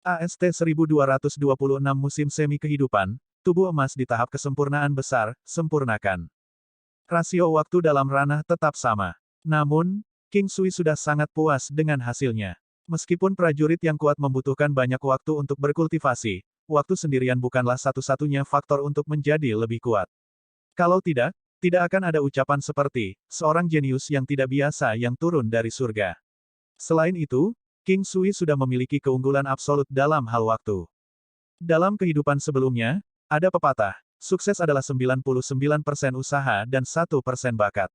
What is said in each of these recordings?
AST 1226 Musim Semi Kehidupan, tubuh emas di tahap kesempurnaan besar, sempurnakan. Rasio waktu dalam ranah tetap sama. Namun, King Sui sudah sangat puas dengan hasilnya. Meskipun prajurit yang kuat membutuhkan banyak waktu untuk berkultivasi, waktu sendirian bukanlah satu-satunya faktor untuk menjadi lebih kuat. Kalau tidak, tidak akan ada ucapan seperti, seorang jenius yang tidak biasa yang turun dari surga. Selain itu, King Sui sudah memiliki keunggulan absolut dalam hal waktu. Dalam kehidupan sebelumnya, ada pepatah, sukses adalah 99% usaha dan 1% bakat.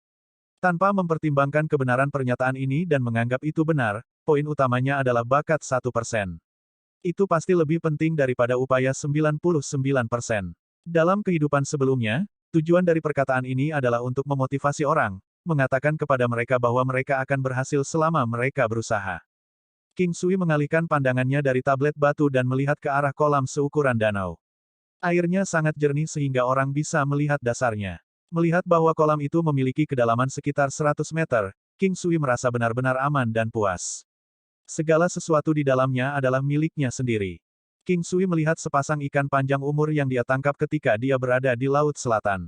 Tanpa mempertimbangkan kebenaran pernyataan ini dan menganggap itu benar, poin utamanya adalah bakat 1%. Itu pasti lebih penting daripada upaya 99%. Dalam kehidupan sebelumnya, tujuan dari perkataan ini adalah untuk memotivasi orang, mengatakan kepada mereka bahwa mereka akan berhasil selama mereka berusaha. King Sui mengalihkan pandangannya dari tablet batu dan melihat ke arah kolam seukuran danau. Airnya sangat jernih sehingga orang bisa melihat dasarnya. Melihat bahwa kolam itu memiliki kedalaman sekitar 100 meter, King Sui merasa benar-benar aman dan puas. Segala sesuatu di dalamnya adalah miliknya sendiri. King Sui melihat sepasang ikan panjang umur yang dia tangkap ketika dia berada di Laut Selatan.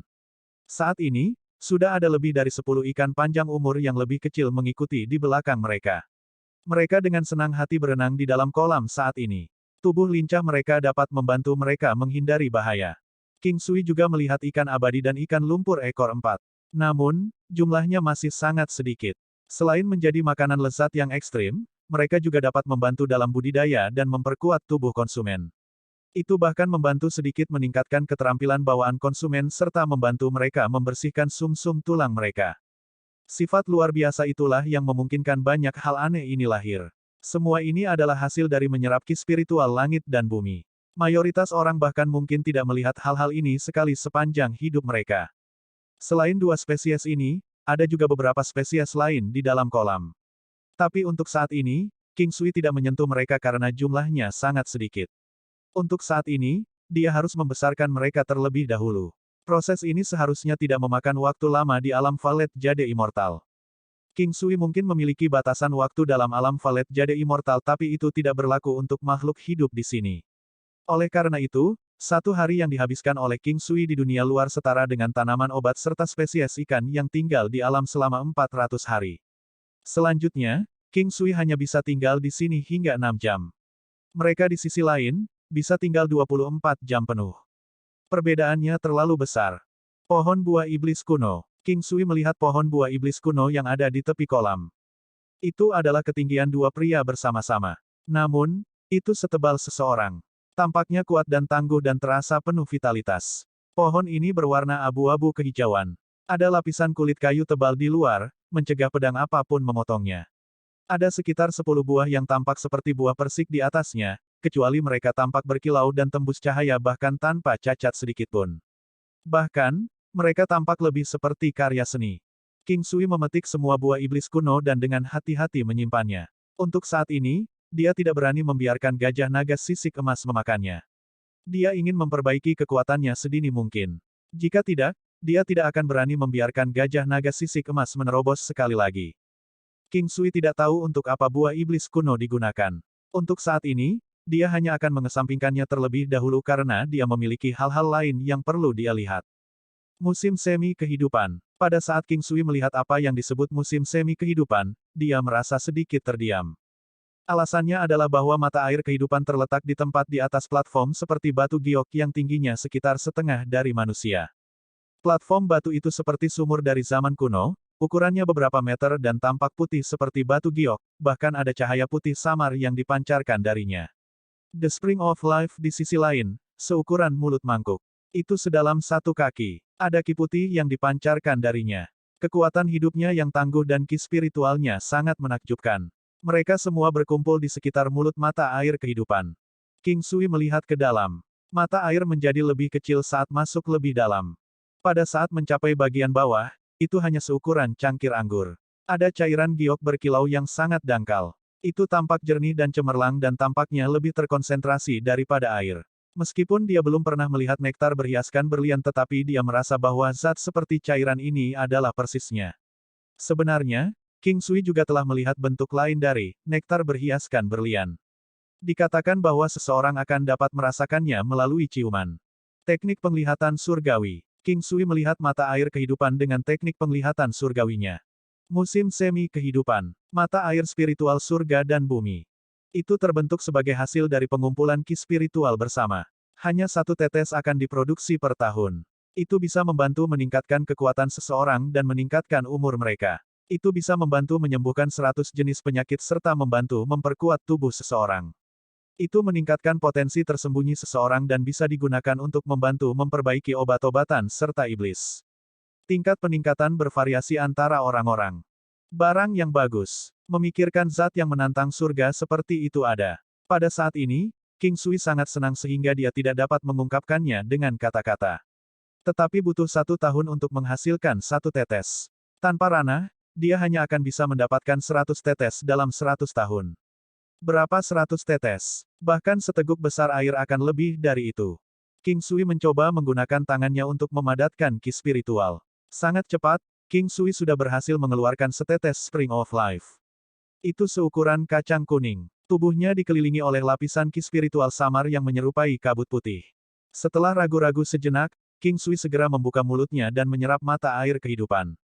Saat ini, sudah ada lebih dari 10 ikan panjang umur yang lebih kecil mengikuti di belakang mereka. Mereka dengan senang hati berenang di dalam kolam saat ini. Tubuh lincah mereka dapat membantu mereka menghindari bahaya. King Sui juga melihat ikan abadi dan ikan lumpur ekor 4. Namun, jumlahnya masih sangat sedikit. Selain menjadi makanan lezat yang ekstrim, mereka juga dapat membantu dalam budidaya dan memperkuat tubuh konsumen. Itu bahkan membantu sedikit meningkatkan keterampilan bawaan konsumen serta membantu mereka membersihkan sumsum tulang mereka. Sifat luar biasa itulah yang memungkinkan banyak hal aneh ini lahir. Semua ini adalah hasil dari menyerap ki spiritual langit dan bumi. Mayoritas orang bahkan mungkin tidak melihat hal-hal ini sekali sepanjang hidup mereka. Selain dua spesies ini, ada juga beberapa spesies lain di dalam kolam. Tapi untuk saat ini, King Sui tidak menyentuh mereka karena jumlahnya sangat sedikit. Untuk saat ini, dia harus membesarkan mereka terlebih dahulu. Proses ini seharusnya tidak memakan waktu lama di alam Valet Jade Immortal. King Sui mungkin memiliki batasan waktu dalam alam Valet Jade Immortal tapi itu tidak berlaku untuk makhluk hidup di sini. Oleh karena itu, satu hari yang dihabiskan oleh King Sui di dunia luar setara dengan tanaman obat serta spesies ikan yang tinggal di alam selama 400 hari. Selanjutnya, King Sui hanya bisa tinggal di sini hingga 6 jam. Mereka di sisi lain, bisa tinggal 24 jam penuh. Perbedaannya terlalu besar. Pohon buah iblis kuno. King Sui melihat pohon buah iblis kuno yang ada di tepi kolam. Itu adalah ketinggian dua pria bersama-sama. Namun, itu setebal seseorang. Tampaknya kuat dan tangguh dan terasa penuh vitalitas. Pohon ini berwarna abu-abu kehijauan. Ada lapisan kulit kayu tebal di luar, mencegah pedang apapun memotongnya. Ada sekitar 10 buah yang tampak seperti buah persik di atasnya, kecuali mereka tampak berkilau dan tembus cahaya bahkan tanpa cacat sedikitpun. Bahkan, mereka tampak lebih seperti karya seni. King Sui memetik semua buah iblis kuno dan dengan hati-hati menyimpannya. Untuk saat ini, dia tidak berani membiarkan gajah naga sisik emas memakannya. Dia ingin memperbaiki kekuatannya sedini mungkin. Jika tidak, dia tidak akan berani membiarkan gajah naga sisik emas menerobos sekali lagi. King Sui tidak tahu untuk apa buah iblis kuno digunakan. Untuk saat ini, dia hanya akan mengesampingkannya terlebih dahulu karena dia memiliki hal-hal lain yang perlu dia lihat. Musim semi kehidupan. Pada saat King Sui melihat apa yang disebut musim semi kehidupan, dia merasa sedikit terdiam. Alasannya adalah bahwa mata air kehidupan terletak di tempat di atas platform seperti batu giok yang tingginya sekitar setengah dari manusia. Platform batu itu seperti sumur dari zaman kuno, ukurannya beberapa meter dan tampak putih seperti batu giok, bahkan ada cahaya putih samar yang dipancarkan darinya. The Spring of Life di sisi lain, seukuran mulut mangkuk. Itu sedalam 1 kaki. Ada ki putih yang dipancarkan darinya. Kekuatan hidupnya yang tangguh dan ki spiritualnya sangat menakjubkan. Mereka semua berkumpul di sekitar mulut mata air kehidupan. King Sui melihat ke dalam. Mata air menjadi lebih kecil saat masuk lebih dalam. Pada saat mencapai bagian bawah, itu hanya seukuran cangkir anggur. Ada cairan giok berkilau yang sangat dangkal. Itu tampak jernih dan cemerlang dan tampaknya lebih terkonsentrasi daripada air. Meskipun dia belum pernah melihat nektar berhiaskan berlian tetapi dia merasa bahwa zat seperti cairan ini adalah persisnya. Sebenarnya, King Sui juga telah melihat bentuk lain dari nektar berhiaskan berlian. Dikatakan bahwa seseorang akan dapat merasakannya melalui ciuman. Teknik penglihatan surgawi. King Sui melihat mata air kehidupan dengan teknik penglihatan surgawinya. Musim semi kehidupan. Mata air spiritual surga dan bumi. Itu terbentuk sebagai hasil dari pengumpulan ki spiritual bersama. Hanya satu tetes akan diproduksi per tahun. Itu bisa membantu meningkatkan kekuatan seseorang dan meningkatkan umur mereka. Itu bisa membantu menyembuhkan 100 jenis penyakit serta membantu memperkuat tubuh seseorang. Itu meningkatkan potensi tersembunyi seseorang dan bisa digunakan untuk membantu memperbaiki obat-obatan serta iblis. Tingkat peningkatan bervariasi antara orang-orang. Barang yang bagus. Memikirkan zat yang menantang surga seperti itu ada. Pada saat ini, King Sui sangat senang sehingga dia tidak dapat mengungkapkannya dengan kata-kata. Tetapi butuh 1 tahun untuk menghasilkan 1 tetes. Tanpa ranah, dia hanya akan bisa mendapatkan 100 tetes dalam 100 tahun. Berapa 100 tetes? Bahkan seteguk besar air akan lebih dari itu. King Sui mencoba menggunakan tangannya untuk memadatkan ki spiritual. Sangat cepat, King Sui sudah berhasil mengeluarkan setetes Spring of Life. Itu seukuran kacang kuning. Tubuhnya dikelilingi oleh lapisan ki spiritual samar yang menyerupai kabut putih. Setelah ragu-ragu sejenak, King Sui segera membuka mulutnya dan menyerap mata air kehidupan.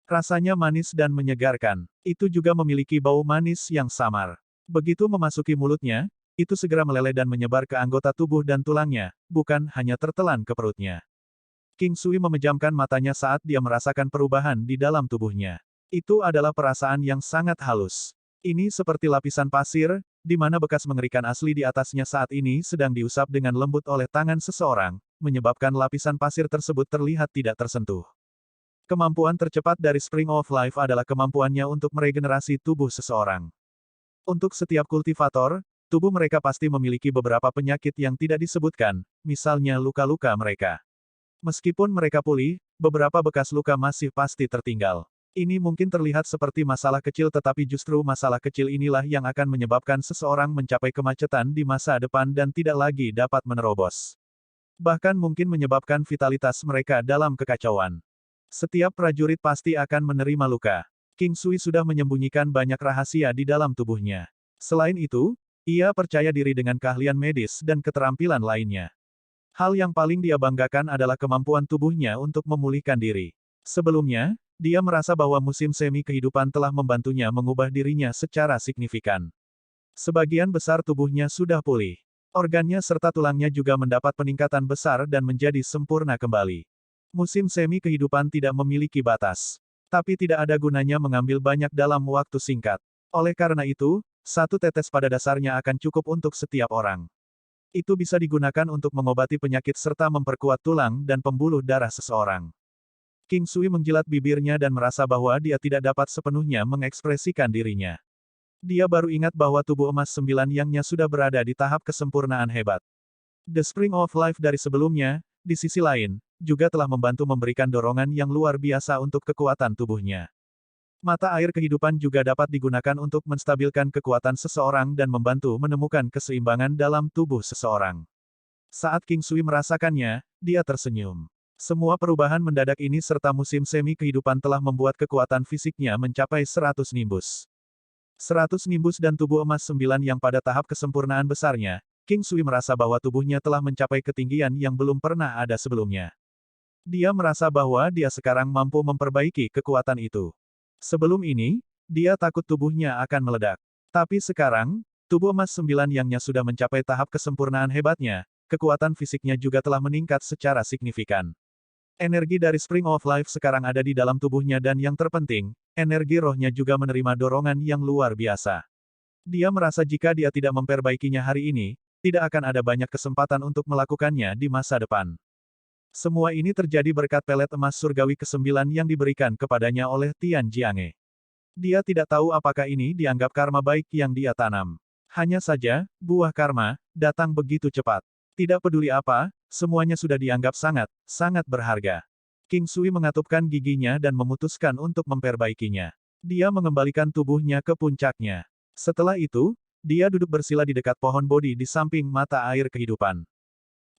Rasanya manis dan menyegarkan. Itu juga memiliki bau manis yang samar. Begitu memasuki mulutnya, itu segera meleleh dan menyebar ke anggota tubuh dan tulangnya, bukan hanya tertelan ke perutnya. King Sui memejamkan matanya saat dia merasakan perubahan di dalam tubuhnya. Itu adalah perasaan yang sangat halus. Ini seperti lapisan pasir, di mana bekas mengerikan asli di atasnya saat ini sedang diusap dengan lembut oleh tangan seseorang, menyebabkan lapisan pasir tersebut terlihat tidak tersentuh. Kemampuan tercepat dari Spring of Life adalah kemampuannya untuk meregenerasi tubuh seseorang. Untuk setiap kultivator, tubuh mereka pasti memiliki beberapa penyakit yang tidak disebutkan, misalnya luka-luka mereka. Meskipun mereka pulih, beberapa bekas luka masih pasti tertinggal. Ini mungkin terlihat seperti masalah kecil tetapi justru masalah kecil inilah yang akan menyebabkan seseorang mencapai kemacetan di masa depan dan tidak lagi dapat menerobos. Bahkan mungkin menyebabkan vitalitas mereka dalam kekacauan. Setiap prajurit pasti akan menerima luka. King Sui sudah menyembunyikan banyak rahasia di dalam tubuhnya. Selain itu, ia percaya diri dengan keahlian medis dan keterampilan lainnya. Hal yang paling dia banggakan adalah kemampuan tubuhnya untuk memulihkan diri. Sebelumnya, dia merasa bahwa musim semi kehidupan telah membantunya mengubah dirinya secara signifikan. Sebagian besar tubuhnya sudah pulih. Organnya serta tulangnya juga mendapat peningkatan besar dan menjadi sempurna kembali. Musim semi kehidupan tidak memiliki batas. Tapi tidak ada gunanya mengambil banyak dalam waktu singkat. Oleh karena itu, 1 tetes pada dasarnya akan cukup untuk setiap orang. Itu bisa digunakan untuk mengobati penyakit serta memperkuat tulang dan pembuluh darah seseorang. King Sui menjilat bibirnya dan merasa bahwa dia tidak dapat sepenuhnya mengekspresikan dirinya. Dia baru ingat bahwa tubuh emas 9 yangnya sudah berada di tahap kesempurnaan hebat. The Spring of Life dari sebelumnya, di sisi lain, juga telah membantu memberikan dorongan yang luar biasa untuk kekuatan tubuhnya. Mata air kehidupan juga dapat digunakan untuk menstabilkan kekuatan seseorang dan membantu menemukan keseimbangan dalam tubuh seseorang. Saat King Sui merasakannya, dia tersenyum. Semua perubahan mendadak ini serta musim semi kehidupan telah membuat kekuatan fisiknya mencapai 100 nimbus. 100 nimbus dan tubuh emas 9 yang pada tahap kesempurnaan besarnya, King Sui merasa bahwa tubuhnya telah mencapai ketinggian yang belum pernah ada sebelumnya. Dia merasa bahwa dia sekarang mampu memperbaiki kekuatan itu. Sebelum ini, dia takut tubuhnya akan meledak. Tapi sekarang, tubuh emas 9 yangnya sudah mencapai tahap kesempurnaan hebatnya, kekuatan fisiknya juga telah meningkat secara signifikan. Energi dari Spring of Life sekarang ada di dalam tubuhnya dan yang terpenting, energi rohnya juga menerima dorongan yang luar biasa. Dia merasa jika dia tidak memperbaikinya hari ini, tidak akan ada banyak kesempatan untuk melakukannya di masa depan. Semua ini terjadi berkat pelet emas surgawi ke-9 yang diberikan kepadanya oleh Tian Jiange. Dia tidak tahu apakah ini dianggap karma baik yang dia tanam. Hanya saja, buah karma, datang begitu cepat. Tidak peduli apa, semuanya sudah dianggap sangat berharga. King Sui mengatupkan giginya dan memutuskan untuk memperbaikinya. Dia mengembalikan tubuhnya ke puncaknya. Setelah itu, dia duduk bersila di dekat pohon Bodhi di samping mata air kehidupan.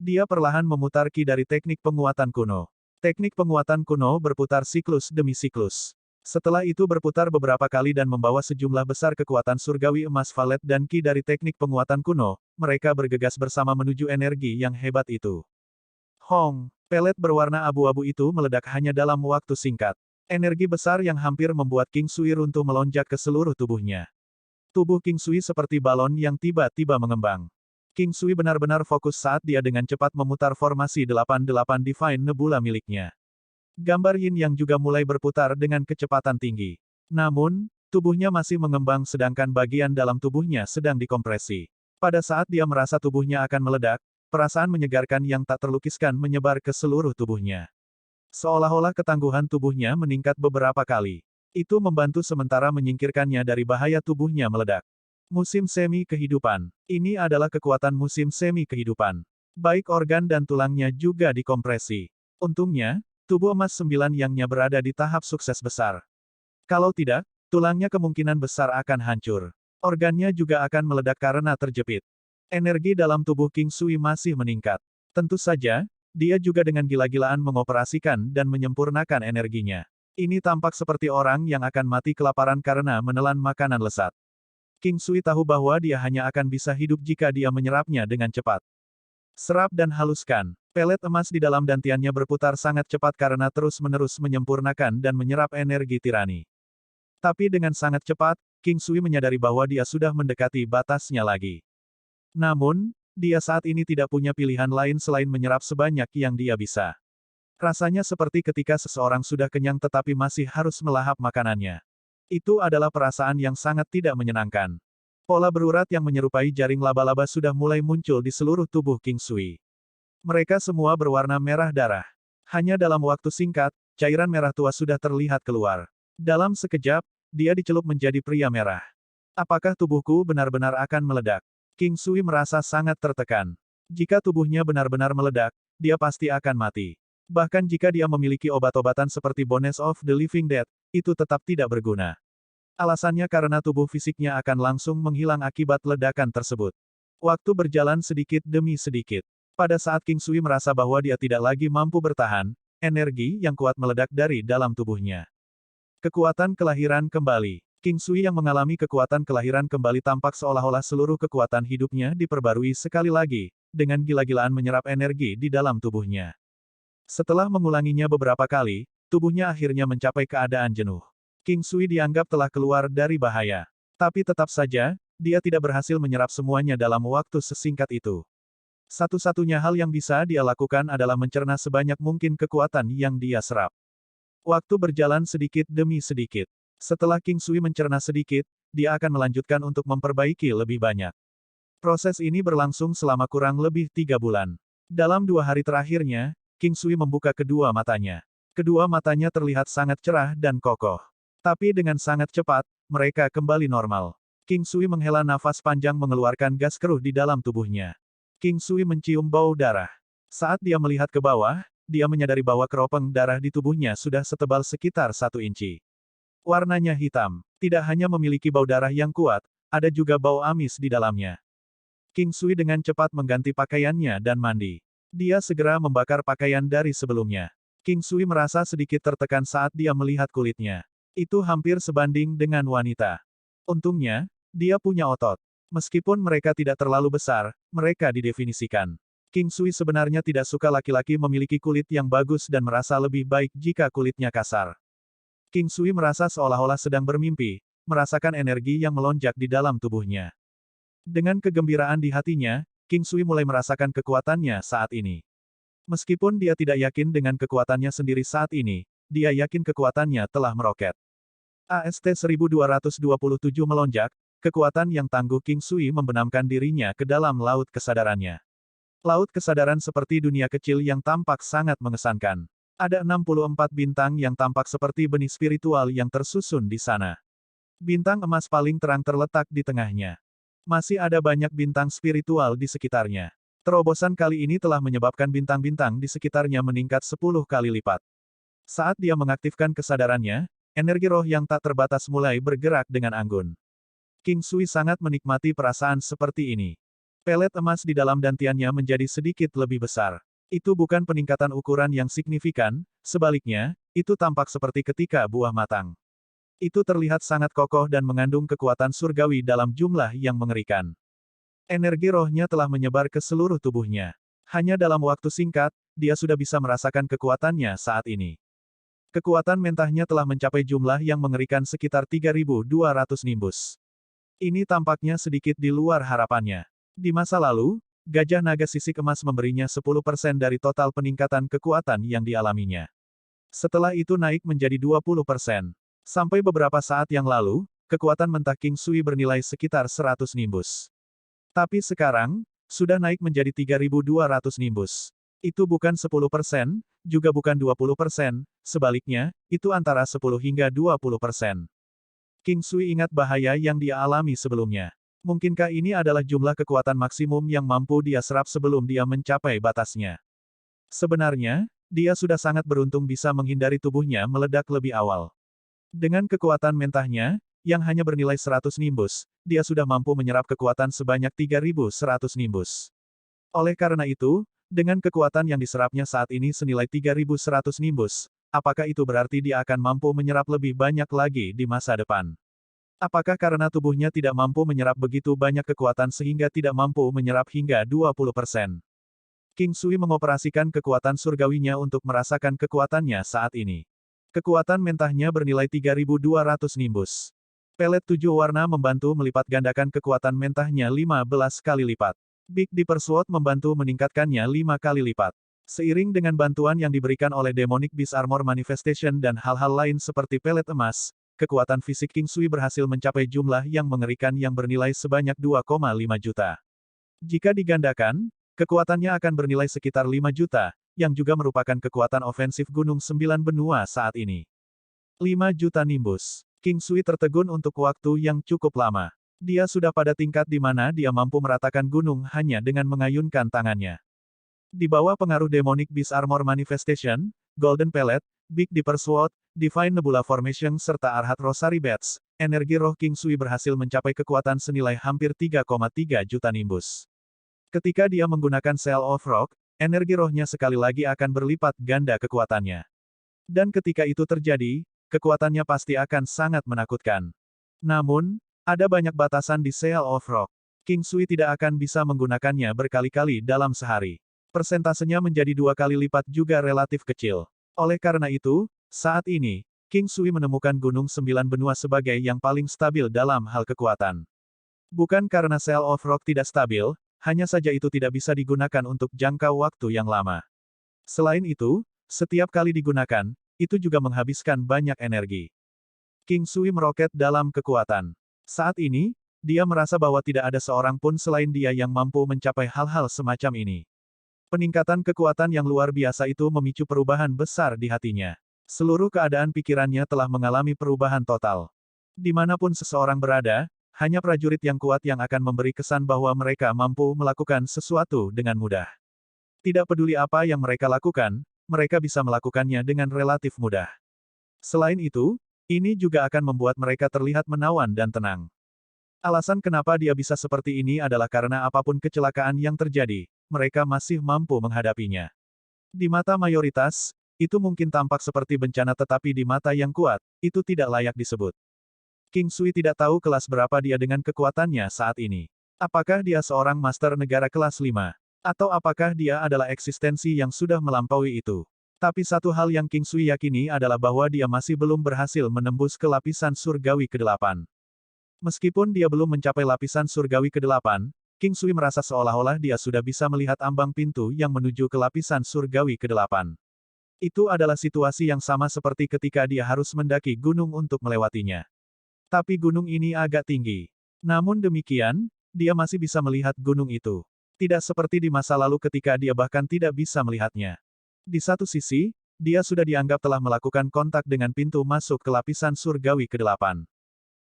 Dia perlahan memutar ki dari teknik penguatan kuno. Teknik penguatan kuno berputar siklus demi siklus. Setelah itu berputar beberapa kali dan membawa sejumlah besar kekuatan surgawi emas valet dan ki dari teknik penguatan kuno, mereka bergegas bersama menuju energi yang hebat itu. Hong, pelet berwarna abu-abu itu meledak hanya dalam waktu singkat. Energi besar yang hampir membuat King Sui runtuh melonjak ke seluruh tubuhnya. Tubuh King Sui seperti balon yang tiba-tiba mengembang. King Sui benar-benar fokus saat dia dengan cepat memutar formasi 88 Divine Nebula miliknya. Gambar yin yang juga mulai berputar dengan kecepatan tinggi. Namun, tubuhnya masih mengembang sedangkan bagian dalam tubuhnya sedang dikompresi. Pada saat dia merasa tubuhnya akan meledak, perasaan menyegarkan yang tak terlukiskan menyebar ke seluruh tubuhnya. Seolah-olah ketangguhan tubuhnya meningkat beberapa kali. Itu membantu sementara menyingkirkannya dari bahaya tubuhnya meledak. Musim semi kehidupan. Ini adalah kekuatan musim semi kehidupan. Baik organ dan tulangnya juga dikompresi. Untungnya, tubuh emas 9 yangnya berada di tahap sukses besar. Kalau tidak, tulangnya kemungkinan besar akan hancur. Organnya juga akan meledak karena terjepit. Energi dalam tubuh King Sui masih meningkat. Tentu saja, dia juga dengan gila-gilaan mengoperasikan dan menyempurnakan energinya. Ini tampak seperti orang yang akan mati kelaparan karena menelan makanan lesat. King Sui tahu bahwa dia hanya akan bisa hidup jika dia menyerapnya dengan cepat. Serap dan haluskan. Pelet emas di dalam dantiannya berputar sangat cepat karena terus-menerus menyempurnakan dan menyerap energi tirani. Tapi dengan sangat cepat, King Sui menyadari bahwa dia sudah mendekati batasnya lagi. Namun, dia saat ini tidak punya pilihan lain selain menyerap sebanyak yang dia bisa. Rasanya seperti ketika seseorang sudah kenyang tetapi masih harus melahap makanannya. Itu adalah perasaan yang sangat tidak menyenangkan. Pola berurat yang menyerupai jaring laba-laba sudah mulai muncul di seluruh tubuh King Sui. Mereka semua berwarna merah darah. Hanya dalam waktu singkat, cairan merah tua sudah terlihat keluar. Dalam sekejap, dia dicelup menjadi pria merah. Apakah tubuhku benar-benar akan meledak? King Sui merasa sangat tertekan. Jika tubuhnya benar-benar meledak, dia pasti akan mati. Bahkan jika dia memiliki obat-obatan seperti Bones of the Living Dead, itu tetap tidak berguna. Alasannya karena tubuh fisiknya akan langsung menghilang akibat ledakan tersebut. Waktu berjalan sedikit demi sedikit. Pada saat King Sui merasa bahwa dia tidak lagi mampu bertahan, energi yang kuat meledak dari dalam tubuhnya. Kekuatan kelahiran kembali. King Sui yang mengalami kekuatan kelahiran kembali tampak seolah-olah seluruh kekuatan hidupnya diperbarui sekali lagi, dengan gila-gilaan menyerap energi di dalam tubuhnya. Setelah mengulanginya beberapa kali, tubuhnya akhirnya mencapai keadaan jenuh. King Sui dianggap telah keluar dari bahaya. Tapi tetap saja, dia tidak berhasil menyerap semuanya dalam waktu sesingkat itu. Satu-satunya hal yang bisa dia lakukan adalah mencerna sebanyak mungkin kekuatan yang dia serap. Waktu berjalan sedikit demi sedikit. Setelah King Sui mencerna sedikit, dia akan melanjutkan untuk memperbaiki lebih banyak. Proses ini berlangsung selama kurang lebih 3 bulan. Dalam 2 hari terakhirnya, King Sui membuka kedua matanya. Kedua matanya terlihat sangat cerah dan kokoh. Tapi dengan sangat cepat, mereka kembali normal. King Sui menghela nafas panjang mengeluarkan gas keruh di dalam tubuhnya. King Sui mencium bau darah. Saat dia melihat ke bawah, dia menyadari bahwa keropeng darah di tubuhnya sudah setebal sekitar 1 inci. Warnanya hitam. Tidak hanya memiliki bau darah yang kuat, ada juga bau amis di dalamnya. King Sui dengan cepat mengganti pakaiannya dan mandi. Dia segera membakar pakaian dari sebelumnya. King Sui merasa sedikit tertekan saat dia melihat kulitnya. Itu hampir sebanding dengan wanita. Untungnya, dia punya otot. Meskipun mereka tidak terlalu besar, mereka didefinisikan. King Sui sebenarnya tidak suka laki-laki memiliki kulit yang bagus dan merasa lebih baik jika kulitnya kasar. King Sui merasa seolah-olah sedang bermimpi, merasakan energi yang melonjak di dalam tubuhnya. Dengan kegembiraan di hatinya, King Sui mulai merasakan kekuatannya saat ini. Meskipun dia tidak yakin dengan kekuatannya sendiri saat ini, dia yakin kekuatannya telah meroket. AST 1227 melonjak, kekuatan yang tangguh King Sui membenamkan dirinya ke dalam laut kesadarannya. Laut kesadaran seperti dunia kecil yang tampak sangat mengesankan. Ada 64 bintang yang tampak seperti benih spiritual yang tersusun di sana. Bintang emas paling terang terletak di tengahnya. Masih ada banyak bintang spiritual di sekitarnya. Terobosan kali ini telah menyebabkan bintang-bintang di sekitarnya meningkat 10 kali lipat. Saat dia mengaktifkan kesadarannya, energi roh yang tak terbatas mulai bergerak dengan anggun. King Sui sangat menikmati perasaan seperti ini. Pelet emas di dalam dantiannya menjadi sedikit lebih besar. Itu bukan peningkatan ukuran yang signifikan, sebaliknya, itu tampak seperti ketika buah matang. Itu terlihat sangat kokoh dan mengandung kekuatan surgawi dalam jumlah yang mengerikan. Energi rohnya telah menyebar ke seluruh tubuhnya. Hanya dalam waktu singkat, dia sudah bisa merasakan kekuatannya saat ini. Kekuatan mentahnya telah mencapai jumlah yang mengerikan sekitar 3.200 nimbus. Ini tampaknya sedikit di luar harapannya. Di masa lalu, gajah naga sisik emas memberinya 10% dari total peningkatan kekuatan yang dialaminya. Setelah itu naik menjadi 20%. Sampai beberapa saat yang lalu, kekuatan mentah King Sui bernilai sekitar 100 nimbus. Tapi sekarang, sudah naik menjadi 3.200 nimbus. Itu bukan 10%, juga bukan 20%, sebaliknya, itu antara 10 hingga 20%. King Sui ingat bahaya yang dia alami sebelumnya. Mungkinkah ini adalah jumlah kekuatan maksimum yang mampu dia serap sebelum dia mencapai batasnya? Sebenarnya, dia sudah sangat beruntung bisa menghindari tubuhnya meledak lebih awal. Dengan kekuatan mentahnya, yang hanya bernilai 100 nimbus, dia sudah mampu menyerap kekuatan sebanyak 3.100 nimbus. Oleh karena itu, dengan kekuatan yang diserapnya saat ini senilai 3.100 nimbus, apakah itu berarti dia akan mampu menyerap lebih banyak lagi di masa depan? Apakah karena tubuhnya tidak mampu menyerap begitu banyak kekuatan sehingga tidak mampu menyerap hingga 20%? King Sui mengoperasikan kekuatan surgawinya untuk merasakan kekuatannya saat ini. Kekuatan mentahnya bernilai 3.200 nimbus. Pelet 7 warna membantu melipat gandakan kekuatan mentahnya 15 kali lipat. Big Dipper Sword membantu meningkatkannya 5 kali lipat. Seiring dengan bantuan yang diberikan oleh Demonic Beast Armor Manifestation dan hal-hal lain seperti pelet emas, kekuatan fisik King Sui berhasil mencapai jumlah yang mengerikan yang bernilai sebanyak 2,5 juta. Jika digandakan, kekuatannya akan bernilai sekitar 5 juta, yang juga merupakan kekuatan ofensif Gunung Sembilan Benua saat ini. 5 juta nimbus. King Sui tertegun untuk waktu yang cukup lama. Dia sudah pada tingkat di mana dia mampu meratakan gunung hanya dengan mengayunkan tangannya. Di bawah pengaruh Demonic Beast Armor Manifestation, Golden Pellet, Big Dipper Sword, Divine Nebula Formation serta Arhat Rosary Bats, energi roh King Sui berhasil mencapai kekuatan senilai hampir 3,3 juta nimbus. Ketika dia menggunakan Cell of Rock, energi rohnya sekali lagi akan berlipat ganda kekuatannya. Dan ketika itu terjadi, kekuatannya pasti akan sangat menakutkan. Namun, ada banyak batasan di Cell of Rock. King Sui tidak akan bisa menggunakannya berkali-kali dalam sehari. Persentasenya menjadi 2 kali lipat juga relatif kecil. Oleh karena itu, saat ini, King Sui menemukan Gunung Sembilan Benua sebagai yang paling stabil dalam hal kekuatan. Bukan karena Cell of Rock tidak stabil, hanya saja itu tidak bisa digunakan untuk jangka waktu yang lama. Selain itu, setiap kali digunakan, itu juga menghabiskan banyak energi. King Sui meroket dalam kekuatan. Saat ini, dia merasa bahwa tidak ada seorang pun selain dia yang mampu mencapai hal-hal semacam ini. Peningkatan kekuatan yang luar biasa itu memicu perubahan besar di hatinya. Seluruh keadaan pikirannya telah mengalami perubahan total. Dimanapun seseorang berada, hanya prajurit yang kuat yang akan memberi kesan bahwa mereka mampu melakukan sesuatu dengan mudah. Tidak peduli apa yang mereka lakukan, mereka bisa melakukannya dengan relatif mudah. Selain itu, ini juga akan membuat mereka terlihat menawan dan tenang. Alasan kenapa dia bisa seperti ini adalah karena apapun kecelakaan yang terjadi, mereka masih mampu menghadapinya. Di mata mayoritas, itu mungkin tampak seperti bencana tetapi di mata yang kuat, itu tidak layak disebut. King Sui tidak tahu kelas berapa dia dengan kekuatannya saat ini. Apakah dia seorang master negara kelas 5? Atau apakah dia adalah eksistensi yang sudah melampaui itu? Tapi satu hal yang King Sui yakini adalah bahwa dia masih belum berhasil menembus ke lapisan surgawi ke-8. Meskipun dia belum mencapai lapisan surgawi ke-8, King Sui merasa seolah-olah dia sudah bisa melihat ambang pintu yang menuju ke lapisan surgawi ke-8. Itu adalah situasi yang sama seperti ketika dia harus mendaki gunung untuk melewatinya. Tapi gunung ini agak tinggi. Namun demikian, dia masih bisa melihat gunung itu. Tidak seperti di masa lalu ketika dia bahkan tidak bisa melihatnya. Di satu sisi, dia sudah dianggap telah melakukan kontak dengan pintu masuk ke lapisan surgawi ke-8.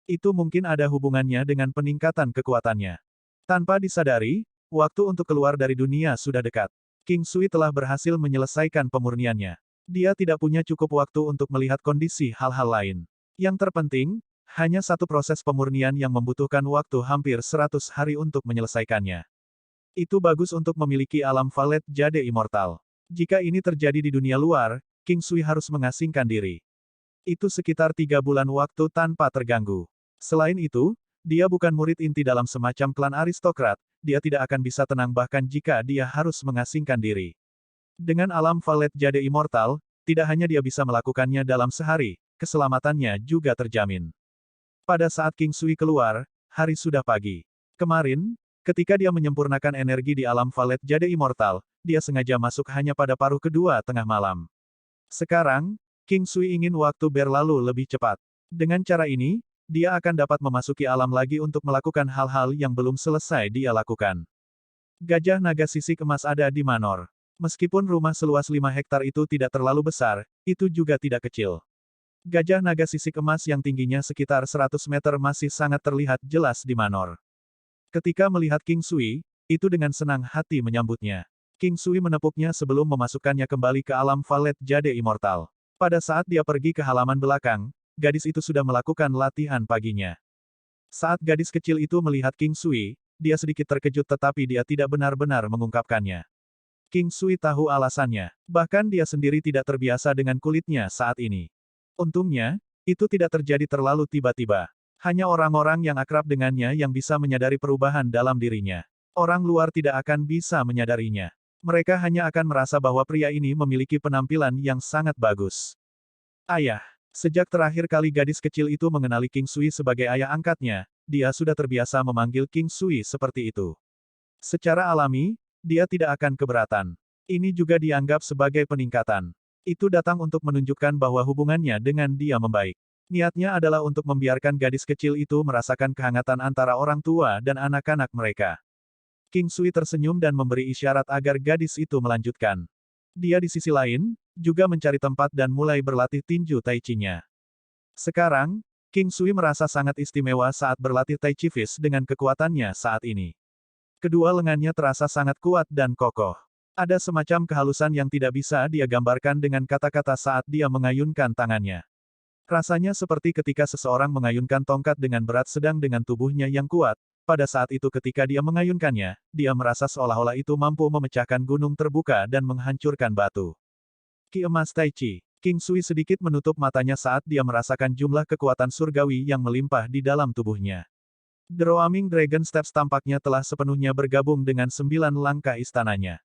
Itu mungkin ada hubungannya dengan peningkatan kekuatannya. Tanpa disadari, waktu untuk keluar dari dunia sudah dekat. King Sui telah berhasil menyelesaikan pemurniannya. Dia tidak punya cukup waktu untuk melihat kondisi hal-hal lain. Yang terpenting, hanya satu proses pemurnian yang membutuhkan waktu hampir 100 hari untuk menyelesaikannya. Itu bagus untuk memiliki alam valet jade immortal. Jika ini terjadi di dunia luar, King Sui harus mengasingkan diri. Itu sekitar 3 bulan waktu tanpa terganggu. Selain itu, dia bukan murid inti dalam semacam klan aristokrat, dia tidak akan bisa tenang bahkan jika dia harus mengasingkan diri. Dengan alam valet jade immortal, tidak hanya dia bisa melakukannya dalam sehari, keselamatannya juga terjamin. Pada saat King Sui keluar, hari sudah pagi. Kemarin, ketika dia menyempurnakan energi di alam valet jade immortal, dia sengaja masuk hanya pada paruh kedua tengah malam. Sekarang, King Sui ingin waktu berlalu lebih cepat. Dengan cara ini, dia akan dapat memasuki alam lagi untuk melakukan hal-hal yang belum selesai dia lakukan. Gajah naga sisik emas ada di Manor. Meskipun rumah seluas 5 hektar itu tidak terlalu besar, itu juga tidak kecil. Gajah naga sisik emas yang tingginya sekitar 100 meter masih sangat terlihat jelas di Manor. Ketika melihat King Sui, itu dengan senang hati menyambutnya. King Sui menepuknya sebelum memasukkannya kembali ke alam valet jade immortal. Pada saat dia pergi ke halaman belakang, gadis itu sudah melakukan latihan paginya. Saat gadis kecil itu melihat King Sui, dia sedikit terkejut tetapi dia tidak benar-benar mengungkapkannya. King Sui tahu alasannya, bahkan dia sendiri tidak terbiasa dengan kulitnya saat ini. Untungnya, itu tidak terjadi terlalu tiba-tiba. Hanya orang-orang yang akrab dengannya yang bisa menyadari perubahan dalam dirinya. Orang luar tidak akan bisa menyadarinya. Mereka hanya akan merasa bahwa pria ini memiliki penampilan yang sangat bagus. Ayah. Sejak terakhir kali gadis kecil itu mengenali King Sui sebagai ayah angkatnya, dia sudah terbiasa memanggil King Sui seperti itu. Secara alami, dia tidak akan keberatan. Ini juga dianggap sebagai peningkatan. Itu datang untuk menunjukkan bahwa hubungannya dengan dia membaik. Niatnya adalah untuk membiarkan gadis kecil itu merasakan kehangatan antara orang tua dan anak-anak mereka. King Sui tersenyum dan memberi isyarat agar gadis itu melanjutkan. Dia di sisi lain, juga mencari tempat dan mulai berlatih tinju Tai Chi-nya. Sekarang, King Sui merasa sangat istimewa saat berlatih Tai Chi Fist dengan kekuatannya saat ini. Kedua lengannya terasa sangat kuat dan kokoh. Ada semacam kehalusan yang tidak bisa dia gambarkan dengan kata-kata saat dia mengayunkan tangannya. Rasanya seperti ketika seseorang mengayunkan tongkat dengan berat sedang dengan tubuhnya yang kuat. Pada saat itu ketika dia mengayunkannya, dia merasa seolah-olah itu mampu memecahkan gunung terbuka dan menghancurkan batu. Ki emas Tai Chi. King Sui sedikit menutup matanya saat dia merasakan jumlah kekuatan surgawi yang melimpah di dalam tubuhnya. The Roaming Dragon Steps tampaknya telah sepenuhnya bergabung dengan 9 langkah istananya.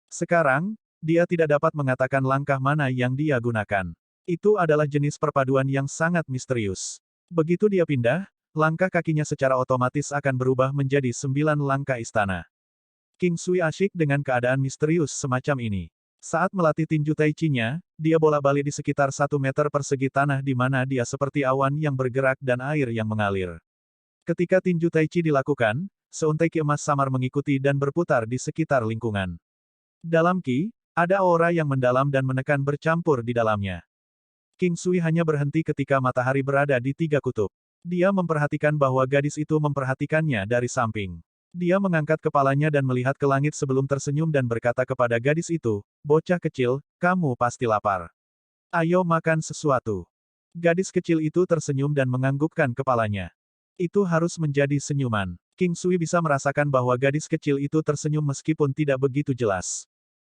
Sekarang, dia tidak dapat mengatakan langkah mana yang dia gunakan. Itu adalah jenis perpaduan yang sangat misterius. Begitu dia pindah, langkah kakinya secara otomatis akan berubah menjadi 9 langkah istana. King Sui asyik dengan keadaan misterius semacam ini. Saat melatih tinju Tai Chi-nya, dia bolak-balik di sekitar 1 meter persegi tanah di mana dia seperti awan yang bergerak dan air yang mengalir. Ketika tinju Tai Chi dilakukan, seuntai ki emas samar mengikuti dan berputar di sekitar lingkungan. Dalam ki, ada aura yang mendalam dan menekan bercampur di dalamnya. King Sui hanya berhenti ketika matahari berada di 3 kutub. Dia memperhatikan bahwa gadis itu memperhatikannya dari samping. Dia mengangkat kepalanya dan melihat ke langit sebelum tersenyum dan berkata kepada gadis itu, "Bocah kecil, kamu pasti lapar. Ayo makan sesuatu." Gadis kecil itu tersenyum dan menganggukkan kepalanya. Itu harus menjadi senyuman. King Sui bisa merasakan bahwa gadis kecil itu tersenyum meskipun tidak begitu jelas.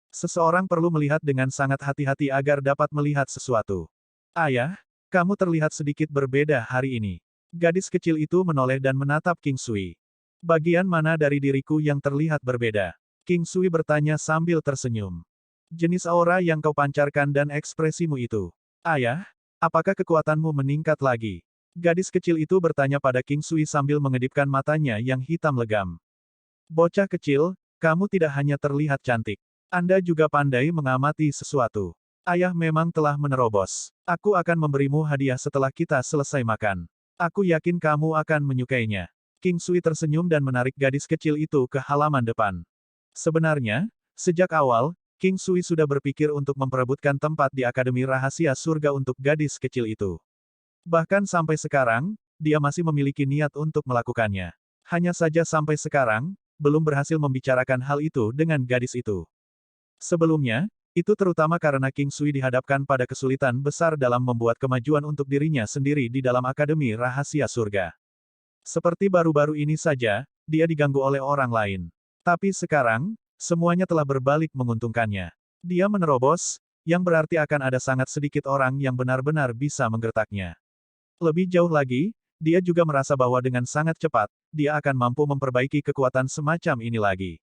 Seseorang perlu melihat dengan sangat hati-hati agar dapat melihat sesuatu. "Ayah, kamu terlihat sedikit berbeda hari ini." Gadis kecil itu menoleh dan menatap King Sui. "Bagian mana dari diriku yang terlihat berbeda?" King Sui bertanya sambil tersenyum. "Jenis aura yang kau pancarkan dan ekspresimu itu." "Ayah, apakah kekuatanmu meningkat lagi?" Gadis kecil itu bertanya pada King Sui sambil mengedipkan matanya yang hitam legam. "Bocah kecil, kamu tidak hanya terlihat cantik. Anda juga pandai mengamati sesuatu. Ayah memang telah menerobos. Aku akan memberimu hadiah setelah kita selesai makan. Aku yakin kamu akan menyukainya." King Sui tersenyum dan menarik gadis kecil itu ke halaman depan. Sebenarnya, sejak awal, King Sui sudah berpikir untuk memperebutkan tempat di Akademi Rahasia Surga untuk gadis kecil itu. Bahkan sampai sekarang, dia masih memiliki niat untuk melakukannya. Hanya saja sampai sekarang, belum berhasil membicarakan hal itu dengan gadis itu. Sebelumnya, itu terutama karena King Sui dihadapkan pada kesulitan besar dalam membuat kemajuan untuk dirinya sendiri di dalam Akademi Rahasia Surga. Seperti baru-baru ini saja, dia diganggu oleh orang lain. Tapi sekarang, semuanya telah berbalik menguntungkannya. Dia menerobos, yang berarti akan ada sangat sedikit orang yang benar-benar bisa menggertaknya. Lebih jauh lagi, dia juga merasa bahwa dengan sangat cepat, dia akan mampu memperbaiki kekuatan semacam ini lagi.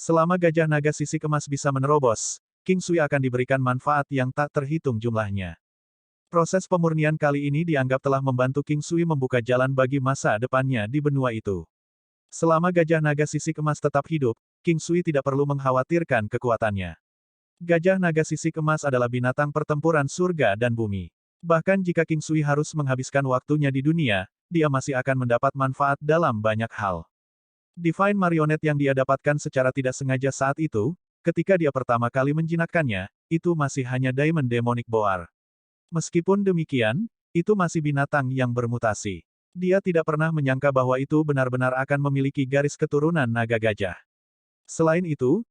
Selama gajah naga sisik emas bisa menerobos, King Sui akan diberikan manfaat yang tak terhitung jumlahnya. Proses pemurnian kali ini dianggap telah membantu King Sui membuka jalan bagi masa depannya di benua itu. Selama gajah naga sisik emas tetap hidup, King Sui tidak perlu mengkhawatirkan kekuatannya. Gajah naga sisik emas adalah binatang pertempuran surga dan bumi. Bahkan jika King Sui harus menghabiskan waktunya di dunia, dia masih akan mendapat manfaat dalam banyak hal. Divine Marionette yang dia dapatkan secara tidak sengaja saat itu, ketika dia pertama kali menjinakkannya, itu masih hanya Diamond Demonic Boar. Meskipun demikian, itu masih binatang yang bermutasi. Dia tidak pernah menyangka bahwa itu benar-benar akan memiliki garis keturunan naga gajah. Selain itu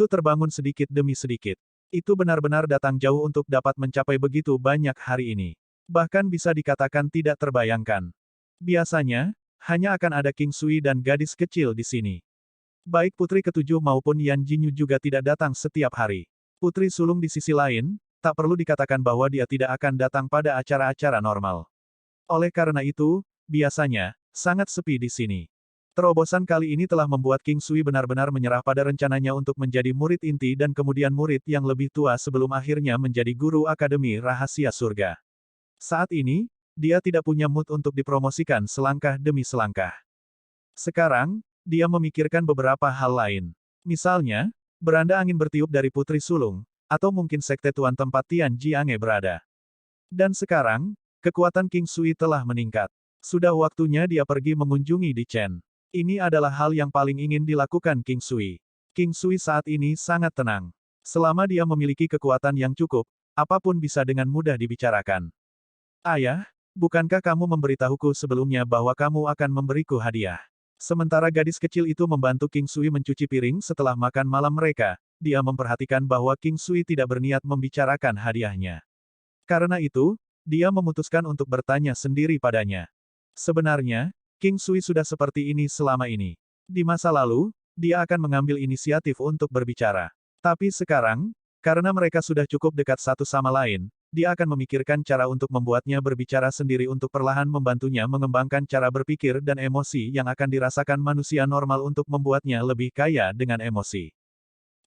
terbangun sedikit demi sedikit. Itu benar-benar datang jauh untuk dapat mencapai begitu banyak hari ini. Bahkan bisa dikatakan tidak terbayangkan. Biasanya, hanya akan ada King Sui dan gadis kecil di sini. Baik Putri Ketujuh maupun Yan Jinyu juga tidak datang setiap hari. Putri Sulung di sisi lain, tak perlu dikatakan bahwa dia tidak akan datang pada acara-acara normal. Oleh karena itu, biasanya, sangat sepi di sini. Terobosan kali ini telah membuat King Sui benar-benar menyerah pada rencananya untuk menjadi murid inti dan kemudian murid yang lebih tua sebelum akhirnya menjadi guru Akademi Rahasia Surga. Saat ini, dia tidak punya mood untuk dipromosikan selangkah demi selangkah. Sekarang, dia memikirkan beberapa hal lain. Misalnya, beranda angin bertiup dari Putri Sulung, atau mungkin sekte Tuan tempat Tian Jiange berada. Dan sekarang, kekuatan King Sui telah meningkat. Sudah waktunya dia pergi mengunjungi Di Chen. Ini adalah hal yang paling ingin dilakukan King Sui. King Sui saat ini sangat tenang. Selama dia memiliki kekuatan yang cukup, apapun bisa dengan mudah dibicarakan. Ayah, bukankah kamu memberitahuku sebelumnya bahwa kamu akan memberiku hadiah? Sementara gadis kecil itu membantu King Sui mencuci piring setelah makan malam mereka, dia memperhatikan bahwa King Sui tidak berniat membicarakan hadiahnya. Karena itu, dia memutuskan untuk bertanya sendiri padanya. Sebenarnya, King Sui sudah seperti ini selama ini. Di masa lalu, dia akan mengambil inisiatif untuk berbicara. Tapi sekarang, karena mereka sudah cukup dekat satu sama lain, dia akan memikirkan cara untuk membuatnya berbicara sendiri untuk perlahan membantunya mengembangkan cara berpikir dan emosi yang akan dirasakan manusia normal untuk membuatnya lebih kaya dengan emosi.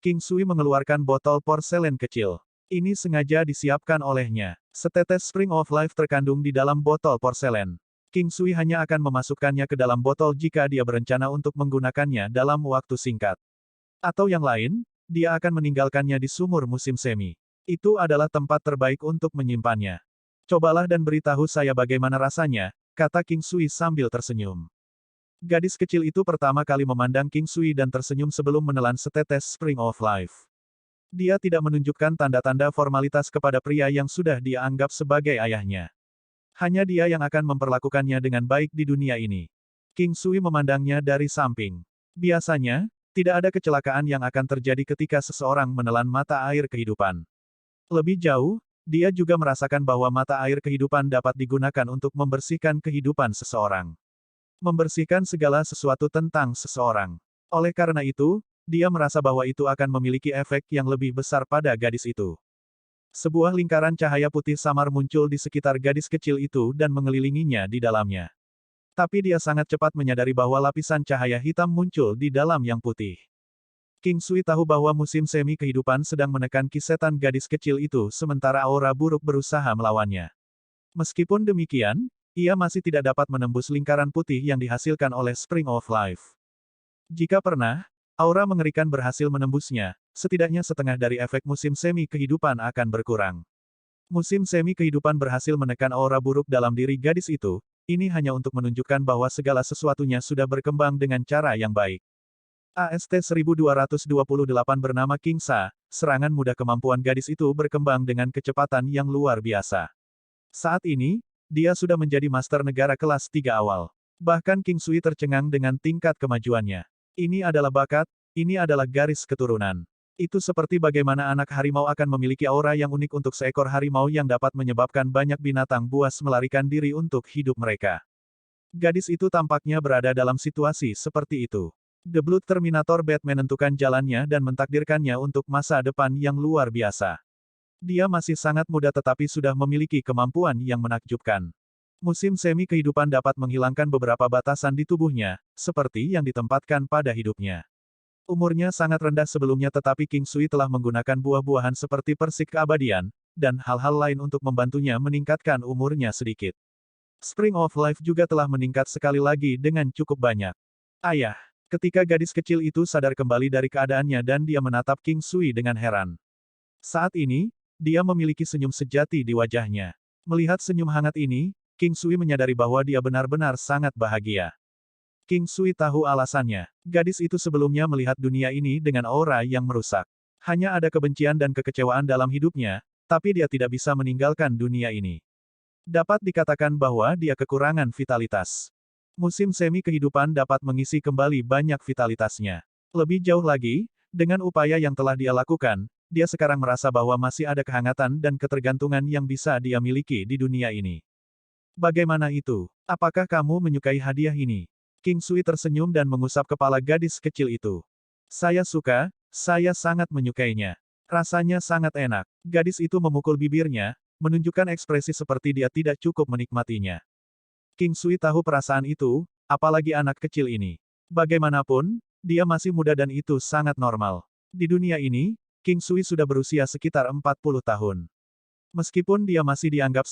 King Sui mengeluarkan botol porselen kecil. Ini sengaja disiapkan olehnya. Setetes Spring of Life terkandung di dalam botol porselen. King Sui hanya akan memasukkannya ke dalam botol jika dia berencana untuk menggunakannya dalam waktu singkat. Atau yang lain, dia akan meninggalkannya di sumur musim semi. Itu adalah tempat terbaik untuk menyimpannya. Cobalah dan beritahu saya bagaimana rasanya, kata King Sui sambil tersenyum. Gadis kecil itu pertama kali memandang King Sui dan tersenyum sebelum menelan setetes Spring of Life. Dia tidak menunjukkan tanda-tanda formalitas kepada pria yang sudah dia anggap sebagai ayahnya. Hanya dia yang akan memperlakukannya dengan baik di dunia ini. King Sui memandangnya dari samping. Biasanya, tidak ada kecelakaan yang akan terjadi ketika seseorang menelan mata air kehidupan. Lebih jauh, dia juga merasakan bahwa mata air kehidupan dapat digunakan untuk membersihkan kehidupan seseorang. Membersihkan segala sesuatu tentang seseorang. Oleh karena itu, dia merasa bahwa itu akan memiliki efek yang lebih besar pada gadis itu. Sebuah lingkaran cahaya putih samar muncul di sekitar gadis kecil itu dan mengelilinginya di dalamnya. Tapi dia sangat cepat menyadari bahwa lapisan cahaya hitam muncul di dalam yang putih. King Sui tahu bahwa musim semi kehidupan sedang menekan kisetan gadis kecil itu sementara aura buruk berusaha melawannya. Meskipun demikian, ia masih tidak dapat menembus lingkaran putih yang dihasilkan oleh Spring of Life. Jika pernah, aura mengerikan berhasil menembusnya, setidaknya setengah dari efek musim semi kehidupan akan berkurang. Musim semi kehidupan berhasil menekan aura buruk dalam diri gadis itu, ini hanya untuk menunjukkan bahwa segala sesuatunya sudah berkembang dengan cara yang baik. AST 1228 bernama King Sa, serangan mudah kemampuan gadis itu berkembang dengan kecepatan yang luar biasa. Saat ini, dia sudah menjadi master negara kelas 3 awal. Bahkan King Sui tercengang dengan tingkat kemajuannya. Ini adalah bakat, ini adalah garis keturunan. Itu seperti bagaimana anak harimau akan memiliki aura yang unik untuk seekor harimau yang dapat menyebabkan banyak binatang buas melarikan diri untuk hidup mereka. Gadis itu tampaknya berada dalam situasi seperti itu. The Blood Terminator Bat menentukan jalannya dan mentakdirkannya untuk masa depan yang luar biasa. Dia masih sangat muda tetapi sudah memiliki kemampuan yang menakjubkan. Musim semi kehidupan dapat menghilangkan beberapa batasan di tubuhnya, seperti yang ditempatkan pada hidupnya. Umurnya sangat rendah sebelumnya tetapi King Sui telah menggunakan buah-buahan seperti persik keabadian, dan hal-hal lain untuk membantunya meningkatkan umurnya sedikit. Spring of Life juga telah meningkat sekali lagi dengan cukup banyak. Ayah, ketika gadis kecil itu sadar kembali dari keadaannya dan dia menatap King Sui dengan heran. Saat ini, dia memiliki senyum sejati di wajahnya. Melihat senyum hangat ini, King Sui menyadari bahwa dia benar-benar sangat bahagia. King Sui tahu alasannya. Gadis itu sebelumnya melihat dunia ini dengan aura yang merusak. Hanya ada kebencian dan kekecewaan dalam hidupnya, tapi dia tidak bisa meninggalkan dunia ini. Dapat dikatakan bahwa dia kekurangan vitalitas. Musim semi kehidupan dapat mengisi kembali banyak vitalitasnya. Lebih jauh lagi, dengan upaya yang telah dia lakukan, dia sekarang merasa bahwa masih ada kehangatan dan ketergantungan yang bisa dia miliki di dunia ini. Bagaimana itu? Apakah kamu menyukai hadiah ini? King Sui tersenyum dan mengusap kepala gadis kecil itu. Saya suka, saya sangat menyukainya. Rasanya sangat enak. Gadis itu memukul bibirnya, menunjukkan ekspresi seperti dia tidak cukup menikmatinya. King Sui tahu perasaan itu, apalagi anak kecil ini. Bagaimanapun, dia masih muda dan itu sangat normal. Di dunia ini, King Sui sudah berusia sekitar 40 tahun. Meskipun dia masih dianggap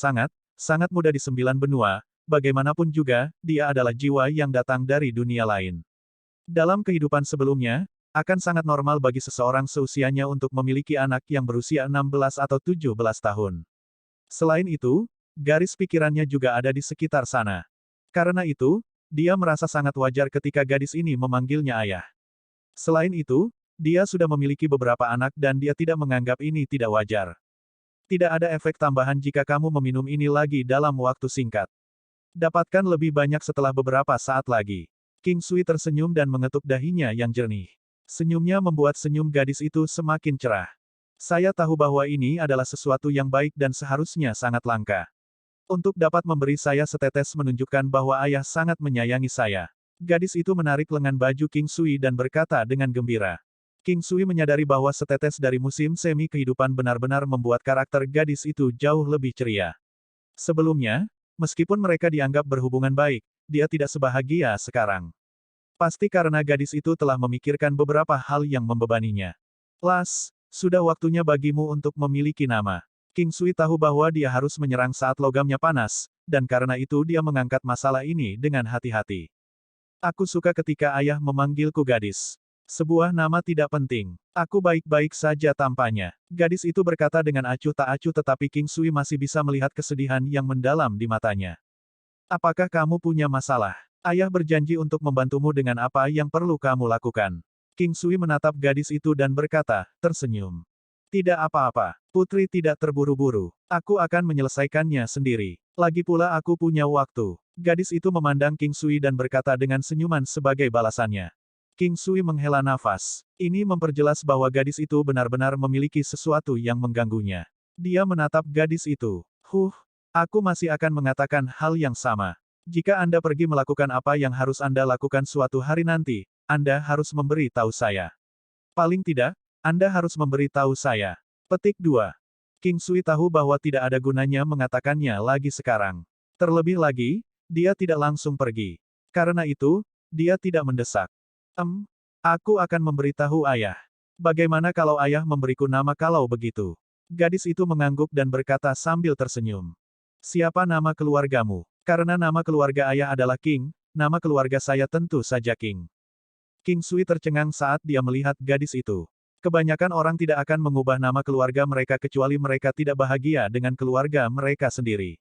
sangat muda di 9 benua, bagaimanapun juga, dia adalah jiwa yang datang dari dunia lain. Dalam kehidupan sebelumnya, akan sangat normal bagi seseorang seusianya untuk memiliki anak yang berusia 16 atau 17 tahun. Selain itu, garis pikirannya juga ada di sekitar sana. Karena itu, dia merasa sangat wajar ketika gadis ini memanggilnya ayah. Selain itu, dia sudah memiliki beberapa anak dan dia tidak menganggap ini tidak wajar. Tidak ada efek tambahan jika kamu meminum ini lagi dalam waktu singkat. Dapatkan lebih banyak setelah beberapa saat lagi. King Sui tersenyum dan mengetuk dahinya yang jernih. Senyumnya membuat senyum gadis itu semakin cerah. Saya tahu bahwa ini adalah sesuatu yang baik dan seharusnya sangat langka. Untuk dapat memberi saya setetes menunjukkan bahwa ayah sangat menyayangi saya. Gadis itu menarik lengan baju King Sui dan berkata dengan gembira. King Sui menyadari bahwa setetes dari musim semi kehidupan benar-benar membuat karakter gadis itu jauh lebih ceria. Sebelumnya, meskipun mereka dianggap berhubungan baik, dia tidak sebahagia sekarang. Pasti karena gadis itu telah memikirkan beberapa hal yang membebaninya. Las, sudah waktunya bagimu untuk memiliki nama. King Sui tahu bahwa dia harus menyerang saat logamnya panas, dan karena itu dia mengangkat masalah ini dengan hati-hati. Aku suka ketika ayah memanggilku gadis. Sebuah nama tidak penting. Aku baik-baik saja tampaknya. Gadis itu berkata dengan acuh tak acuh tetapi King Sui masih bisa melihat kesedihan yang mendalam di matanya. Apakah kamu punya masalah? Ayah berjanji untuk membantumu dengan apa yang perlu kamu lakukan. King Sui menatap gadis itu dan berkata, tersenyum. Tidak apa-apa. Putri tidak terburu-buru. Aku akan menyelesaikannya sendiri. Lagi pula aku punya waktu. Gadis itu memandang King Sui dan berkata dengan senyuman sebagai balasannya. King Sui menghela nafas. Ini memperjelas bahwa gadis itu benar-benar memiliki sesuatu yang mengganggunya. Dia menatap gadis itu. Aku masih akan mengatakan hal yang sama. Jika Anda pergi melakukan apa yang harus Anda lakukan suatu hari nanti, Anda harus memberi tahu saya. Paling tidak, Anda harus memberi tahu saya. Petik 2. King Sui tahu bahwa tidak ada gunanya mengatakannya lagi sekarang. Terlebih lagi, dia tidak langsung pergi. Karena itu, dia tidak mendesak. Aku akan memberitahu ayah. Bagaimana kalau ayah memberiku nama kalau begitu? Gadis itu mengangguk dan berkata sambil tersenyum. Siapa nama keluargamu? Karena nama keluarga ayah adalah King, nama keluarga saya tentu saja King. King Sui tercengang saat dia melihat gadis itu. Kebanyakan orang tidak akan mengubah nama keluarga mereka kecuali mereka tidak bahagia dengan keluarga mereka sendiri.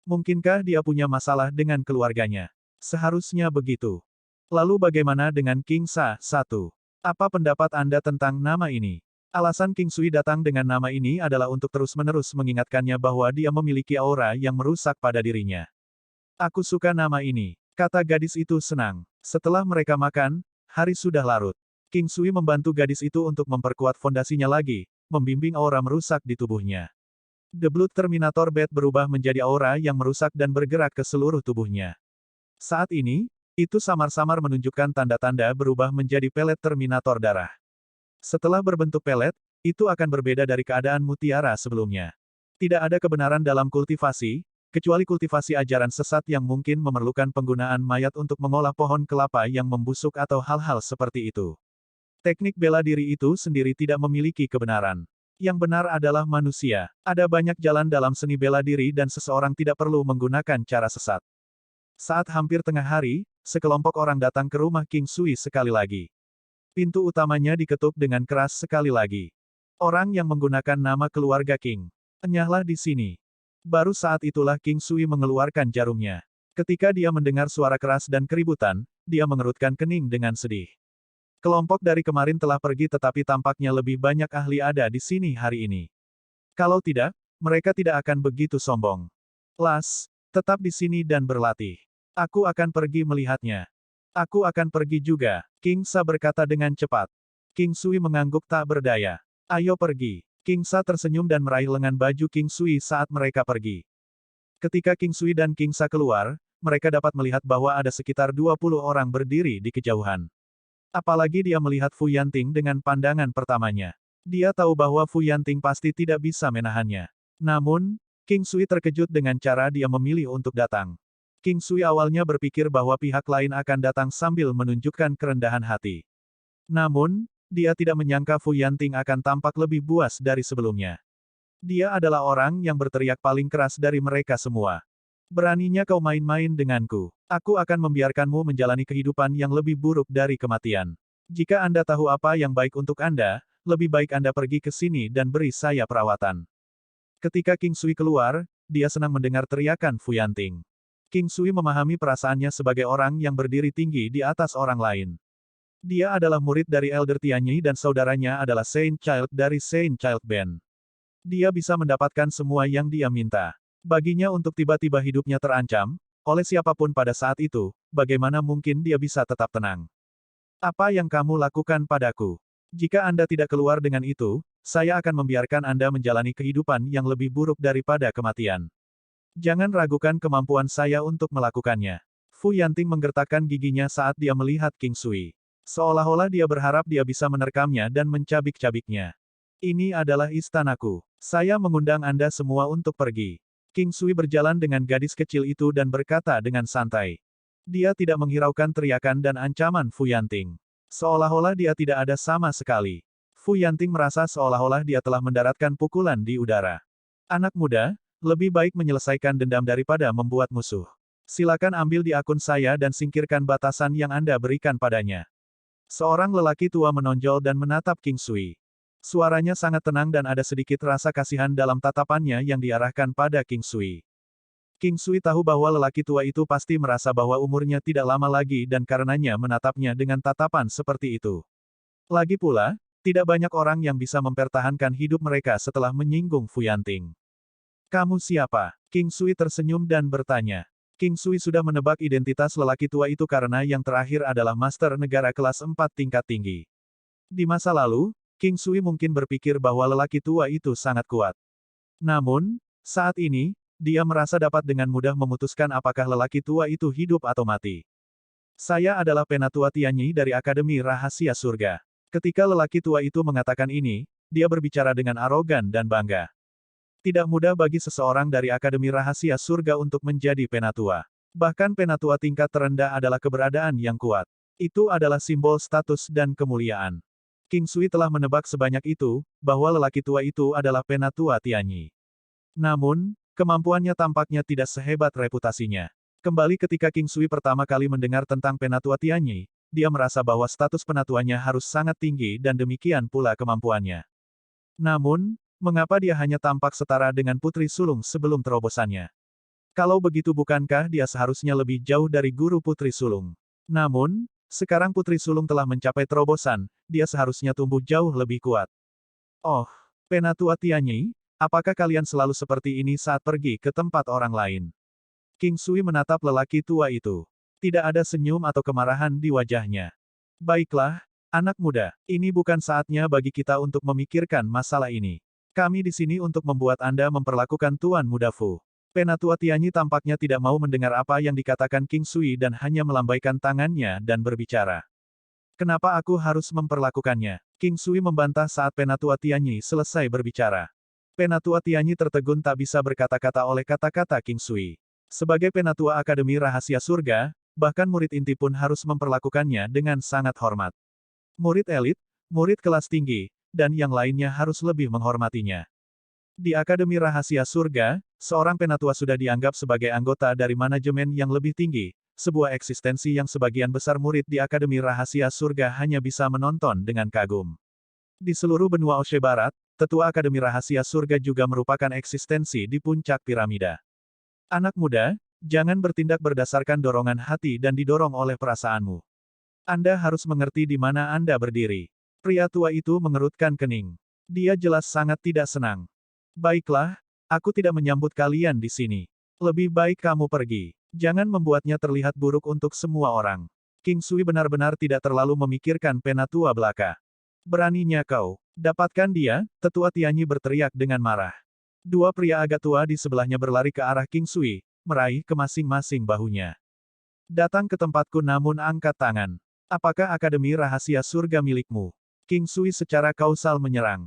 Mungkinkah dia punya masalah dengan keluarganya? Seharusnya begitu. Lalu bagaimana dengan King Sa? 1. Apa pendapat Anda tentang nama ini? Alasan King Sui datang dengan nama ini adalah untuk terus-menerus mengingatkannya bahwa dia memiliki aura yang merusak pada dirinya. Aku suka nama ini, kata gadis itu senang. Setelah mereka makan, hari sudah larut. King Sui membantu gadis itu untuk memperkuat fondasinya lagi, membimbing aura merusak di tubuhnya. The Blood Terminator Bat berubah menjadi aura yang merusak dan bergerak ke seluruh tubuhnya. Saat ini, itu samar-samar menunjukkan tanda-tanda berubah menjadi pelet Terminator darah. Setelah berbentuk pelet, itu akan berbeda dari keadaan mutiara sebelumnya. Tidak ada kebenaran dalam kultivasi, kecuali kultivasi ajaran sesat yang mungkin memerlukan penggunaan mayat untuk mengolah pohon kelapa yang membusuk atau hal-hal seperti itu. Teknik bela diri itu sendiri tidak memiliki kebenaran. Yang benar adalah manusia. Ada banyak jalan dalam seni bela diri dan seseorang tidak perlu menggunakan cara sesat. Saat hampir tengah hari, sekelompok orang datang ke rumah King Sui sekali lagi. Pintu utamanya diketuk dengan keras sekali lagi. Orang yang menggunakan nama keluarga King. Enyahlah di sini. Baru saat itulah King Sui mengeluarkan jarumnya. Ketika dia mendengar suara keras dan keributan, dia mengerutkan kening dengan sedih. Kelompok dari kemarin telah pergi tetapi tampaknya lebih banyak ahli ada di sini hari ini. Kalau tidak, mereka tidak akan begitu sombong. Las, tetap di sini dan berlatih. Aku akan pergi melihatnya. Aku akan pergi juga, King Sa berkata dengan cepat. King Sui mengangguk tak berdaya. Ayo pergi. King Sa tersenyum dan meraih lengan baju King Sui saat mereka pergi. Ketika King Sui dan King Sa keluar, mereka dapat melihat bahwa ada sekitar 20 orang berdiri di kejauhan. Apalagi dia melihat Fu Yanting dengan pandangan pertamanya. Dia tahu bahwa Fu Yanting pasti tidak bisa menahannya. Namun, King Sui terkejut dengan cara dia memilih untuk datang. King Sui awalnya berpikir bahwa pihak lain akan datang sambil menunjukkan kerendahan hati. Namun, dia tidak menyangka Fu Yanting akan tampak lebih buas dari sebelumnya. Dia adalah orang yang berteriak paling keras dari mereka semua. Beraninya kau main-main denganku. Aku akan membiarkanmu menjalani kehidupan yang lebih buruk dari kematian. Jika Anda tahu apa yang baik untuk Anda, lebih baik Anda pergi ke sini dan beri saya perawatan. Ketika King Sui keluar, dia senang mendengar teriakan Fu Yanting. King Sui memahami perasaannya sebagai orang yang berdiri tinggi di atas orang lain. Dia adalah murid dari Elder Tianyi dan saudaranya adalah Saint Child dari Saint Child Band. Dia bisa mendapatkan semua yang dia minta. Baginya untuk tiba-tiba hidupnya terancam, oleh siapapun pada saat itu, bagaimana mungkin dia bisa tetap tenang? Apa yang kamu lakukan padaku? Jika Anda tidak keluar dengan itu, saya akan membiarkan Anda menjalani kehidupan yang lebih buruk daripada kematian. Jangan ragukan kemampuan saya untuk melakukannya. Fu Yanting menggertakkan giginya saat dia melihat King Sui. Seolah-olah dia berharap dia bisa menerkamnya dan mencabik-cabiknya. Ini adalah istanaku. Saya mengundang Anda semua untuk pergi. King Sui berjalan dengan gadis kecil itu dan berkata dengan santai. Dia tidak menghiraukan teriakan dan ancaman Fu Yanting. Seolah-olah dia tidak ada sama sekali. Fu Yanting merasa seolah-olah dia telah mendaratkan pukulan di udara. Anak muda, lebih baik menyelesaikan dendam daripada membuat musuh. Silakan ambil di akun saya dan singkirkan batasan yang Anda berikan padanya. Seorang lelaki tua menonjol dan menatap King Sui. Suaranya sangat tenang dan ada sedikit rasa kasihan dalam tatapannya yang diarahkan pada King Sui. King Sui tahu bahwa lelaki tua itu pasti merasa bahwa umurnya tidak lama lagi dan karenanya menatapnya dengan tatapan seperti itu. Lagi pula, tidak banyak orang yang bisa mempertahankan hidup mereka setelah menyinggung Fu Yanting. Kamu siapa? King Sui tersenyum dan bertanya. King Sui sudah menebak identitas lelaki tua itu karena yang terakhir adalah Master Negara kelas 4 tingkat tinggi. Di masa lalu, King Sui mungkin berpikir bahwa lelaki tua itu sangat kuat. Namun, saat ini, dia merasa dapat dengan mudah memutuskan apakah lelaki tua itu hidup atau mati. Saya adalah Penatua Tianyi dari Akademi Rahasia Surga. Ketika lelaki tua itu mengatakan ini, dia berbicara dengan arogan dan bangga. Tidak mudah bagi seseorang dari Akademi Rahasia Surga untuk menjadi penatua. Bahkan penatua tingkat terendah adalah keberadaan yang kuat. Itu adalah simbol status dan kemuliaan. King Sui telah menebak sebanyak itu, bahwa lelaki tua itu adalah penatua Tianyi. Namun, kemampuannya tampaknya tidak sehebat reputasinya. Kembali ketika King Sui pertama kali mendengar tentang penatua Tianyi, dia merasa bahwa status penatuanya harus sangat tinggi dan demikian pula kemampuannya. Namun, mengapa dia hanya tampak setara dengan Putri Sulung sebelum terobosannya? Kalau begitu bukankah dia seharusnya lebih jauh dari guru Putri Sulung? Namun, sekarang Putri Sulung telah mencapai terobosan, dia seharusnya tumbuh jauh lebih kuat. Oh, Penatua Tianyi, apakah kalian selalu seperti ini saat pergi ke tempat orang lain? King Sui menatap lelaki tua itu. Tidak ada senyum atau kemarahan di wajahnya. Baiklah, anak muda, ini bukan saatnya bagi kita untuk memikirkan masalah ini. Kami di sini untuk membuat Anda memperlakukan Tuan Muda Fu. Penatua Tianyi tampaknya tidak mau mendengar apa yang dikatakan King Sui dan hanya melambaikan tangannya dan berbicara. Kenapa aku harus memperlakukannya? King Sui membantah saat Penatua Tianyi selesai berbicara. Penatua Tianyi tertegun tak bisa berkata-kata oleh kata-kata King Sui. Sebagai Penatua Akademi Rahasia Surga, bahkan murid inti pun harus memperlakukannya dengan sangat hormat. Murid elit, murid kelas tinggi, dan yang lainnya harus lebih menghormatinya. Di Akademi Rahasia Surga, seorang penatua sudah dianggap sebagai anggota dari manajemen yang lebih tinggi, sebuah eksistensi yang sebagian besar murid di Akademi Rahasia Surga hanya bisa menonton dengan kagum. Di seluruh benua Oshe Barat, Tetua Akademi Rahasia Surga juga merupakan eksistensi di puncak piramida. Anak muda, jangan bertindak berdasarkan dorongan hati dan didorong oleh perasaanmu. Anda harus mengerti di mana Anda berdiri. Pria tua itu mengerutkan kening. Dia jelas sangat tidak senang. Baiklah, aku tidak menyambut kalian di sini. Lebih baik kamu pergi. Jangan membuatnya terlihat buruk untuk semua orang. King Sui benar-benar tidak terlalu memikirkan penatua belaka. Beraninya kau. Dapatkan dia, Tetua Tianyi berteriak dengan marah. Dua pria agak tua di sebelahnya berlari ke arah King Sui, meraih ke masing-masing bahunya. Datang ke tempatku namun angkat tangan. Apakah Akademi Rahasia Surga milikmu? King Sui secara kausal menyerang.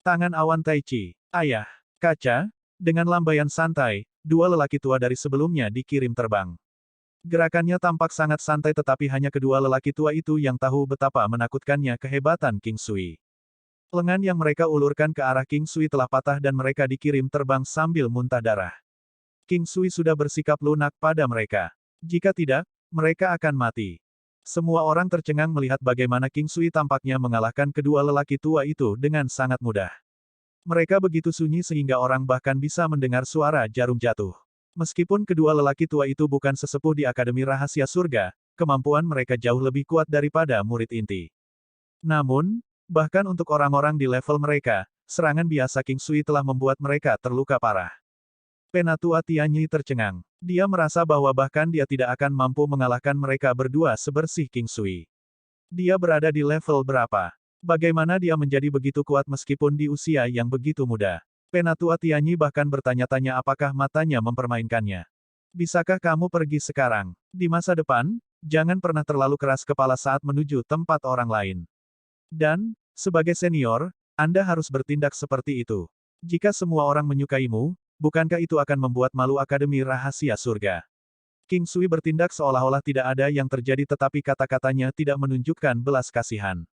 Tangan awan Tai Chi. Ayah. Kaca. Dengan lambaian santai, dua lelaki tua dari sebelumnya dikirim terbang. Gerakannya tampak sangat santai tetapi hanya kedua lelaki tua itu yang tahu betapa menakutkannya kehebatan King Sui. Lengan yang mereka ulurkan ke arah King Sui telah patah dan mereka dikirim terbang sambil muntah darah. King Sui sudah bersikap lunak pada mereka. Jika tidak, mereka akan mati. Semua orang tercengang melihat bagaimana King Sui tampaknya mengalahkan kedua lelaki tua itu dengan sangat mudah. Mereka begitu sunyi sehingga orang bahkan bisa mendengar suara jarum jatuh. Meskipun kedua lelaki tua itu bukan sesepuh di Akademi Rahasia Surga, kemampuan mereka jauh lebih kuat daripada murid inti. Namun, bahkan untuk orang-orang di level mereka, serangan biasa King Sui telah membuat mereka terluka parah. Penatua Tianyi tercengang. Dia merasa bahwa bahkan dia tidak akan mampu mengalahkan mereka berdua sebersih King Sui. Dia berada di level berapa? Bagaimana dia menjadi begitu kuat meskipun di usia yang begitu muda? Penatua Tianyi bahkan bertanya-tanya apakah matanya mempermainkannya. Bisakah kamu pergi sekarang? Di masa depan, jangan pernah terlalu keras kepala saat menuju tempat orang lain. Dan, sebagai senior, Anda harus bertindak seperti itu. Jika semua orang menyukaimu, bukankah itu akan membuat malu Akademi Rahasia Surga? King Sui bertindak seolah-olah tidak ada yang terjadi tetapi kata-katanya tidak menunjukkan belas kasihan.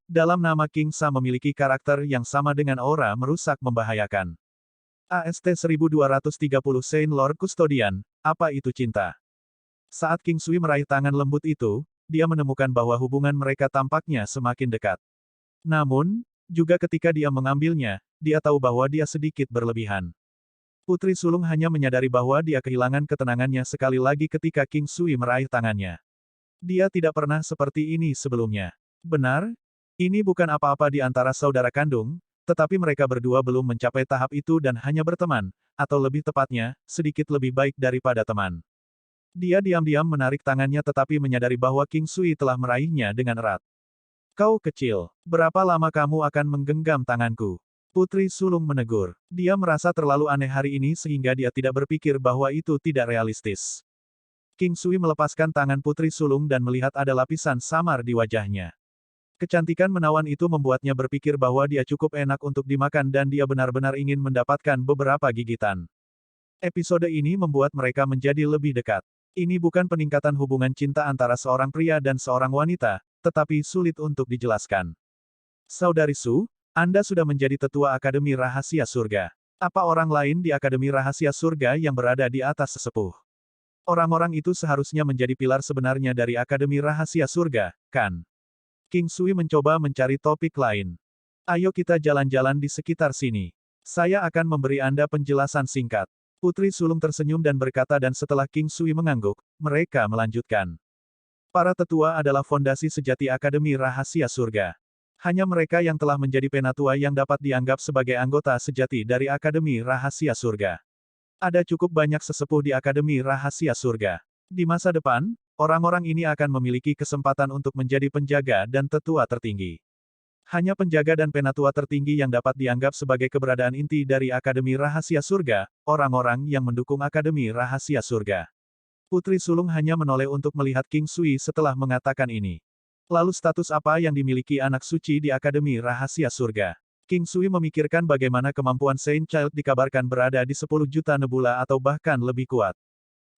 Dalam nama King Sa memiliki karakter yang sama dengan aura merusak membahayakan. AST 1230 Saint Lord Custodian, apa itu cinta? Saat King Sui meraih tangan lembut itu, dia menemukan bahwa hubungan mereka tampaknya semakin dekat. Namun, juga ketika dia mengambilnya, dia tahu bahwa dia sedikit berlebihan. Putri Sulung hanya menyadari bahwa dia kehilangan ketenangannya sekali lagi ketika King Sui meraih tangannya. Dia tidak pernah seperti ini sebelumnya. Benar, ini bukan apa-apa di antara saudara kandung, tetapi mereka berdua belum mencapai tahap itu dan hanya berteman, atau lebih tepatnya, sedikit lebih baik daripada teman. Dia diam-diam menarik tangannya tetapi menyadari bahwa King Sui telah meraihnya dengan erat. Kau kecil, berapa lama kamu akan menggenggam tanganku? Putri Sulung menegur. Dia merasa terlalu aneh hari ini sehingga dia tidak berpikir bahwa itu tidak realistis. King Sui melepaskan tangan Putri Sulung dan melihat ada lapisan samar di wajahnya. Kecantikan menawan itu membuatnya berpikir bahwa dia cukup enak untuk dimakan dan dia benar-benar ingin mendapatkan beberapa gigitan. Episode ini membuat mereka menjadi lebih dekat. Ini bukan peningkatan hubungan cinta antara seorang pria dan seorang wanita, tetapi sulit untuk dijelaskan. Saudari Su, Anda sudah menjadi tetua Akademi Rahasia Surga. Apa orang lain di Akademi Rahasia Surga yang berada di atas sesepuh? Orang-orang itu seharusnya menjadi pilar sebenarnya dari Akademi Rahasia Surga, kan? King Sui mencoba mencari topik lain. Ayo kita jalan-jalan di sekitar sini. Saya akan memberi Anda penjelasan singkat. Putri Sulung tersenyum dan berkata dan setelah King Sui mengangguk, mereka melanjutkan. Para tetua adalah fondasi sejati Akademi Rahasia Surga. Hanya mereka yang telah menjadi penatua yang dapat dianggap sebagai anggota sejati dari Akademi Rahasia Surga. Ada cukup banyak sesepuh di Akademi Rahasia Surga. Di masa depan, orang-orang ini akan memiliki kesempatan untuk menjadi penjaga dan tetua tertinggi. Hanya penjaga dan penatua tertinggi yang dapat dianggap sebagai keberadaan inti dari Akademi Rahasia Surga, orang-orang yang mendukung Akademi Rahasia Surga. Putri sulung hanya menoleh untuk melihat King Sui setelah mengatakan ini. Lalu status apa yang dimiliki anak suci di Akademi Rahasia Surga? King Sui memikirkan bagaimana kemampuan Saint Child dikabarkan berada di 10 juta nebula atau bahkan lebih kuat.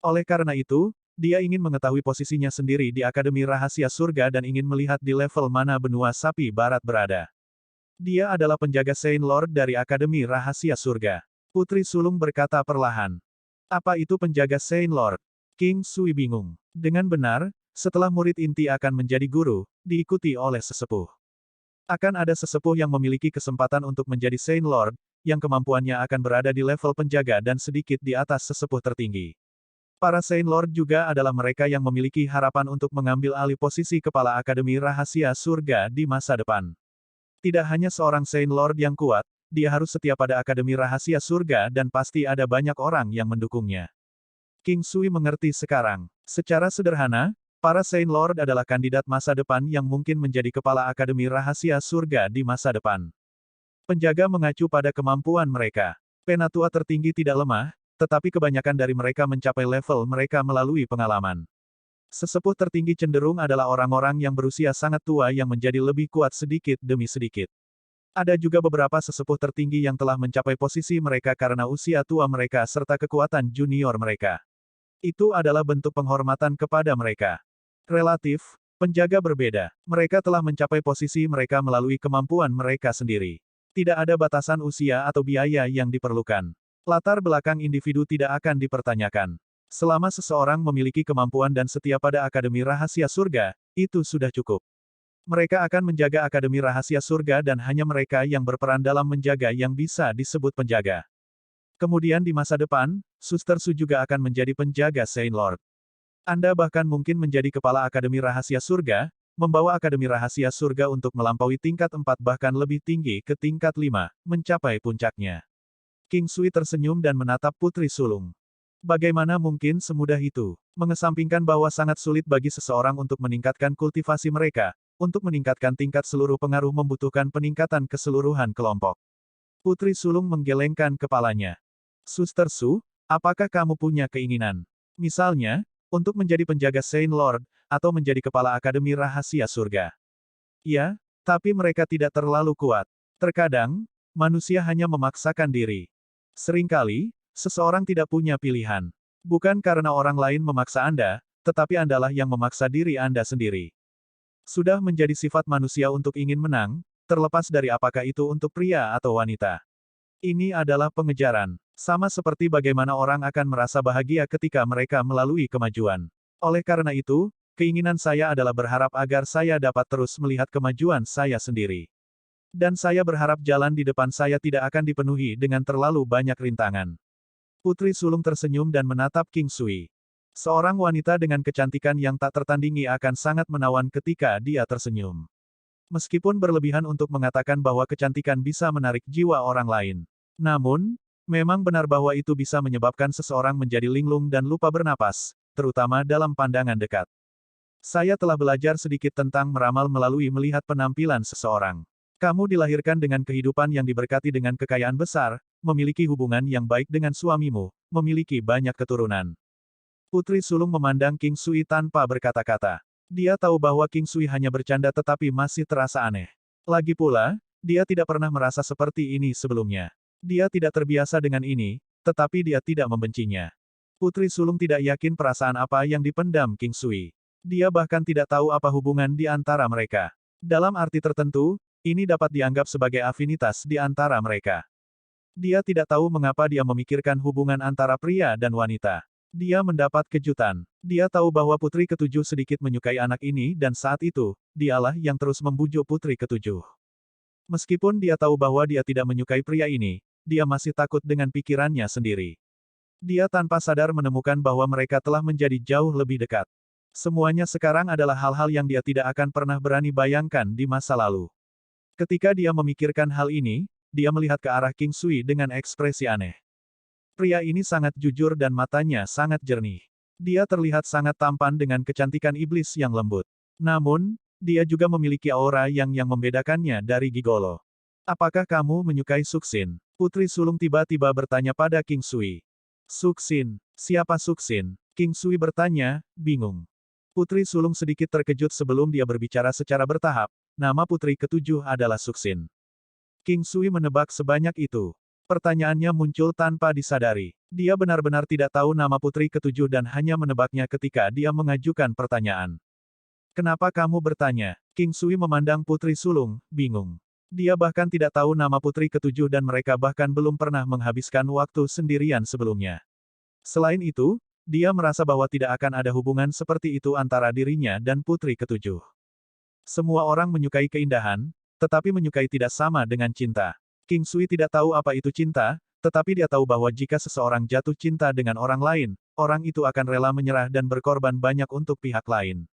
Oleh karena itu, dia ingin mengetahui posisinya sendiri di Akademi Rahasia Surga dan ingin melihat di level mana benua sapi barat berada. Dia adalah penjaga Saint Lord dari Akademi Rahasia Surga. Putri sulung berkata perlahan. Apa itu penjaga Saint Lord? King Sui bingung. Dengan benar, setelah murid inti akan menjadi guru, diikuti oleh sesepuh. Akan ada sesepuh yang memiliki kesempatan untuk menjadi Saint Lord, yang kemampuannya akan berada di level penjaga dan sedikit di atas sesepuh tertinggi. Para Saint Lord juga adalah mereka yang memiliki harapan untuk mengambil alih posisi kepala Akademi Rahasia Surga di masa depan. Tidak hanya seorang Saint Lord yang kuat, dia harus setia pada Akademi Rahasia Surga dan pasti ada banyak orang yang mendukungnya. King Sui mengerti sekarang. Secara sederhana, para Saint Lord adalah kandidat masa depan yang mungkin menjadi kepala Akademi Rahasia Surga di masa depan. Penjaga mengacu pada kemampuan mereka. Penatua tertinggi tidak lemah, tetapi kebanyakan dari mereka mencapai level mereka melalui pengalaman. Sesepuh tertinggi cenderung adalah orang-orang yang berusia sangat tua yang menjadi lebih kuat sedikit demi sedikit. Ada juga beberapa sesepuh tertinggi yang telah mencapai posisi mereka karena usia tua mereka serta kekuatan junior mereka. Itu adalah bentuk penghormatan kepada mereka. Relatif, penjaga berbeda. Mereka telah mencapai posisi mereka melalui kemampuan mereka sendiri. Tidak ada batasan usia atau biaya yang diperlukan. Latar belakang individu tidak akan dipertanyakan. Selama seseorang memiliki kemampuan dan setia pada Akademi Rahasia Surga, itu sudah cukup. Mereka akan menjaga Akademi Rahasia Surga dan hanya mereka yang berperan dalam menjaga yang bisa disebut penjaga. Kemudian di masa depan, Suster Su juga akan menjadi penjaga Saint Lord. Anda bahkan mungkin menjadi kepala Akademi Rahasia Surga, membawa Akademi Rahasia Surga untuk melampaui tingkat 4 bahkan lebih tinggi ke tingkat 5, mencapai puncaknya. King Sui tersenyum dan menatap putri sulung. Bagaimana mungkin semudah itu? Mengesampingkan bahwa sangat sulit bagi seseorang untuk meningkatkan kultivasi mereka, untuk meningkatkan tingkat seluruh pengaruh membutuhkan peningkatan keseluruhan kelompok. Putri sulung menggelengkan kepalanya. Suster Su, apakah kamu punya keinginan? Misalnya, untuk menjadi penjaga Saint Lord, atau menjadi kepala Akademi Rahasia Surga. Ya, tapi mereka tidak terlalu kuat. Terkadang, manusia hanya memaksakan diri. Seringkali, seseorang tidak punya pilihan. Bukan karena orang lain memaksa Anda, tetapi Andalah yang memaksa diri Anda sendiri. Sudah menjadi sifat manusia untuk ingin menang, terlepas dari apakah itu untuk pria atau wanita. Ini adalah pengejaran. Sama seperti bagaimana orang akan merasa bahagia ketika mereka melalui kemajuan. Oleh karena itu, keinginan saya adalah berharap agar saya dapat terus melihat kemajuan saya sendiri. Dan saya berharap jalan di depan saya tidak akan dipenuhi dengan terlalu banyak rintangan. Putri sulung tersenyum dan menatap King Sui. Seorang wanita dengan kecantikan yang tak tertandingi akan sangat menawan ketika dia tersenyum. Meskipun berlebihan untuk mengatakan bahwa kecantikan bisa menarik jiwa orang lain. Namun, memang benar bahwa itu bisa menyebabkan seseorang menjadi linglung dan lupa bernapas, terutama dalam pandangan dekat. Saya telah belajar sedikit tentang meramal melalui melihat penampilan seseorang. Kamu dilahirkan dengan kehidupan yang diberkati dengan kekayaan besar, memiliki hubungan yang baik dengan suamimu, memiliki banyak keturunan. Putri sulung memandang King Sui tanpa berkata-kata. Dia tahu bahwa King Sui hanya bercanda tetapi masih terasa aneh. Lagi pula, dia tidak pernah merasa seperti ini sebelumnya. Dia tidak terbiasa dengan ini, tetapi dia tidak membencinya. Putri sulung tidak yakin perasaan apa yang dipendam King Sui. Dia bahkan tidak tahu apa hubungan di antara mereka. Dalam arti tertentu, ini dapat dianggap sebagai afinitas di antara mereka. Dia tidak tahu mengapa dia memikirkan hubungan antara pria dan wanita. Dia mendapat kejutan. Dia tahu bahwa putri ketujuh sedikit menyukai anak ini dan saat itu, dialah yang terus membujuk putri ketujuh. Meskipun dia tahu bahwa dia tidak menyukai pria ini, dia masih takut dengan pikirannya sendiri. Dia tanpa sadar menemukan bahwa mereka telah menjadi jauh lebih dekat. Semuanya sekarang adalah hal-hal yang dia tidak akan pernah berani bayangkan di masa lalu. Ketika dia memikirkan hal ini, dia melihat ke arah King Sui dengan ekspresi aneh. Pria ini sangat jujur dan matanya sangat jernih. Dia terlihat sangat tampan dengan kecantikan iblis yang lembut. Namun, dia juga memiliki aura yang membedakannya dari gigolo. Apakah kamu menyukai Suksin? Putri sulung tiba-tiba bertanya pada King Sui. Suksin? Siapa Suksin? King Sui bertanya, bingung. Putri sulung sedikit terkejut sebelum dia berbicara secara bertahap. Nama putri ketujuh adalah Suxin. King Sui menebak sebanyak itu. Pertanyaannya muncul tanpa disadari. Dia benar-benar tidak tahu nama putri ketujuh dan hanya menebaknya ketika dia mengajukan pertanyaan. Kenapa kamu bertanya? King Sui memandang putri sulung, bingung. Dia bahkan tidak tahu nama putri ketujuh dan mereka bahkan belum pernah menghabiskan waktu sendirian sebelumnya. Selain itu, dia merasa bahwa tidak akan ada hubungan seperti itu antara dirinya dan putri ketujuh. Semua orang menyukai keindahan, tetapi menyukai tidak sama dengan cinta. King Sui tidak tahu apa itu cinta, tetapi dia tahu bahwa jika seseorang jatuh cinta dengan orang lain, orang itu akan rela menyerah dan berkorban banyak untuk pihak lain.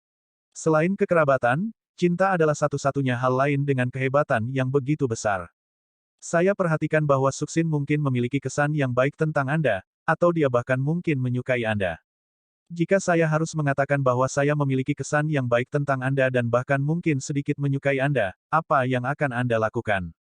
Selain kekerabatan, cinta adalah satu-satunya hal lain dengan kehebatan yang begitu besar. Saya perhatikan bahwa Suxin mungkin memiliki kesan yang baik tentang Anda, atau dia bahkan mungkin menyukai Anda. Jika saya harus mengatakan bahwa saya memiliki kesan yang baik tentang Anda dan bahkan mungkin sedikit menyukai Anda, apa yang akan Anda lakukan?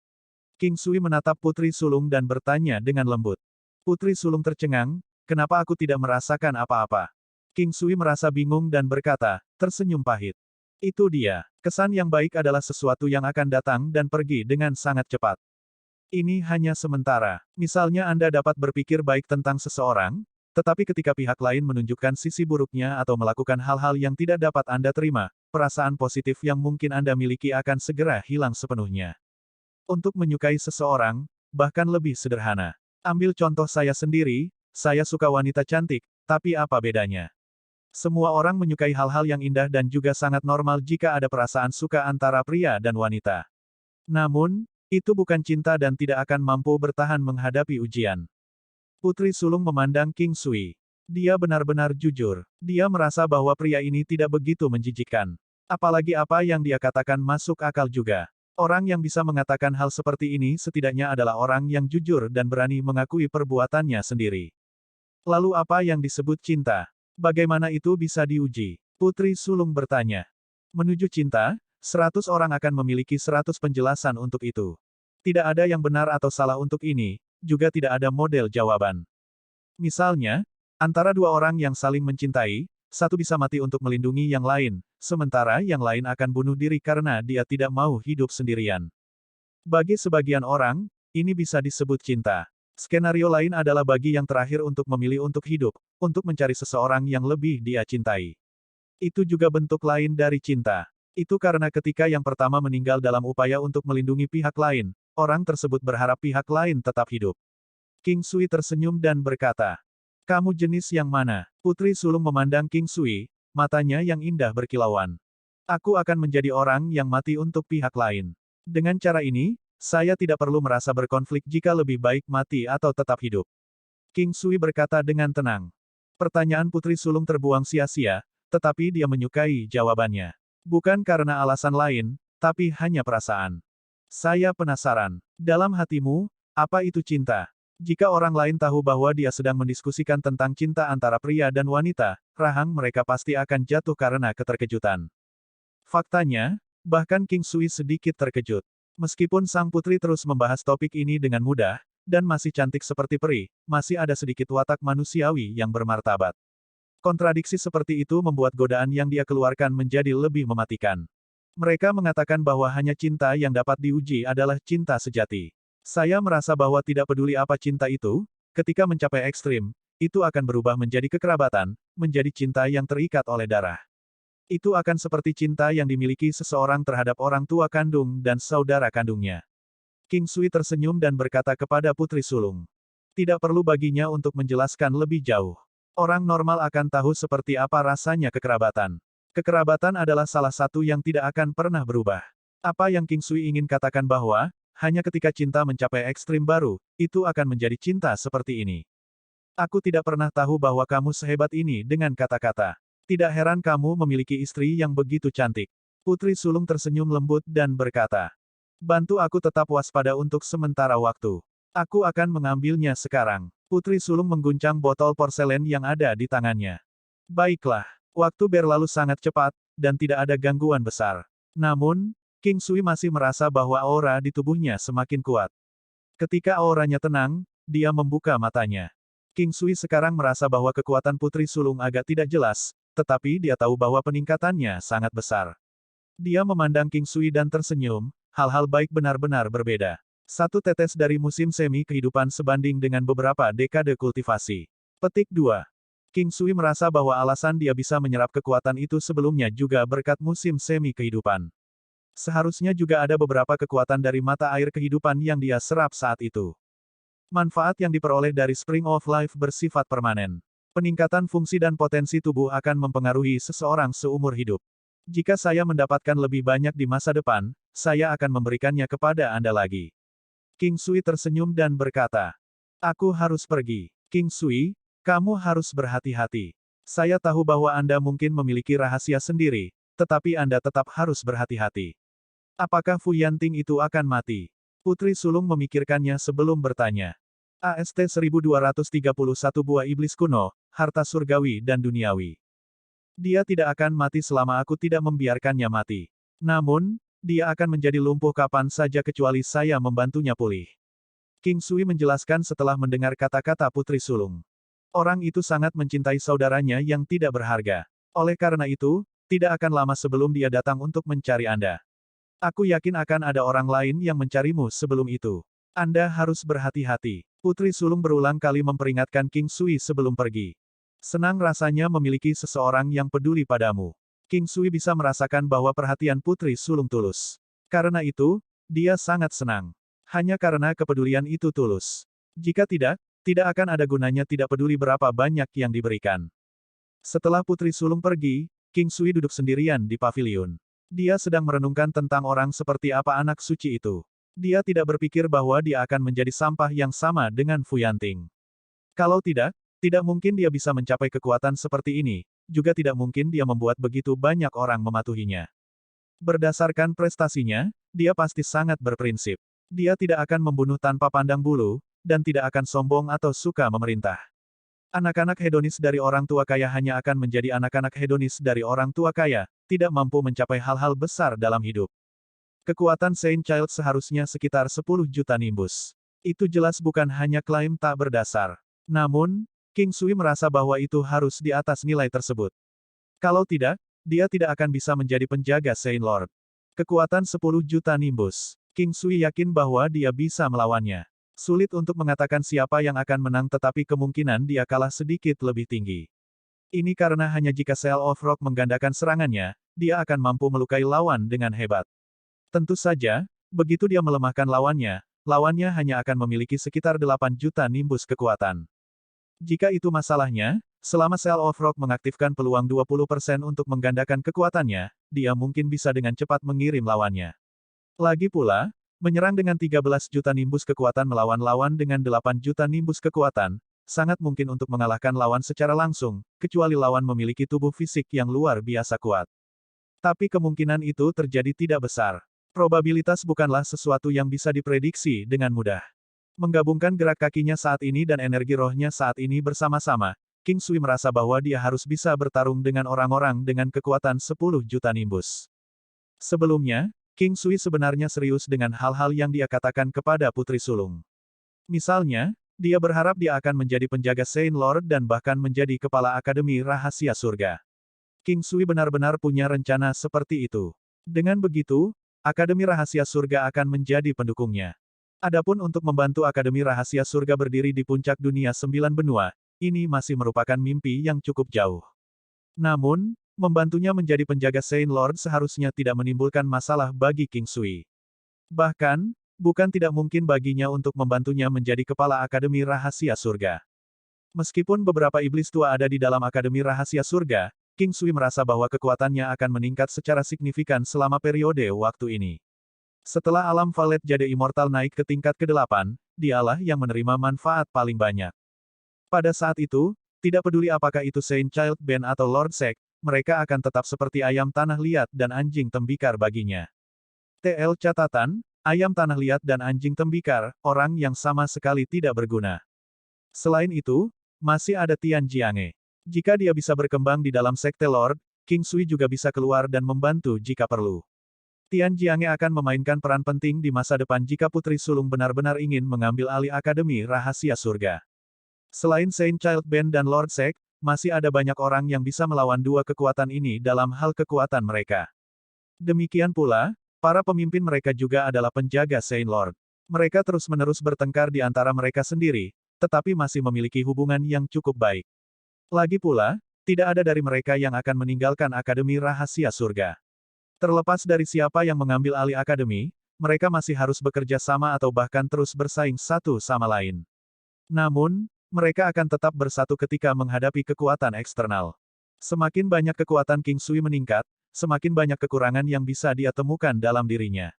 King Sui menatap putri sulung dan bertanya dengan lembut. Putri sulung tercengang, kenapa aku tidak merasakan apa-apa? King Sui merasa bingung dan berkata, tersenyum pahit. Itu dia. Kesan yang baik adalah sesuatu yang akan datang dan pergi dengan sangat cepat. Ini hanya sementara. Misalnya Anda dapat berpikir baik tentang seseorang, tetapi ketika pihak lain menunjukkan sisi buruknya atau melakukan hal-hal yang tidak dapat Anda terima, perasaan positif yang mungkin Anda miliki akan segera hilang sepenuhnya. Untuk menyukai seseorang, bahkan lebih sederhana. Ambil contoh saya sendiri, saya suka wanita cantik, tapi apa bedanya? Semua orang menyukai hal-hal yang indah dan juga sangat normal jika ada perasaan suka antara pria dan wanita. Namun, itu bukan cinta dan tidak akan mampu bertahan menghadapi ujian. Putri sulung memandang King Sui. Dia benar-benar jujur. Dia merasa bahwa pria ini tidak begitu menjijikkan. Apalagi apa yang dia katakan masuk akal juga. Orang yang bisa mengatakan hal seperti ini setidaknya adalah orang yang jujur dan berani mengakui perbuatannya sendiri. Lalu apa yang disebut cinta? Bagaimana itu bisa diuji? Putri sulung bertanya. Menuju cinta, 100 orang akan memiliki 100 penjelasan untuk itu. Tidak ada yang benar atau salah untuk ini, juga tidak ada model jawaban. Misalnya, antara dua orang yang saling mencintai, satu bisa mati untuk melindungi yang lain, sementara yang lain akan bunuh diri karena dia tidak mau hidup sendirian. Bagi sebagian orang, ini bisa disebut cinta. Skenario lain adalah bagi yang terakhir untuk memilih untuk hidup, untuk mencari seseorang yang lebih dia cintai. Itu juga bentuk lain dari cinta. Itu karena ketika yang pertama meninggal dalam upaya untuk melindungi pihak lain, orang tersebut berharap pihak lain tetap hidup. King Sui tersenyum dan berkata, kamu jenis yang mana? Putri sulung memandang King Sui, matanya yang indah berkilauan. Aku akan menjadi orang yang mati untuk pihak lain. Dengan cara ini, saya tidak perlu merasa berkonflik jika lebih baik mati atau tetap hidup. King Sui berkata dengan tenang. Pertanyaan putri sulung terbuang sia-sia, tetapi dia menyukai jawabannya. Bukan karena alasan lain, tapi hanya perasaan. Saya penasaran. Dalam hatimu, apa itu cinta? Jika orang lain tahu bahwa dia sedang mendiskusikan tentang cinta antara pria dan wanita, rahang mereka pasti akan jatuh karena keterkejutan. Faktanya, bahkan King Sui sedikit terkejut. Meskipun sang putri terus membahas topik ini dengan mudah, dan masih cantik seperti peri, masih ada sedikit watak manusiawi yang bermartabat. Kontradiksi seperti itu membuat godaan yang dia keluarkan menjadi lebih mematikan. Mereka mengatakan bahwa hanya cinta yang dapat diuji adalah cinta sejati. Saya merasa bahwa tidak peduli apa cinta itu, ketika mencapai ekstrim, itu akan berubah menjadi kekerabatan, menjadi cinta yang terikat oleh darah. Itu akan seperti cinta yang dimiliki seseorang terhadap orang tua kandung dan saudara kandungnya. King Sui tersenyum dan berkata kepada putri sulung. Tidak perlu baginya untuk menjelaskan lebih jauh. Orang normal akan tahu seperti apa rasanya kekerabatan. Kekerabatan adalah salah satu yang tidak akan pernah berubah. Apa yang King Sui ingin katakan bahwa, hanya ketika cinta mencapai ekstrim baru, itu akan menjadi cinta seperti ini. Aku tidak pernah tahu bahwa kamu sehebat ini dengan kata-kata. Tidak heran kamu memiliki istri yang begitu cantik. Putri sulung tersenyum lembut dan berkata. Bantu aku tetap waspada untuk sementara waktu. Aku akan mengambilnya sekarang. Putri sulung mengguncang botol porselen yang ada di tangannya. Baiklah, waktu berlalu sangat cepat, dan tidak ada gangguan besar. Namun, King Sui masih merasa bahwa aura di tubuhnya semakin kuat. Ketika auranya tenang, dia membuka matanya. King Sui sekarang merasa bahwa kekuatan Putri Sulung agak tidak jelas, tetapi dia tahu bahwa peningkatannya sangat besar. Dia memandang King Sui dan tersenyum, hal-hal baik benar-benar berbeda. Satu tetes dari musim semi kehidupan sebanding dengan beberapa dekade kultivasi. Petik 2. King Sui merasa bahwa alasan dia bisa menyerap kekuatan itu sebelumnya juga berkat musim semi kehidupan. Seharusnya juga ada beberapa kekuatan dari mata air kehidupan yang dia serap saat itu. Manfaat yang diperoleh dari Spring of Life bersifat permanen. Peningkatan fungsi dan potensi tubuh akan mempengaruhi seseorang seumur hidup. Jika saya mendapatkan lebih banyak di masa depan, saya akan memberikannya kepada Anda lagi. King Sui tersenyum dan berkata, "Aku harus pergi. King Sui, kamu harus berhati-hati. Saya tahu bahwa Anda mungkin memiliki rahasia sendiri, tetapi Anda tetap harus berhati-hati. Apakah Fu Yanting itu akan mati?" Putri Sulung memikirkannya sebelum bertanya. AST 1231 Buah Iblis Kuno, Harta Surgawi dan Duniawi. Dia tidak akan mati selama aku tidak membiarkannya mati. Namun, dia akan menjadi lumpuh kapan saja kecuali saya membantunya pulih. King Sui menjelaskan setelah mendengar kata-kata Putri Sulung. Orang itu sangat mencintai saudaranya yang tidak berharga. Oleh karena itu, tidak akan lama sebelum dia datang untuk mencari Anda. Aku yakin akan ada orang lain yang mencarimu sebelum itu. Anda harus berhati-hati. Putri Sulung berulang kali memperingatkan King Sui sebelum pergi. Senang rasanya memiliki seseorang yang peduli padamu. King Sui bisa merasakan bahwa perhatian Putri Sulung tulus. Karena itu, dia sangat senang. Hanya karena kepedulian itu tulus. Jika tidak, tidak akan ada gunanya tidak peduli berapa banyak yang diberikan. Setelah Putri Sulung pergi, King Sui duduk sendirian di pavilion. Dia sedang merenungkan tentang orang seperti apa anak suci itu. Dia tidak berpikir bahwa dia akan menjadi sampah yang sama dengan Fu Yanting. Kalau tidak, tidak mungkin dia bisa mencapai kekuatan seperti ini, juga tidak mungkin dia membuat begitu banyak orang mematuhinya. Berdasarkan prestasinya, dia pasti sangat berprinsip. Dia tidak akan membunuh tanpa pandang bulu, dan tidak akan sombong atau suka memerintah. Anak-anak hedonis dari orang tua kaya hanya akan menjadi anak-anak hedonis dari orang tua kaya, tidak mampu mencapai hal-hal besar dalam hidup. Kekuatan Saint Child seharusnya sekitar 10 juta nimbus. Itu jelas bukan hanya klaim tak berdasar. Namun, King Sui merasa bahwa itu harus di atas nilai tersebut. Kalau tidak, dia tidak akan bisa menjadi penjaga Saint Lord. Kekuatan 10 juta nimbus. King Sui yakin bahwa dia bisa melawannya. Sulit untuk mengatakan siapa yang akan menang tetapi kemungkinan dia kalah sedikit lebih tinggi. Ini karena hanya jika Cell of Rock menggandakan serangannya, dia akan mampu melukai lawan dengan hebat. Tentu saja, begitu dia melemahkan lawannya hanya akan memiliki sekitar 8 juta nimbus kekuatan. Jika itu masalahnya, selama Cell of Rock mengaktifkan peluang 20% untuk menggandakan kekuatannya, dia mungkin bisa dengan cepat mengirim lawannya. Lagi pula, menyerang dengan 13 juta nimbus kekuatan melawan lawan dengan 8 juta nimbus kekuatan, sangat mungkin untuk mengalahkan lawan secara langsung, kecuali lawan memiliki tubuh fisik yang luar biasa kuat. Tapi kemungkinan itu terjadi tidak besar. Probabilitas bukanlah sesuatu yang bisa diprediksi dengan mudah. Menggabungkan gerak kakinya saat ini dan energi rohnya saat ini bersama-sama, King Sui merasa bahwa dia harus bisa bertarung dengan orang-orang dengan kekuatan 10 juta nimbus. Sebelumnya, King Sui sebenarnya serius dengan hal-hal yang dia katakan kepada Putri Sulung. Misalnya, dia berharap dia akan menjadi penjaga Saint Lord dan bahkan menjadi kepala Akademi Rahasia Surga. King Sui benar-benar punya rencana seperti itu. Dengan begitu, Akademi Rahasia Surga akan menjadi pendukungnya. Adapun untuk membantu Akademi Rahasia Surga berdiri di puncak dunia 9 benua, ini masih merupakan mimpi yang cukup jauh. Namun, membantunya menjadi penjaga Saint Lord seharusnya tidak menimbulkan masalah bagi King Sui. Bahkan, bukan tidak mungkin baginya untuk membantunya menjadi kepala Akademi Rahasia Surga. Meskipun beberapa iblis tua ada di dalam Akademi Rahasia Surga, King Sui merasa bahwa kekuatannya akan meningkat secara signifikan selama periode waktu ini. Setelah alam Valet Jade Immortal naik ke tingkat ke-8, dialah yang menerima manfaat paling banyak. Pada saat itu, tidak peduli apakah itu Saint Child Band atau Lord Sek, mereka akan tetap seperti ayam tanah liat dan anjing tembikar baginya. TL catatan, ayam tanah liat dan anjing tembikar, orang yang sama sekali tidak berguna. Selain itu, masih ada Tian Jiange. Jika dia bisa berkembang di dalam Sekte Lord, King Sui juga bisa keluar dan membantu jika perlu. Tian Jiange akan memainkan peran penting di masa depan jika Putri Sulung benar-benar ingin mengambil alih Akademi Rahasia Surga. Selain Saint Child Band dan Lord Sek, masih ada banyak orang yang bisa melawan dua kekuatan ini dalam hal kekuatan mereka. Demikian pula, para pemimpin mereka juga adalah penjaga Saint Lord. Mereka terus-menerus bertengkar di antara mereka sendiri, tetapi masih memiliki hubungan yang cukup baik. Lagi pula, tidak ada dari mereka yang akan meninggalkan Akademi Rahasia Surga. Terlepas dari siapa yang mengambil alih akademi, mereka masih harus bekerja sama atau bahkan terus bersaing satu sama lain. Namun, mereka akan tetap bersatu ketika menghadapi kekuatan eksternal. Semakin banyak kekuatan King Sui meningkat, semakin banyak kekurangan yang bisa dia temukan dalam dirinya.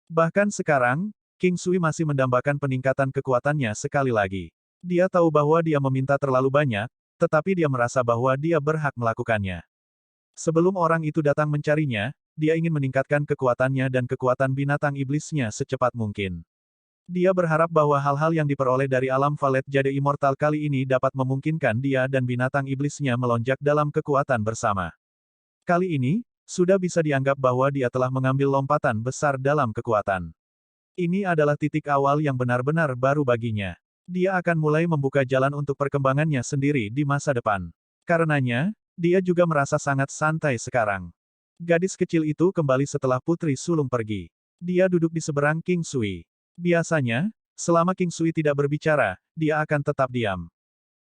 Bahkan sekarang, King Sui masih mendambakan peningkatan kekuatannya sekali lagi. Dia tahu bahwa dia meminta terlalu banyak, tetapi dia merasa bahwa dia berhak melakukannya. Sebelum orang itu datang mencarinya, dia ingin meningkatkan kekuatannya dan kekuatan binatang iblisnya secepat mungkin. Dia berharap bahwa hal-hal yang diperoleh dari alam Valet Jade Immortal kali ini dapat memungkinkan dia dan binatang iblisnya melonjak dalam kekuatan bersama. Kali ini, sudah bisa dianggap bahwa dia telah mengambil lompatan besar dalam kekuatan. Ini adalah titik awal yang benar-benar baru baginya. Dia akan mulai membuka jalan untuk perkembangannya sendiri di masa depan. Karenanya, dia juga merasa sangat santai sekarang. Gadis kecil itu kembali setelah Putri Sulung pergi. Dia duduk di seberang King Sui. Biasanya, selama King Sui tidak berbicara, dia akan tetap diam.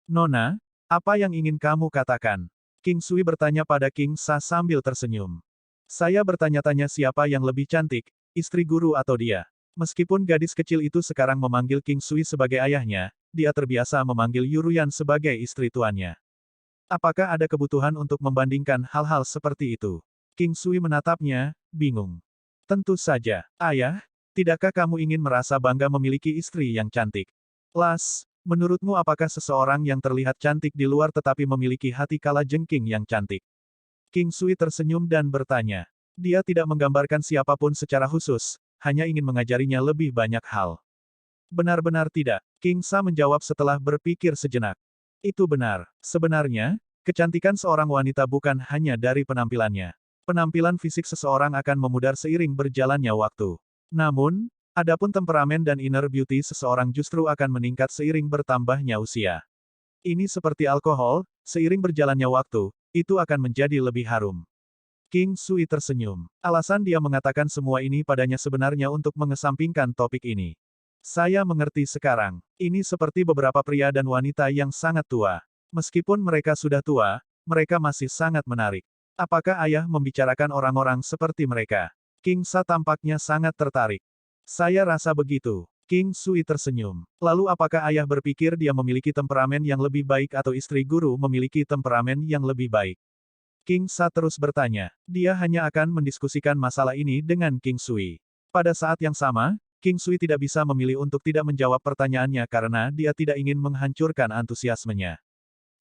Nona, apa yang ingin kamu katakan? King Sui bertanya pada King Sa sambil tersenyum. Saya bertanya-tanya siapa yang lebih cantik, istri guru atau dia. Meskipun gadis kecil itu sekarang memanggil King Sui sebagai ayahnya, dia terbiasa memanggil Yuruyan sebagai istri tuannya. Apakah ada kebutuhan untuk membandingkan hal-hal seperti itu? King Sui menatapnya, bingung. Tentu saja, ayah. Tidakkah kamu ingin merasa bangga memiliki istri yang cantik? Las, menurutmu apakah seseorang yang terlihat cantik di luar tetapi memiliki hati kalajengking yang cantik? King Sui tersenyum dan bertanya. Dia tidak menggambarkan siapapun secara khusus, hanya ingin mengajarinya lebih banyak hal. Benar-benar tidak, King Sa menjawab setelah berpikir sejenak. Itu benar. Sebenarnya, kecantikan seorang wanita bukan hanya dari penampilannya. Penampilan fisik seseorang akan memudar seiring berjalannya waktu. Namun, adapun temperamen dan inner beauty seseorang justru akan meningkat seiring bertambahnya usia. Ini seperti alkohol, seiring berjalannya waktu, itu akan menjadi lebih harum. King Sui tersenyum. Alasan dia mengatakan semua ini padanya sebenarnya untuk mengesampingkan topik ini. Saya mengerti sekarang. Ini seperti beberapa pria dan wanita yang sangat tua. Meskipun mereka sudah tua, mereka masih sangat menarik. Apakah ayah membicarakan orang-orang seperti mereka? King Sa tampaknya sangat tertarik. Saya rasa begitu. King Sui tersenyum. Lalu apakah ayah berpikir dia memiliki temperamen yang lebih baik atau istri guru memiliki temperamen yang lebih baik? King Sa terus bertanya. Dia hanya akan mendiskusikan masalah ini dengan King Sui. Pada saat yang sama, King Sui tidak bisa memilih untuk tidak menjawab pertanyaannya karena dia tidak ingin menghancurkan antusiasmenya.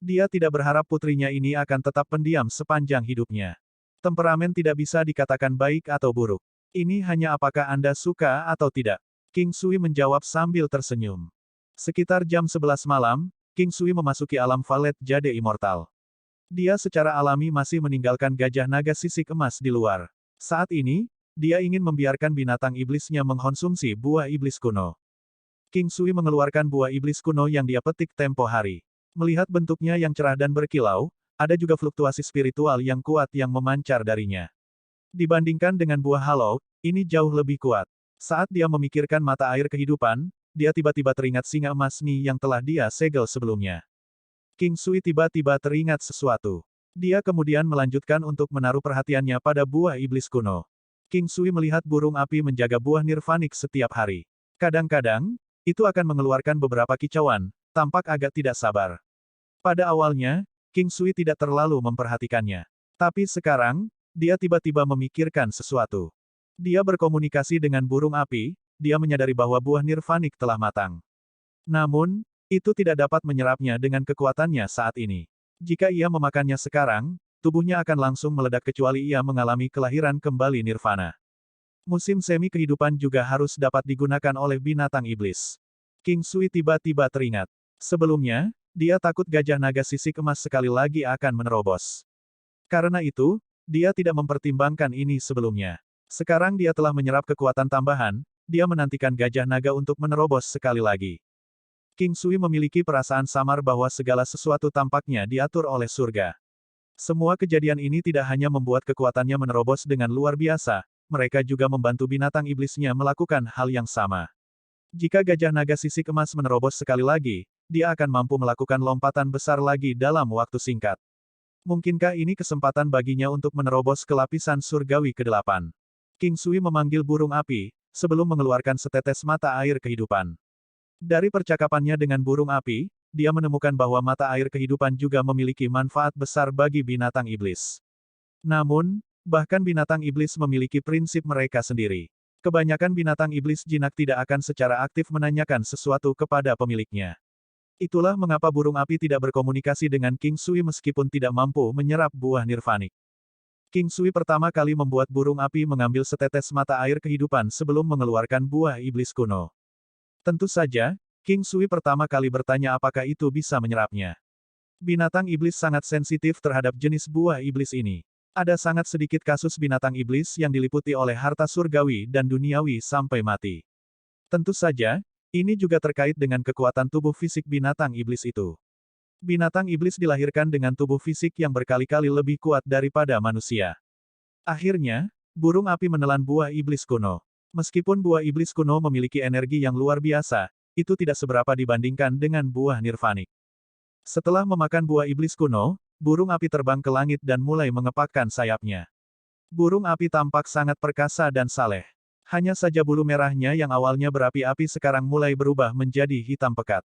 Dia tidak berharap putrinya ini akan tetap pendiam sepanjang hidupnya. Temperamen tidak bisa dikatakan baik atau buruk. Ini hanya apakah Anda suka atau tidak. King Sui menjawab sambil tersenyum. Sekitar jam 11 malam, King Sui memasuki alam Valet Jade Immortal. Dia secara alami masih meninggalkan gajah naga sisik emas di luar. Saat ini, dia ingin membiarkan binatang iblisnya mengkonsumsi buah iblis kuno. King Sui mengeluarkan buah iblis kuno yang dia petik tempo hari. Melihat bentuknya yang cerah dan berkilau, ada juga fluktuasi spiritual yang kuat yang memancar darinya. Dibandingkan dengan buah halau, ini jauh lebih kuat. Saat dia memikirkan mata air kehidupan, dia tiba-tiba teringat singa emas Ni yang telah dia segel sebelumnya. King Sui tiba-tiba teringat sesuatu. Dia kemudian melanjutkan untuk menaruh perhatiannya pada buah iblis kuno. King Sui melihat burung api menjaga buah nirvanik setiap hari. Kadang-kadang, itu akan mengeluarkan beberapa kicauan, tampak agak tidak sabar. Pada awalnya, King Sui tidak terlalu memperhatikannya. Tapi sekarang, dia tiba-tiba memikirkan sesuatu. Dia berkomunikasi dengan burung api, dia menyadari bahwa buah nirvanik telah matang. Namun, itu tidak dapat menyerapnya dengan kekuatannya saat ini. Jika ia memakannya sekarang, tubuhnya akan langsung meledak kecuali ia mengalami kelahiran kembali nirvana. Musim semi kehidupan juga harus dapat digunakan oleh binatang iblis. King Sui tiba-tiba teringat. Sebelumnya, dia takut gajah naga sisik emas sekali lagi akan menerobos. Karena itu, dia tidak mempertimbangkan ini sebelumnya. Sekarang dia telah menyerap kekuatan tambahan, dia menantikan gajah naga untuk menerobos sekali lagi. King Sui memiliki perasaan samar bahwa segala sesuatu tampaknya diatur oleh surga. Semua kejadian ini tidak hanya membuat kekuatannya menerobos dengan luar biasa, mereka juga membantu binatang iblisnya melakukan hal yang sama. Jika gajah naga sisik emas menerobos sekali lagi, dia akan mampu melakukan lompatan besar lagi dalam waktu singkat. Mungkinkah ini kesempatan baginya untuk menerobos ke lapisan surgawi ke-8? King Sui memanggil burung api, sebelum mengeluarkan setetes mata air kehidupan. Dari percakapannya dengan burung api, dia menemukan bahwa mata air kehidupan juga memiliki manfaat besar bagi binatang iblis. Namun, bahkan binatang iblis memiliki prinsip mereka sendiri. Kebanyakan binatang iblis jinak tidak akan secara aktif menanyakan sesuatu kepada pemiliknya. Itulah mengapa burung api tidak berkomunikasi dengan King Sui meskipun tidak mampu menyerap buah nirvanik. King Sui pertama kali membuat burung api mengambil setetes mata air kehidupan sebelum mengeluarkan buah iblis kuno. Tentu saja, King Sui pertama kali bertanya apakah itu bisa menyerapnya. Binatang iblis sangat sensitif terhadap jenis buah iblis ini. Ada sangat sedikit kasus binatang iblis yang diliputi oleh harta surgawi dan duniawi sampai mati. Tentu saja, ini juga terkait dengan kekuatan tubuh fisik binatang iblis itu. Binatang iblis dilahirkan dengan tubuh fisik yang berkali-kali lebih kuat daripada manusia. Akhirnya, burung api menelan buah iblis kuno. Meskipun buah iblis kuno memiliki energi yang luar biasa, itu tidak seberapa dibandingkan dengan buah nirvanik. Setelah memakan buah iblis kuno, burung api terbang ke langit dan mulai mengepakkan sayapnya. Burung api tampak sangat perkasa dan saleh. Hanya saja bulu merahnya yang awalnya berapi-api sekarang mulai berubah menjadi hitam pekat.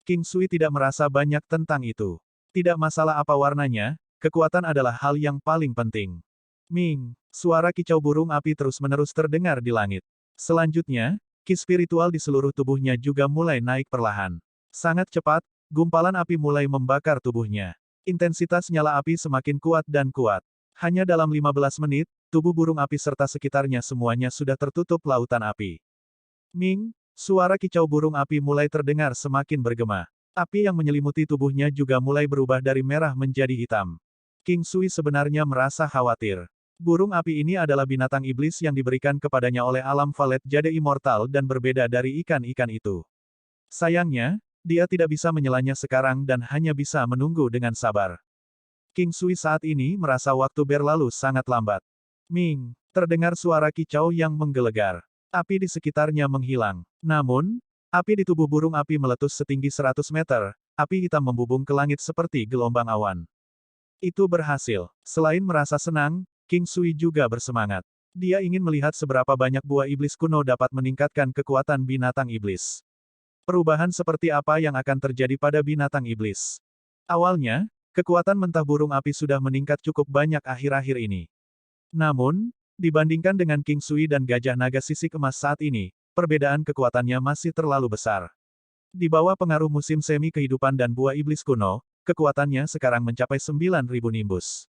King Sui tidak merasa banyak tentang itu. Tidak masalah apa warnanya, kekuatan adalah hal yang paling penting. Ming, suara kicau burung api terus-menerus terdengar di langit. Selanjutnya, ki spiritual di seluruh tubuhnya juga mulai naik perlahan. Sangat cepat, gumpalan api mulai membakar tubuhnya. Intensitas nyala api semakin kuat dan kuat. Hanya dalam 15 menit, tubuh burung api serta sekitarnya semuanya sudah tertutup lautan api. Ming, suara kicau burung api mulai terdengar semakin bergema. Api yang menyelimuti tubuhnya juga mulai berubah dari merah menjadi hitam. King Sui sebenarnya merasa khawatir. Burung api ini adalah binatang iblis yang diberikan kepadanya oleh alam Valet Jade Immortal dan berbeda dari ikan-ikan itu. Sayangnya, dia tidak bisa menyelanya sekarang dan hanya bisa menunggu dengan sabar. King Sui saat ini merasa waktu berlalu sangat lambat. Ming, terdengar suara kicau yang menggelegar. Api di sekitarnya menghilang. Namun, api di tubuh burung api meletus setinggi 100 meter, api hitam membubung ke langit seperti gelombang awan. Itu berhasil. Selain merasa senang, King Sui juga bersemangat. Dia ingin melihat seberapa banyak buah iblis kuno dapat meningkatkan kekuatan binatang iblis. Perubahan seperti apa yang akan terjadi pada binatang iblis? Awalnya, kekuatan mentah burung api sudah meningkat cukup banyak akhir-akhir ini. Namun, dibandingkan dengan King Sui dan gajah naga sisik emas saat ini, perbedaan kekuatannya masih terlalu besar. Di bawah pengaruh musim semi kehidupan dan buah iblis kuno, kekuatannya sekarang mencapai 9.000 nimbus.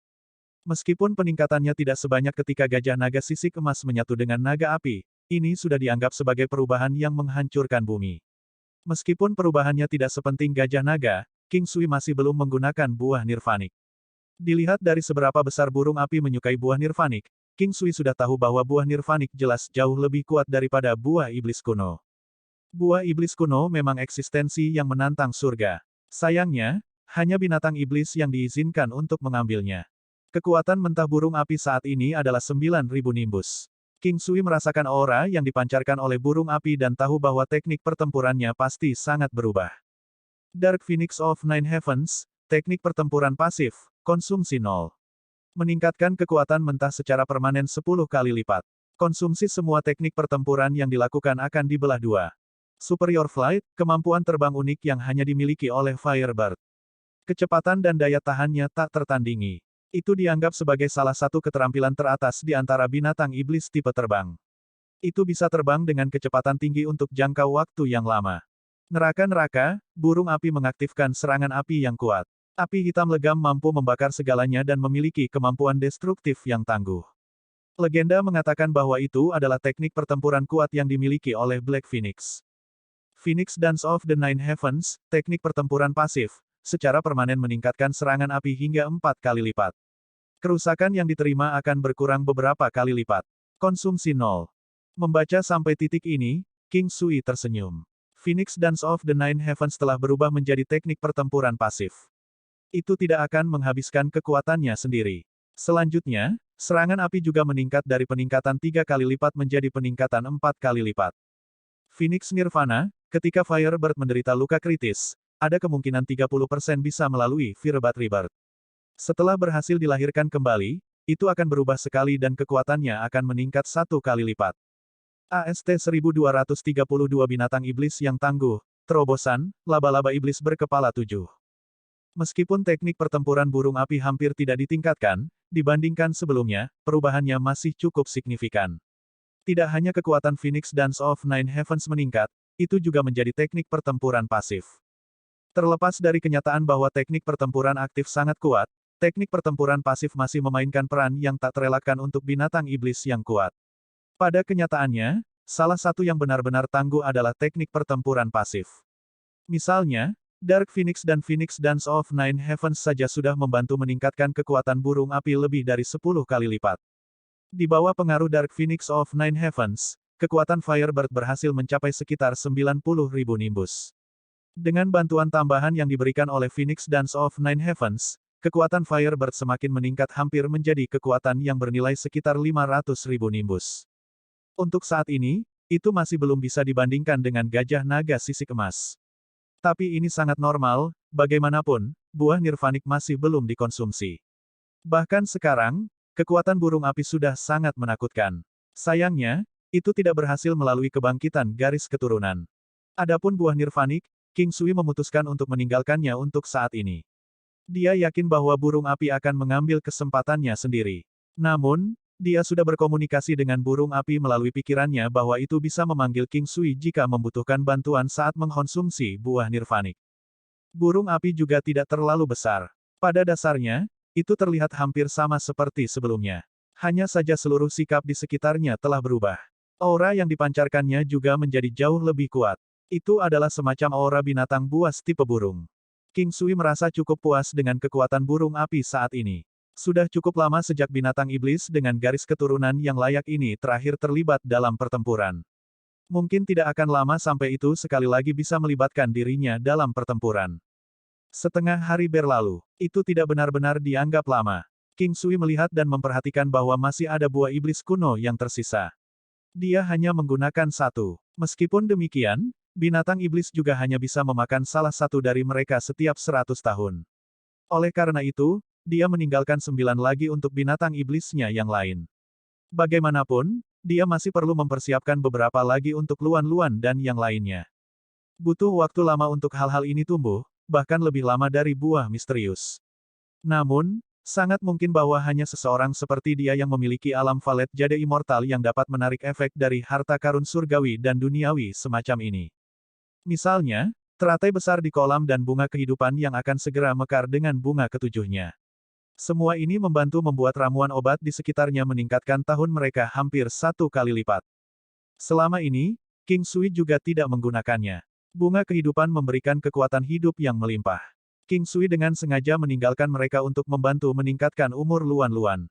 Meskipun peningkatannya tidak sebanyak ketika gajah naga sisik emas menyatu dengan naga api, ini sudah dianggap sebagai perubahan yang menghancurkan bumi. Meskipun perubahannya tidak sepenting gajah naga, King Sui masih belum menggunakan buah nirvanik. Dilihat dari seberapa besar burung api menyukai buah nirvanik, King Sui sudah tahu bahwa buah nirvanik jelas jauh lebih kuat daripada buah iblis kuno. Buah iblis kuno memang eksistensi yang menantang surga. Sayangnya, hanya binatang iblis yang diizinkan untuk mengambilnya. Kekuatan mentah burung api saat ini adalah 9.000 nimbus. King Sui merasakan aura yang dipancarkan oleh burung api dan tahu bahwa teknik pertempurannya pasti sangat berubah. Dark Phoenix of Nine Heavens, teknik pertempuran pasif, konsumsi 0. Meningkatkan kekuatan mentah secara permanen 10 kali lipat. Konsumsi semua teknik pertempuran yang dilakukan akan dibelah dua. Superior Flight, kemampuan terbang unik yang hanya dimiliki oleh Firebird. Kecepatan dan daya tahannya tak tertandingi. Itu dianggap sebagai salah satu keterampilan teratas di antara binatang iblis tipe terbang. Itu bisa terbang dengan kecepatan tinggi untuk jangka waktu yang lama. Neraka-neraka, burung api mengaktifkan serangan api yang kuat. Api hitam legam mampu membakar segalanya dan memiliki kemampuan destruktif yang tangguh. Legenda mengatakan bahwa itu adalah teknik pertempuran kuat yang dimiliki oleh Black Phoenix. Phoenix Dance of the Nine Heavens, teknik pertempuran pasif, secara permanen meningkatkan serangan api hingga 4 kali lipat. Kerusakan yang diterima akan berkurang beberapa kali lipat. Konsumsi 0. Membaca sampai titik ini, King Sui tersenyum. Phoenix Dance of the Nine Heavens telah berubah menjadi teknik pertempuran pasif. Itu tidak akan menghabiskan kekuatannya sendiri. Selanjutnya, serangan api juga meningkat dari peningkatan 3 kali lipat menjadi peningkatan 4 kali lipat. Phoenix Nirvana, ketika Firebird menderita luka kritis, ada kemungkinan 30% bisa melalui Firebird Rebirth. Setelah berhasil dilahirkan kembali, itu akan berubah sekali dan kekuatannya akan meningkat 1 kali lipat. AST-1232 binatang iblis yang tangguh, terobosan, laba-laba iblis berkepala 7. Meskipun teknik pertempuran burung api hampir tidak ditingkatkan, dibandingkan sebelumnya, perubahannya masih cukup signifikan. Tidak hanya kekuatan Phoenix Dance of Nine Heavens meningkat, itu juga menjadi teknik pertempuran pasif. Terlepas dari kenyataan bahwa teknik pertempuran aktif sangat kuat, teknik pertempuran pasif masih memainkan peran yang tak terelakkan untuk binatang iblis yang kuat. Pada kenyataannya, salah satu yang benar-benar tangguh adalah teknik pertempuran pasif. Misalnya, Dark Phoenix dan Phoenix Dance of Nine Heavens saja sudah membantu meningkatkan kekuatan burung api lebih dari 10 kali lipat. Di bawah pengaruh Dark Phoenix of Nine Heavens, kekuatan Firebird berhasil mencapai sekitar 90.000 nimbus. Dengan bantuan tambahan yang diberikan oleh Phoenix Dance of Nine Heavens, kekuatan Firebird semakin meningkat hampir menjadi kekuatan yang bernilai sekitar 500.000 nimbus. Untuk saat ini, itu masih belum bisa dibandingkan dengan gajah naga sisik emas. Tapi ini sangat normal, bagaimanapun, buah nirvanik masih belum dikonsumsi. Bahkan sekarang, kekuatan burung api sudah sangat menakutkan. Sayangnya, itu tidak berhasil melalui kebangkitan garis keturunan. Adapun buah nirvanik, King Sui memutuskan untuk meninggalkannya untuk saat ini. Dia yakin bahwa burung api akan mengambil kesempatannya sendiri. Namun, dia sudah berkomunikasi dengan burung api melalui pikirannya bahwa itu bisa memanggil King Sui jika membutuhkan bantuan saat mengkonsumsi buah nirvanik. Burung api juga tidak terlalu besar. Pada dasarnya, itu terlihat hampir sama seperti sebelumnya. Hanya saja seluruh sikap di sekitarnya telah berubah. Aura yang dipancarkannya juga menjadi jauh lebih kuat. Itu adalah semacam aura binatang buas tipe burung. King Sui merasa cukup puas dengan kekuatan burung api saat ini. Sudah cukup lama sejak binatang iblis dengan garis keturunan yang layak ini terakhir terlibat dalam pertempuran. Mungkin tidak akan lama sampai itu sekali lagi bisa melibatkan dirinya dalam pertempuran. Setengah hari berlalu. Itu tidak benar-benar dianggap lama. King Sui melihat dan memperhatikan bahwa masih ada buah iblis kuno yang tersisa. Dia hanya menggunakan satu. Meskipun demikian, binatang iblis juga hanya bisa memakan salah satu dari mereka setiap 100 tahun. Oleh karena itu, dia meninggalkan 9 lagi untuk binatang iblisnya yang lain. Bagaimanapun, dia masih perlu mempersiapkan beberapa lagi untuk luan-luan dan yang lainnya. Butuh waktu lama untuk hal-hal ini tumbuh, bahkan lebih lama dari buah misterius. Namun, sangat mungkin bahwa hanya seseorang seperti dia yang memiliki alam valet jade immortal yang dapat menarik efek dari harta karun surgawi dan duniawi semacam ini. Misalnya, teratai besar di kolam dan bunga kehidupan yang akan segera mekar dengan bunga ketujuhnya. Semua ini membantu membuat ramuan obat di sekitarnya meningkatkan tahun mereka hampir 1 kali lipat. Selama ini, King Sui juga tidak menggunakannya. Bunga kehidupan memberikan kekuatan hidup yang melimpah. King Sui dengan sengaja meninggalkan mereka untuk membantu meningkatkan umur luan-luan.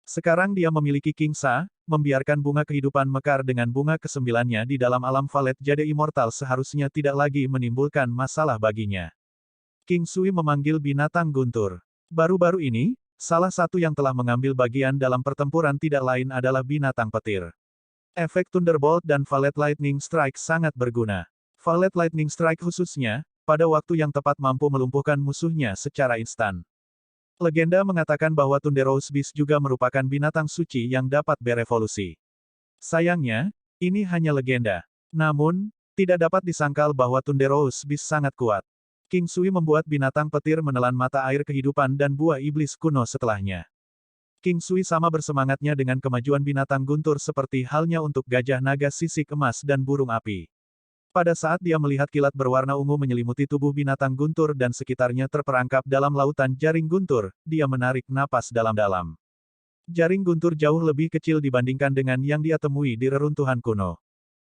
Sekarang dia memiliki King Sa, membiarkan bunga kehidupan mekar dengan bunga kesembilannya di dalam alam valet jade immortal seharusnya tidak lagi menimbulkan masalah baginya. King Sui memanggil binatang guntur. Baru-baru ini, salah satu yang telah mengambil bagian dalam pertempuran tidak lain adalah binatang petir. Efek Thunderbolt dan Valet Lightning Strike sangat berguna. Valet Lightning Strike khususnya, pada waktu yang tepat mampu melumpuhkan musuhnya secara instan. Legenda mengatakan bahwa Thunderous Beast juga merupakan binatang suci yang dapat berevolusi. Sayangnya, ini hanya legenda. Namun, tidak dapat disangkal bahwa Thunderous Beast sangat kuat. King Sui membuat binatang petir menelan mata air kehidupan dan buah iblis kuno setelahnya. King Sui sama bersemangatnya dengan kemajuan binatang guntur seperti halnya untuk gajah naga sisik emas dan burung api. Pada saat dia melihat kilat berwarna ungu menyelimuti tubuh binatang guntur dan sekitarnya terperangkap dalam lautan jaring guntur, dia menarik napas dalam-dalam. Jaring guntur jauh lebih kecil dibandingkan dengan yang dia temui di reruntuhan kuno.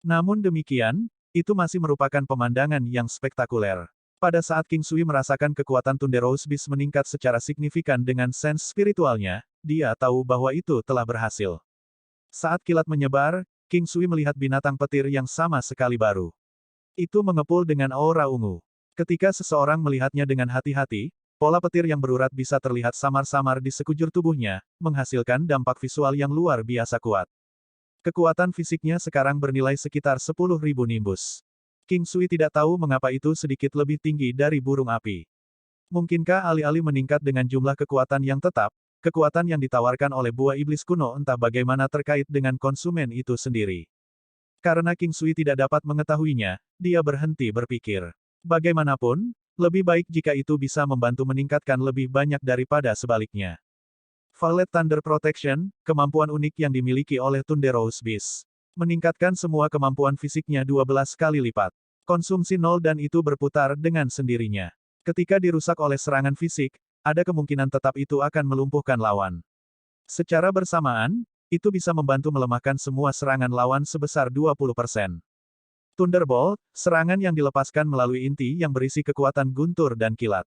Namun demikian, itu masih merupakan pemandangan yang spektakuler. Pada saat King Sui merasakan kekuatan Thunderous Beast meningkat secara signifikan dengan sense spiritualnya, dia tahu bahwa itu telah berhasil. Saat kilat menyebar, King Sui melihat binatang petir yang sama sekali baru. Itu mengepul dengan aura ungu. Ketika seseorang melihatnya dengan hati-hati, pola petir yang berurat bisa terlihat samar-samar di sekujur tubuhnya, menghasilkan dampak visual yang luar biasa kuat. Kekuatan fisiknya sekarang bernilai sekitar 10.000 nimbus. King Sui tidak tahu mengapa itu sedikit lebih tinggi dari burung api. Mungkinkah alih-alih meningkat dengan jumlah kekuatan yang tetap, kekuatan yang ditawarkan oleh buah iblis kuno entah bagaimana terkait dengan konsumen itu sendiri. Karena King Sui tidak dapat mengetahuinya, dia berhenti berpikir. Bagaimanapun, lebih baik jika itu bisa membantu meningkatkan lebih banyak daripada sebaliknya. Violet Thunder Protection, kemampuan unik yang dimiliki oleh Thunderous Beast. Meningkatkan semua kemampuan fisiknya 12 kali lipat. Konsumsi nol dan itu berputar dengan sendirinya. Ketika dirusak oleh serangan fisik, ada kemungkinan tetap itu akan melumpuhkan lawan. Secara bersamaan, itu bisa membantu melemahkan semua serangan lawan sebesar 20%. Thunderbolt, serangan yang dilepaskan melalui inti yang berisi kekuatan guntur dan kilat.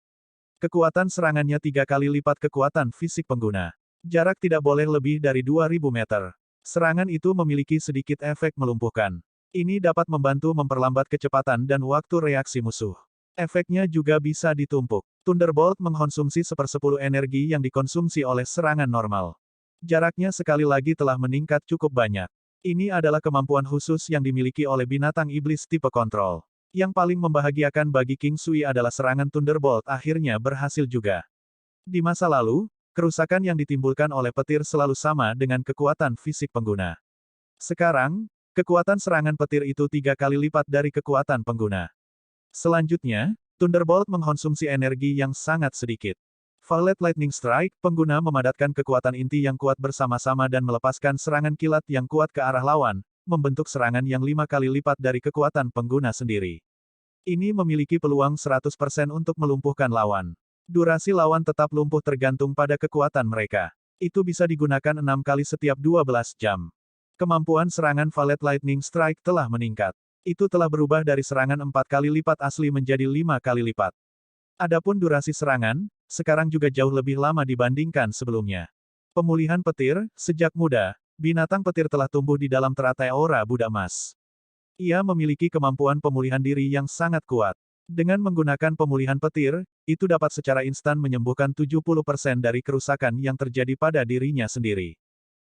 Kekuatan serangannya 3 kali lipat kekuatan fisik pengguna. Jarak tidak boleh lebih dari 2000 meter. Serangan itu memiliki sedikit efek melumpuhkan. Ini dapat membantu memperlambat kecepatan dan waktu reaksi musuh. Efeknya juga bisa ditumpuk. Thunderbolt mengkonsumsi 1/10 energi yang dikonsumsi oleh serangan normal. Jaraknya sekali lagi telah meningkat cukup banyak. Ini adalah kemampuan khusus yang dimiliki oleh binatang iblis tipe kontrol. Yang paling membahagiakan bagi King Sui adalah serangan Thunderbolt akhirnya berhasil juga. Di masa lalu, kerusakan yang ditimbulkan oleh petir selalu sama dengan kekuatan fisik pengguna. Sekarang, kekuatan serangan petir itu 3 kali lipat dari kekuatan pengguna. Selanjutnya, Thunderbolt mengkonsumsi energi yang sangat sedikit. Violet Lightning Strike, pengguna memadatkan kekuatan inti yang kuat bersama-sama dan melepaskan serangan kilat yang kuat ke arah lawan, membentuk serangan yang 5 kali lipat dari kekuatan pengguna sendiri. Ini memiliki peluang 100% untuk melumpuhkan lawan. Durasi lawan tetap lumpuh tergantung pada kekuatan mereka. Itu bisa digunakan 6 kali setiap 12 jam. Kemampuan serangan Violet Lightning Strike telah meningkat. Itu telah berubah dari serangan 4 kali lipat asli menjadi 5 kali lipat. Adapun durasi serangan, sekarang juga jauh lebih lama dibandingkan sebelumnya. Pemulihan petir, sejak muda, binatang petir telah tumbuh di dalam teratai aura Buddha emas. Ia memiliki kemampuan pemulihan diri yang sangat kuat. Dengan menggunakan pemulihan petir, itu dapat secara instan menyembuhkan 70% dari kerusakan yang terjadi pada dirinya sendiri.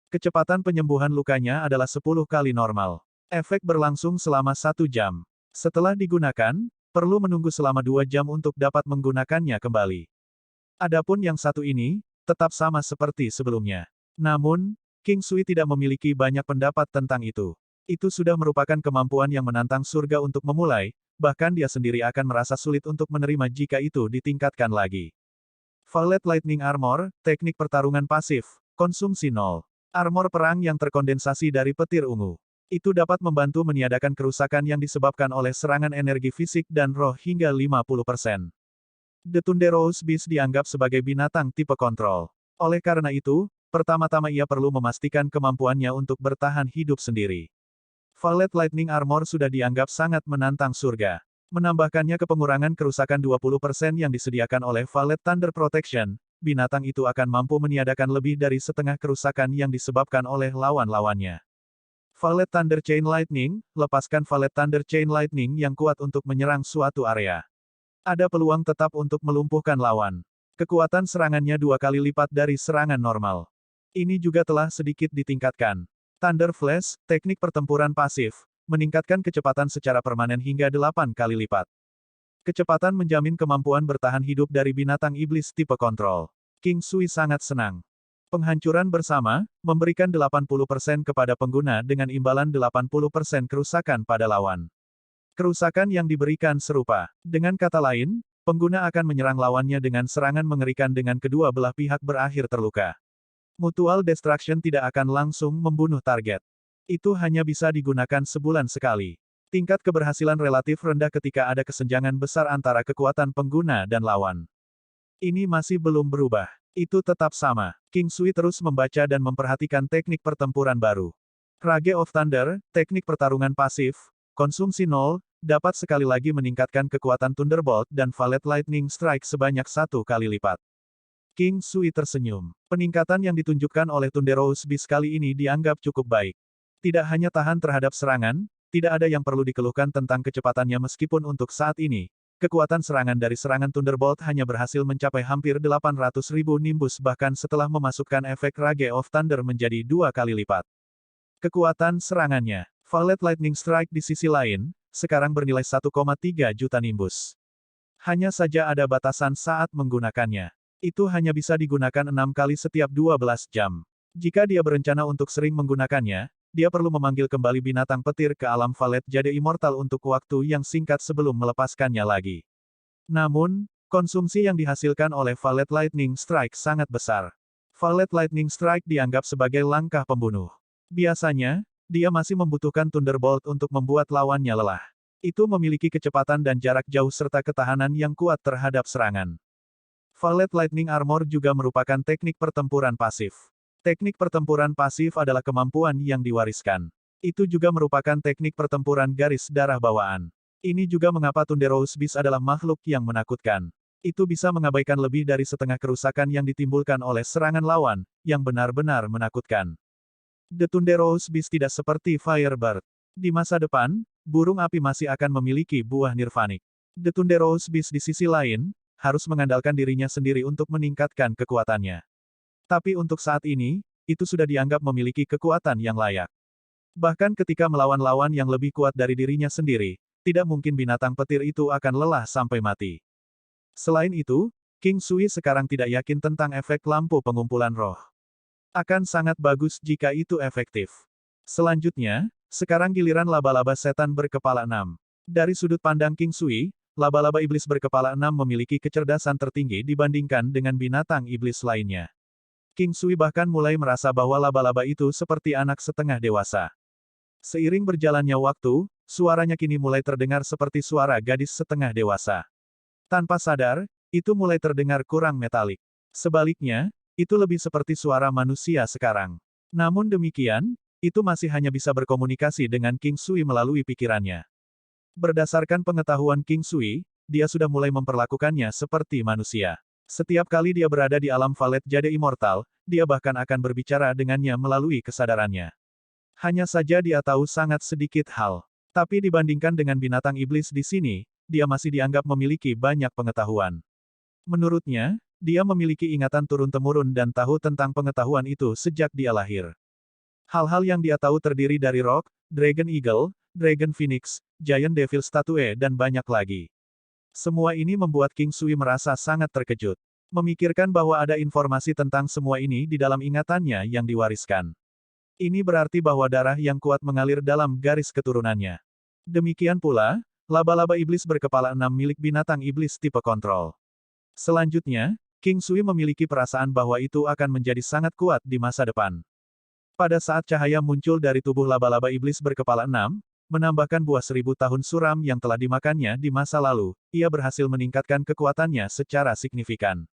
Kecepatan penyembuhan lukanya adalah 10 kali normal. Efek berlangsung selama 1 jam. Setelah digunakan, perlu menunggu selama 2 jam untuk dapat menggunakannya kembali. Adapun yang satu ini, tetap sama seperti sebelumnya. Namun, King Sui tidak memiliki banyak pendapat tentang itu. Itu sudah merupakan kemampuan yang menantang surga untuk memulai, bahkan dia sendiri akan merasa sulit untuk menerima jika itu ditingkatkan lagi. Violet Lightning Armor, teknik pertarungan pasif, konsumsi nol. Armor perang yang terkondensasi dari petir ungu. Itu dapat membantu meniadakan kerusakan yang disebabkan oleh serangan energi fisik dan roh hingga 50%. The Thunderous Beast dianggap sebagai binatang tipe kontrol. Oleh karena itu, pertama-tama ia perlu memastikan kemampuannya untuk bertahan hidup sendiri. Violet Lightning Armor sudah dianggap sangat menantang surga. Menambahkannya ke pengurangan kerusakan 20% yang disediakan oleh Violet Thunder Protection, binatang itu akan mampu meniadakan lebih dari setengah kerusakan yang disebabkan oleh lawan-lawannya. Violet Thunder Chain Lightning, lepaskan Violet Thunder Chain Lightning yang kuat untuk menyerang suatu area. Ada peluang tetap untuk melumpuhkan lawan. Kekuatan serangannya 2 kali lipat dari serangan normal. Ini juga telah sedikit ditingkatkan. Thunder Flash, teknik pertempuran pasif, meningkatkan kecepatan secara permanen hingga 8 kali lipat. Kecepatan menjamin kemampuan bertahan hidup dari binatang iblis tipe kontrol. King Sui sangat senang. Penghancuran bersama, memberikan 80% kepada pengguna dengan imbalan 80% kerusakan pada lawan. Kerusakan yang diberikan serupa. Dengan kata lain, pengguna akan menyerang lawannya dengan serangan mengerikan dengan kedua belah pihak berakhir terluka. Mutual Destruction tidak akan langsung membunuh target. Itu hanya bisa digunakan sebulan sekali. Tingkat keberhasilan relatif rendah ketika ada kesenjangan besar antara kekuatan pengguna dan lawan. Ini masih belum berubah. Itu tetap sama. King Sui terus membaca dan memperhatikan teknik pertempuran baru. Rage of Thunder, teknik pertarungan pasif, konsumsi nol, dapat sekali lagi meningkatkan kekuatan Thunderbolt dan Violet Lightning Strike sebanyak 1 kali lipat. King Sui tersenyum. Peningkatan yang ditunjukkan oleh Thunderous Beast kali ini dianggap cukup baik. Tidak hanya tahan terhadap serangan, tidak ada yang perlu dikeluhkan tentang kecepatannya meskipun untuk saat ini, kekuatan serangan dari serangan Thunderbolt hanya berhasil mencapai hampir 800.000 Nimbus bahkan setelah memasukkan efek Rage of Thunder menjadi 2 kali lipat. Kekuatan serangannya, Violet Lightning Strike di sisi lain, sekarang bernilai 1,3 juta Nimbus. Hanya saja ada batasan saat menggunakannya. Itu hanya bisa digunakan 6 kali setiap 12 jam. Jika dia berencana untuk sering menggunakannya, dia perlu memanggil kembali binatang petir ke alam Valet Jade Immortal untuk waktu yang singkat sebelum melepaskannya lagi. Namun, konsumsi yang dihasilkan oleh Violet Lightning Strike sangat besar. Violet Lightning Strike dianggap sebagai langkah pembunuh. Biasanya, dia masih membutuhkan Thunderbolt untuk membuat lawannya lelah. Itu memiliki kecepatan dan jarak jauh serta ketahanan yang kuat terhadap serangan. Violet Lightning Armor juga merupakan teknik pertempuran pasif. Teknik pertempuran pasif adalah kemampuan yang diwariskan. Itu juga merupakan teknik pertempuran garis darah bawaan. Ini juga mengapa Thunderous Beast adalah makhluk yang menakutkan. Itu bisa mengabaikan lebih dari setengah kerusakan yang ditimbulkan oleh serangan lawan, yang benar-benar menakutkan. The Thunderous Beast tidak seperti Firebird. Di masa depan, burung api masih akan memiliki buah nirvanik. The Thunderous Beast di sisi lain, harus mengandalkan dirinya sendiri untuk meningkatkan kekuatannya. Tapi untuk saat ini, itu sudah dianggap memiliki kekuatan yang layak. Bahkan ketika melawan lawan yang lebih kuat dari dirinya sendiri, tidak mungkin binatang petir itu akan lelah sampai mati. Selain itu, King Sui sekarang tidak yakin tentang efek lampu pengumpulan roh. Akan sangat bagus jika itu efektif. Selanjutnya, sekarang giliran laba-laba setan berkepala 6. Dari sudut pandang King Sui, laba-laba iblis berkepala 6 memiliki kecerdasan tertinggi dibandingkan dengan binatang iblis lainnya. King Sui bahkan mulai merasa bahwa laba-laba itu seperti anak setengah dewasa. Seiring berjalannya waktu, suaranya kini mulai terdengar seperti suara gadis setengah dewasa. Tanpa sadar, itu mulai terdengar kurang metalik. Sebaliknya, itu lebih seperti suara manusia sekarang. Namun demikian, itu masih hanya bisa berkomunikasi dengan King Sui melalui pikirannya. Berdasarkan pengetahuan King Sui, dia sudah mulai memperlakukannya seperti manusia. Setiap kali dia berada di alam Valet Jade Immortal, dia bahkan akan berbicara dengannya melalui kesadarannya. Hanya saja dia tahu sangat sedikit hal. Tapi dibandingkan dengan binatang iblis di sini, dia masih dianggap memiliki banyak pengetahuan. Menurutnya, dia memiliki ingatan turun-temurun dan tahu tentang pengetahuan itu sejak dia lahir. Hal-hal yang dia tahu terdiri dari Rock, Dragon Eagle, Dragon Phoenix, Giant Devil Statue dan banyak lagi. Semua ini membuat King Sui merasa sangat terkejut. Memikirkan bahwa ada informasi tentang semua ini di dalam ingatannya yang diwariskan. Ini berarti bahwa darah yang kuat mengalir dalam garis keturunannya. Demikian pula, laba-laba iblis berkepala 6 milik binatang iblis tipe kontrol. Selanjutnya, King Sui memiliki perasaan bahwa itu akan menjadi sangat kuat di masa depan. Pada saat cahaya muncul dari tubuh laba-laba iblis berkepala 6, menambahkan buah 1000 tahun suram yang telah dimakannya di masa lalu, ia berhasil meningkatkan kekuatannya secara signifikan.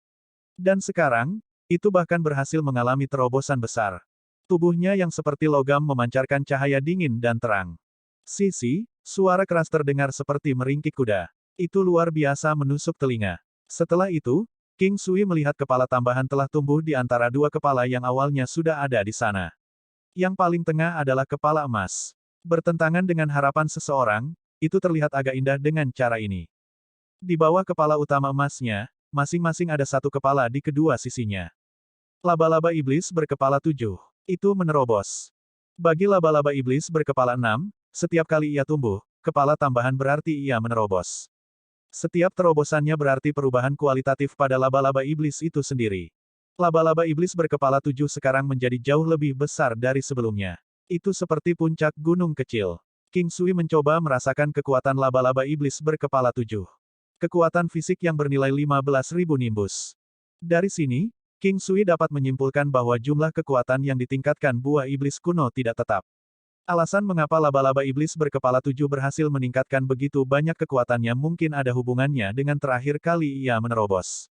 Dan sekarang, itu bahkan berhasil mengalami terobosan besar. Tubuhnya yang seperti logam memancarkan cahaya dingin dan terang. Sisi, suara keras terdengar seperti meringkik kuda. Itu luar biasa menusuk telinga. Setelah itu, King Sui melihat kepala tambahan telah tumbuh di antara dua kepala yang awalnya sudah ada di sana. Yang paling tengah adalah kepala emas. Bertentangan dengan harapan seseorang, itu terlihat agak indah dengan cara ini. Di bawah kepala utama emasnya, masing-masing ada satu kepala di kedua sisinya. Laba-laba iblis berkepala 7. Itu menerobos. Bagi laba-laba iblis berkepala 6, setiap kali ia tumbuh, kepala tambahan berarti ia menerobos. Setiap terobosannya berarti perubahan kualitatif pada laba-laba iblis itu sendiri. Laba-laba iblis berkepala 7 sekarang menjadi jauh lebih besar dari sebelumnya. Itu seperti puncak gunung kecil. King Sui mencoba merasakan kekuatan laba-laba iblis berkepala 7. Kekuatan fisik yang bernilai 15.000 Nimbus. Dari sini, King Sui dapat menyimpulkan bahwa jumlah kekuatan yang ditingkatkan buah iblis kuno tidak tetap. Alasan mengapa laba-laba iblis berkepala 7 berhasil meningkatkan begitu banyak kekuatannya mungkin ada hubungannya dengan terakhir kali ia menerobos.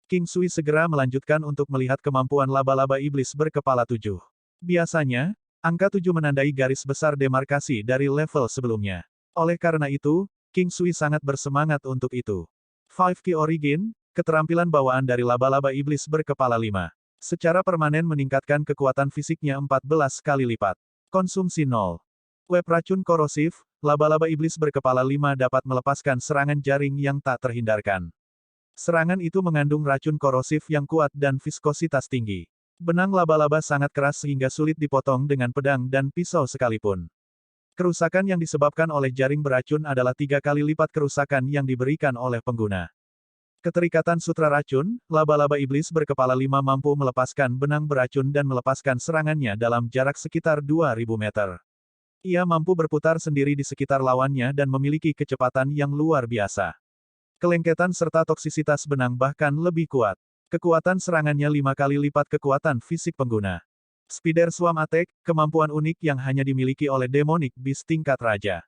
King Sui segera melanjutkan untuk melihat kemampuan laba-laba iblis berkepala 7. Biasanya, angka 7 menandai garis besar demarkasi dari level sebelumnya. Oleh karena itu, King Sui sangat bersemangat untuk itu. 5 Key Origin, keterampilan bawaan dari laba-laba iblis berkepala 5. Secara permanen meningkatkan kekuatan fisiknya 14 kali lipat. Konsumsi 0. Web racun korosif, laba-laba iblis berkepala 5 dapat melepaskan serangan jaring yang tak terhindarkan. Serangan itu mengandung racun korosif yang kuat dan viskositas tinggi. Benang laba-laba sangat keras sehingga sulit dipotong dengan pedang dan pisau sekalipun. Kerusakan yang disebabkan oleh jaring beracun adalah 3 kali lipat kerusakan yang diberikan oleh pengguna. Keterikatan sutra racun, laba-laba iblis berkepala 5 mampu melepaskan benang beracun dan melepaskan serangannya dalam jarak sekitar 2000 meter. Ia mampu berputar sendiri di sekitar lawannya dan memiliki kecepatan yang luar biasa. Kelengketan serta toksisitas benang bahkan lebih kuat. Kekuatan serangannya 5 kali lipat kekuatan fisik pengguna. Spider Swarm Attack, kemampuan unik yang hanya dimiliki oleh Demonic Beast tingkat raja.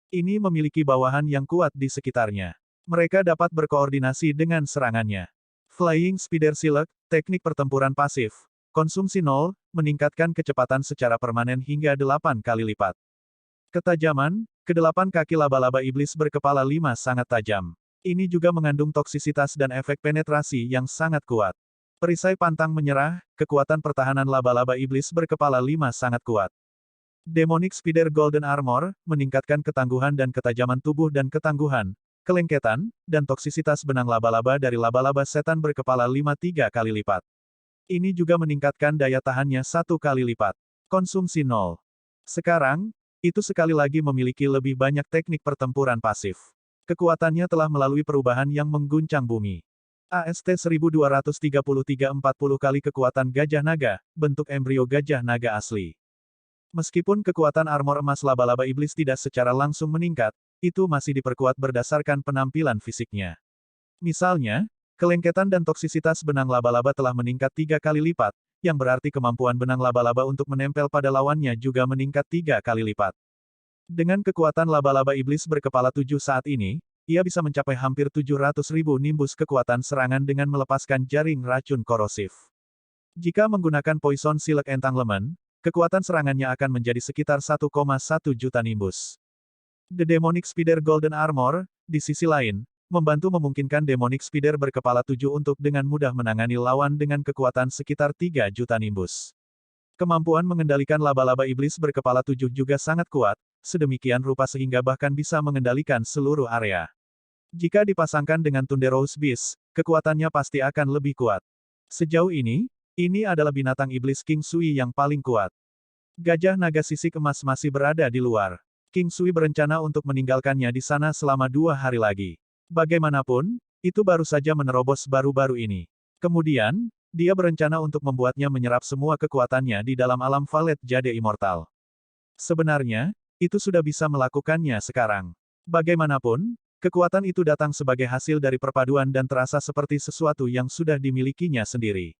Ini memiliki bawahan yang kuat di sekitarnya. Mereka dapat berkoordinasi dengan serangannya. Flying Spider Silk, teknik pertempuran pasif. Konsumsi 0, meningkatkan kecepatan secara permanen hingga 8 kali lipat. Ketajaman, kedelapan kaki laba-laba iblis berkepala 5 sangat tajam. Ini juga mengandung toksisitas dan efek penetrasi yang sangat kuat. Perisai pantang menyerah, kekuatan pertahanan laba-laba iblis berkepala 5 sangat kuat. Demonic Spider Golden Armor, meningkatkan ketangguhan dan ketajaman tubuh dan ketangguhan, kelengketan, dan toksisitas benang laba-laba dari laba-laba setan berkepala 5 3 kali lipat. Ini juga meningkatkan daya tahannya 1 kali lipat. Konsumsi 0. Sekarang, itu sekali lagi memiliki lebih banyak teknik pertempuran pasif. Kekuatannya telah melalui perubahan yang mengguncang bumi. AST 1233 40 kali kekuatan gajah naga, bentuk embrio gajah naga asli. Meskipun kekuatan armor emas laba-laba iblis tidak secara langsung meningkat, itu masih diperkuat berdasarkan penampilan fisiknya. Misalnya, kelengketan dan toksisitas benang laba-laba telah meningkat 3 kali lipat, yang berarti kemampuan benang laba-laba untuk menempel pada lawannya juga meningkat 3 kali lipat. Dengan kekuatan laba-laba iblis berkepala 7 saat ini, ia bisa mencapai hampir 700.000 nimbus kekuatan serangan dengan melepaskan jaring racun korosif. Jika menggunakan Poison Silk Entanglement, kekuatan serangannya akan menjadi sekitar 1,1 juta nimbus. The Demonic Spider Golden Armor, di sisi lain, membantu memungkinkan Demonic Spider berkepala 7 untuk dengan mudah menangani lawan dengan kekuatan sekitar 3 juta nimbus. Kemampuan mengendalikan laba-laba iblis berkepala 7 juga sangat kuat, sedemikian rupa sehingga bahkan bisa mengendalikan seluruh area. Jika dipasangkan dengan Thunderous Beast, kekuatannya pasti akan lebih kuat. Sejauh ini adalah binatang iblis King Sui yang paling kuat. Gajah naga sisik emas masih berada di luar. King Sui berencana untuk meninggalkannya di sana selama 2 hari lagi. Bagaimanapun, itu baru saja menerobos baru-baru ini. Kemudian, dia berencana untuk membuatnya menyerap semua kekuatannya di dalam alam Valet Jade Immortal. Sebenarnya, itu sudah bisa melakukannya sekarang. Bagaimanapun, kekuatan itu datang sebagai hasil dari perpaduan dan terasa seperti sesuatu yang sudah dimilikinya sendiri.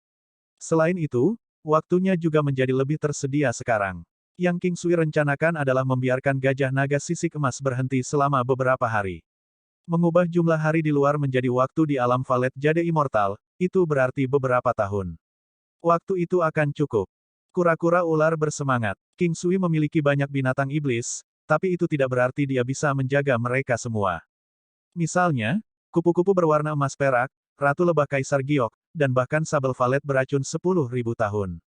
Selain itu, waktunya juga menjadi lebih tersedia sekarang. Yang King Sui rencanakan adalah membiarkan gajah naga sisik emas berhenti selama beberapa hari. Mengubah jumlah hari di luar menjadi waktu di alam Valet Jade Immortal, itu berarti beberapa tahun. Waktu itu akan cukup. Kura-kura ular bersemangat. King Sui memiliki banyak binatang iblis, tapi itu tidak berarti dia bisa menjaga mereka semua. Misalnya, kupu-kupu berwarna emas perak, Ratu Lebah Kaisar Giok, dan bahkan sabel valet beracun 10.000 tahun.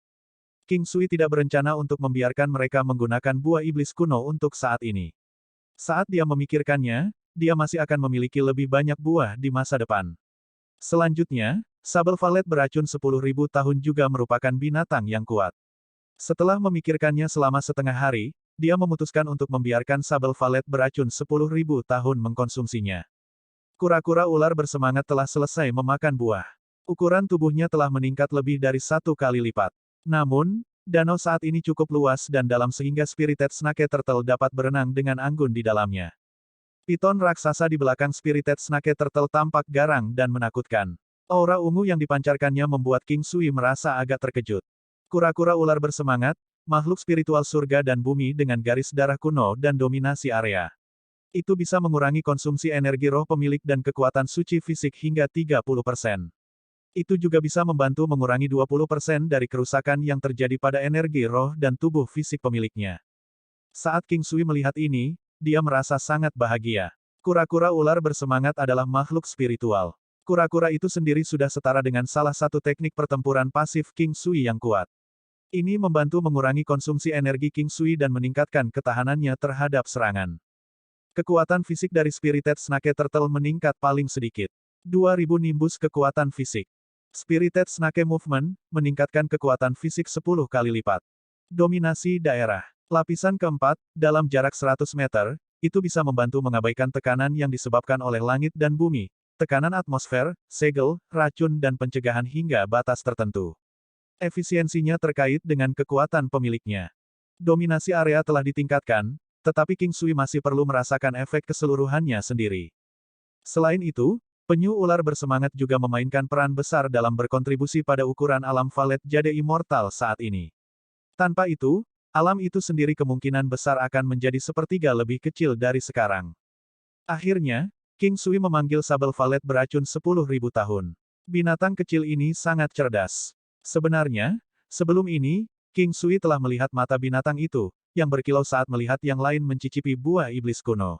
King Sui tidak berencana untuk membiarkan mereka menggunakan buah iblis kuno untuk saat ini. Saat dia memikirkannya, dia masih akan memiliki lebih banyak buah di masa depan. Selanjutnya, sabel valet beracun 10.000 tahun juga merupakan binatang yang kuat. Setelah memikirkannya selama setengah hari, dia memutuskan untuk membiarkan sabel valet beracun 10.000 tahun mengkonsumsinya. Kura-kura ular bersemangat telah selesai memakan buah. Ukuran tubuhnya telah meningkat lebih dari 1 kali lipat. Namun, danau saat ini cukup luas dan dalam sehingga Spirited Snake Turtle dapat berenang dengan anggun di dalamnya. Piton raksasa di belakang Spirited Snake Turtle tampak garang dan menakutkan. Aura ungu yang dipancarkannya membuat King Sui merasa agak terkejut. Kura-kura ular bersemangat, makhluk spiritual surga dan bumi dengan garis darah kuno dan dominasi area. Itu bisa mengurangi konsumsi energi roh pemilik dan kekuatan suci fisik hingga 30%. Itu juga bisa membantu mengurangi 20% dari kerusakan yang terjadi pada energi roh dan tubuh fisik pemiliknya. Saat King Sui melihat ini, dia merasa sangat bahagia. Kura-kura ular bersemangat adalah makhluk spiritual. Kura-kura itu sendiri sudah setara dengan salah satu teknik pertempuran pasif King Sui yang kuat. Ini membantu mengurangi konsumsi energi King Sui dan meningkatkan ketahanannya terhadap serangan. Kekuatan fisik dari Spirited Snake Turtle meningkat paling sedikit. 2000 Nimbus kekuatan fisik. Spirited Snake Movement, meningkatkan kekuatan fisik 10 kali lipat. Dominasi daerah. Lapisan keempat, dalam jarak 100 meter, itu bisa membantu mengabaikan tekanan yang disebabkan oleh langit dan bumi, tekanan atmosfer, segel, racun dan pencegahan hingga batas tertentu. Efisiensinya terkait dengan kekuatan pemiliknya. Dominasi area telah ditingkatkan, tetapi King Sui masih perlu merasakan efek keseluruhannya sendiri. Selain itu, penyu ular bersemangat juga memainkan peran besar dalam berkontribusi pada ukuran alam Valet Jade Immortal saat ini. Tanpa itu, alam itu sendiri kemungkinan besar akan menjadi sepertiga lebih kecil dari sekarang. Akhirnya, King Sui memanggil sabel Valet beracun 10.000 tahun. Binatang kecil ini sangat cerdas. Sebenarnya, sebelum ini, King Sui telah melihat mata binatang itu, yang berkilau saat melihat yang lain mencicipi buah iblis kuno.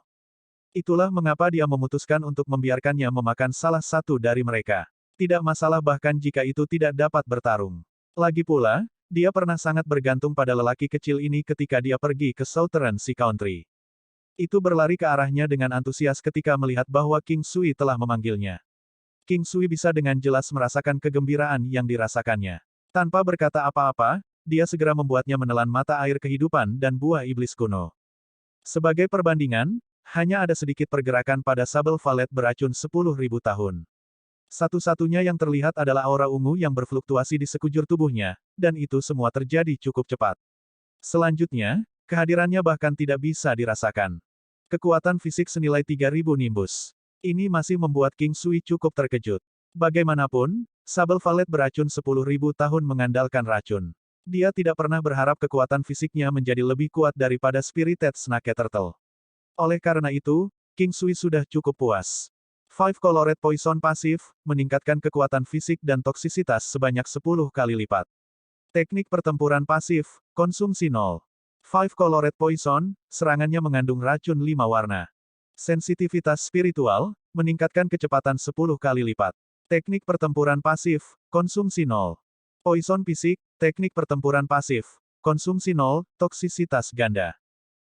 Itulah mengapa dia memutuskan untuk membiarkannya memakan salah satu dari mereka. Tidak masalah bahkan jika itu tidak dapat bertarung. Lagi pula, dia pernah sangat bergantung pada lelaki kecil ini ketika dia pergi ke Southern Sea Country. Itu berlari ke arahnya dengan antusias ketika melihat bahwa King Sui telah memanggilnya. King Sui bisa dengan jelas merasakan kegembiraan yang dirasakannya. Tanpa berkata apa-apa, dia segera membuatnya menelan mata air kehidupan dan buah iblis kuno. Sebagai perbandingan, hanya ada sedikit pergerakan pada sabel Valet beracun 10.000 tahun. Satu-satunya yang terlihat adalah aura ungu yang berfluktuasi di sekujur tubuhnya, dan itu semua terjadi cukup cepat. Selanjutnya, kehadirannya bahkan tidak bisa dirasakan. Kekuatan fisik senilai 3.000 Nimbus. Ini masih membuat King Sui cukup terkejut. Bagaimanapun, sabel Valet beracun 10.000 tahun mengandalkan racun. Dia tidak pernah berharap kekuatan fisiknya menjadi lebih kuat daripada Spirited Snake Turtle. Oleh karena itu, King Sui sudah cukup puas. Five Colored Poison pasif, meningkatkan kekuatan fisik dan toksisitas sebanyak 10 kali lipat. Teknik pertempuran pasif, konsumsi 0. Five Colored Poison, serangannya mengandung racun 5 warna. Sensitivitas spiritual, meningkatkan kecepatan 10 kali lipat. Teknik pertempuran pasif, konsumsi 0. Poison fisik, teknik pertempuran pasif, konsumsi 0, toksisitas ganda.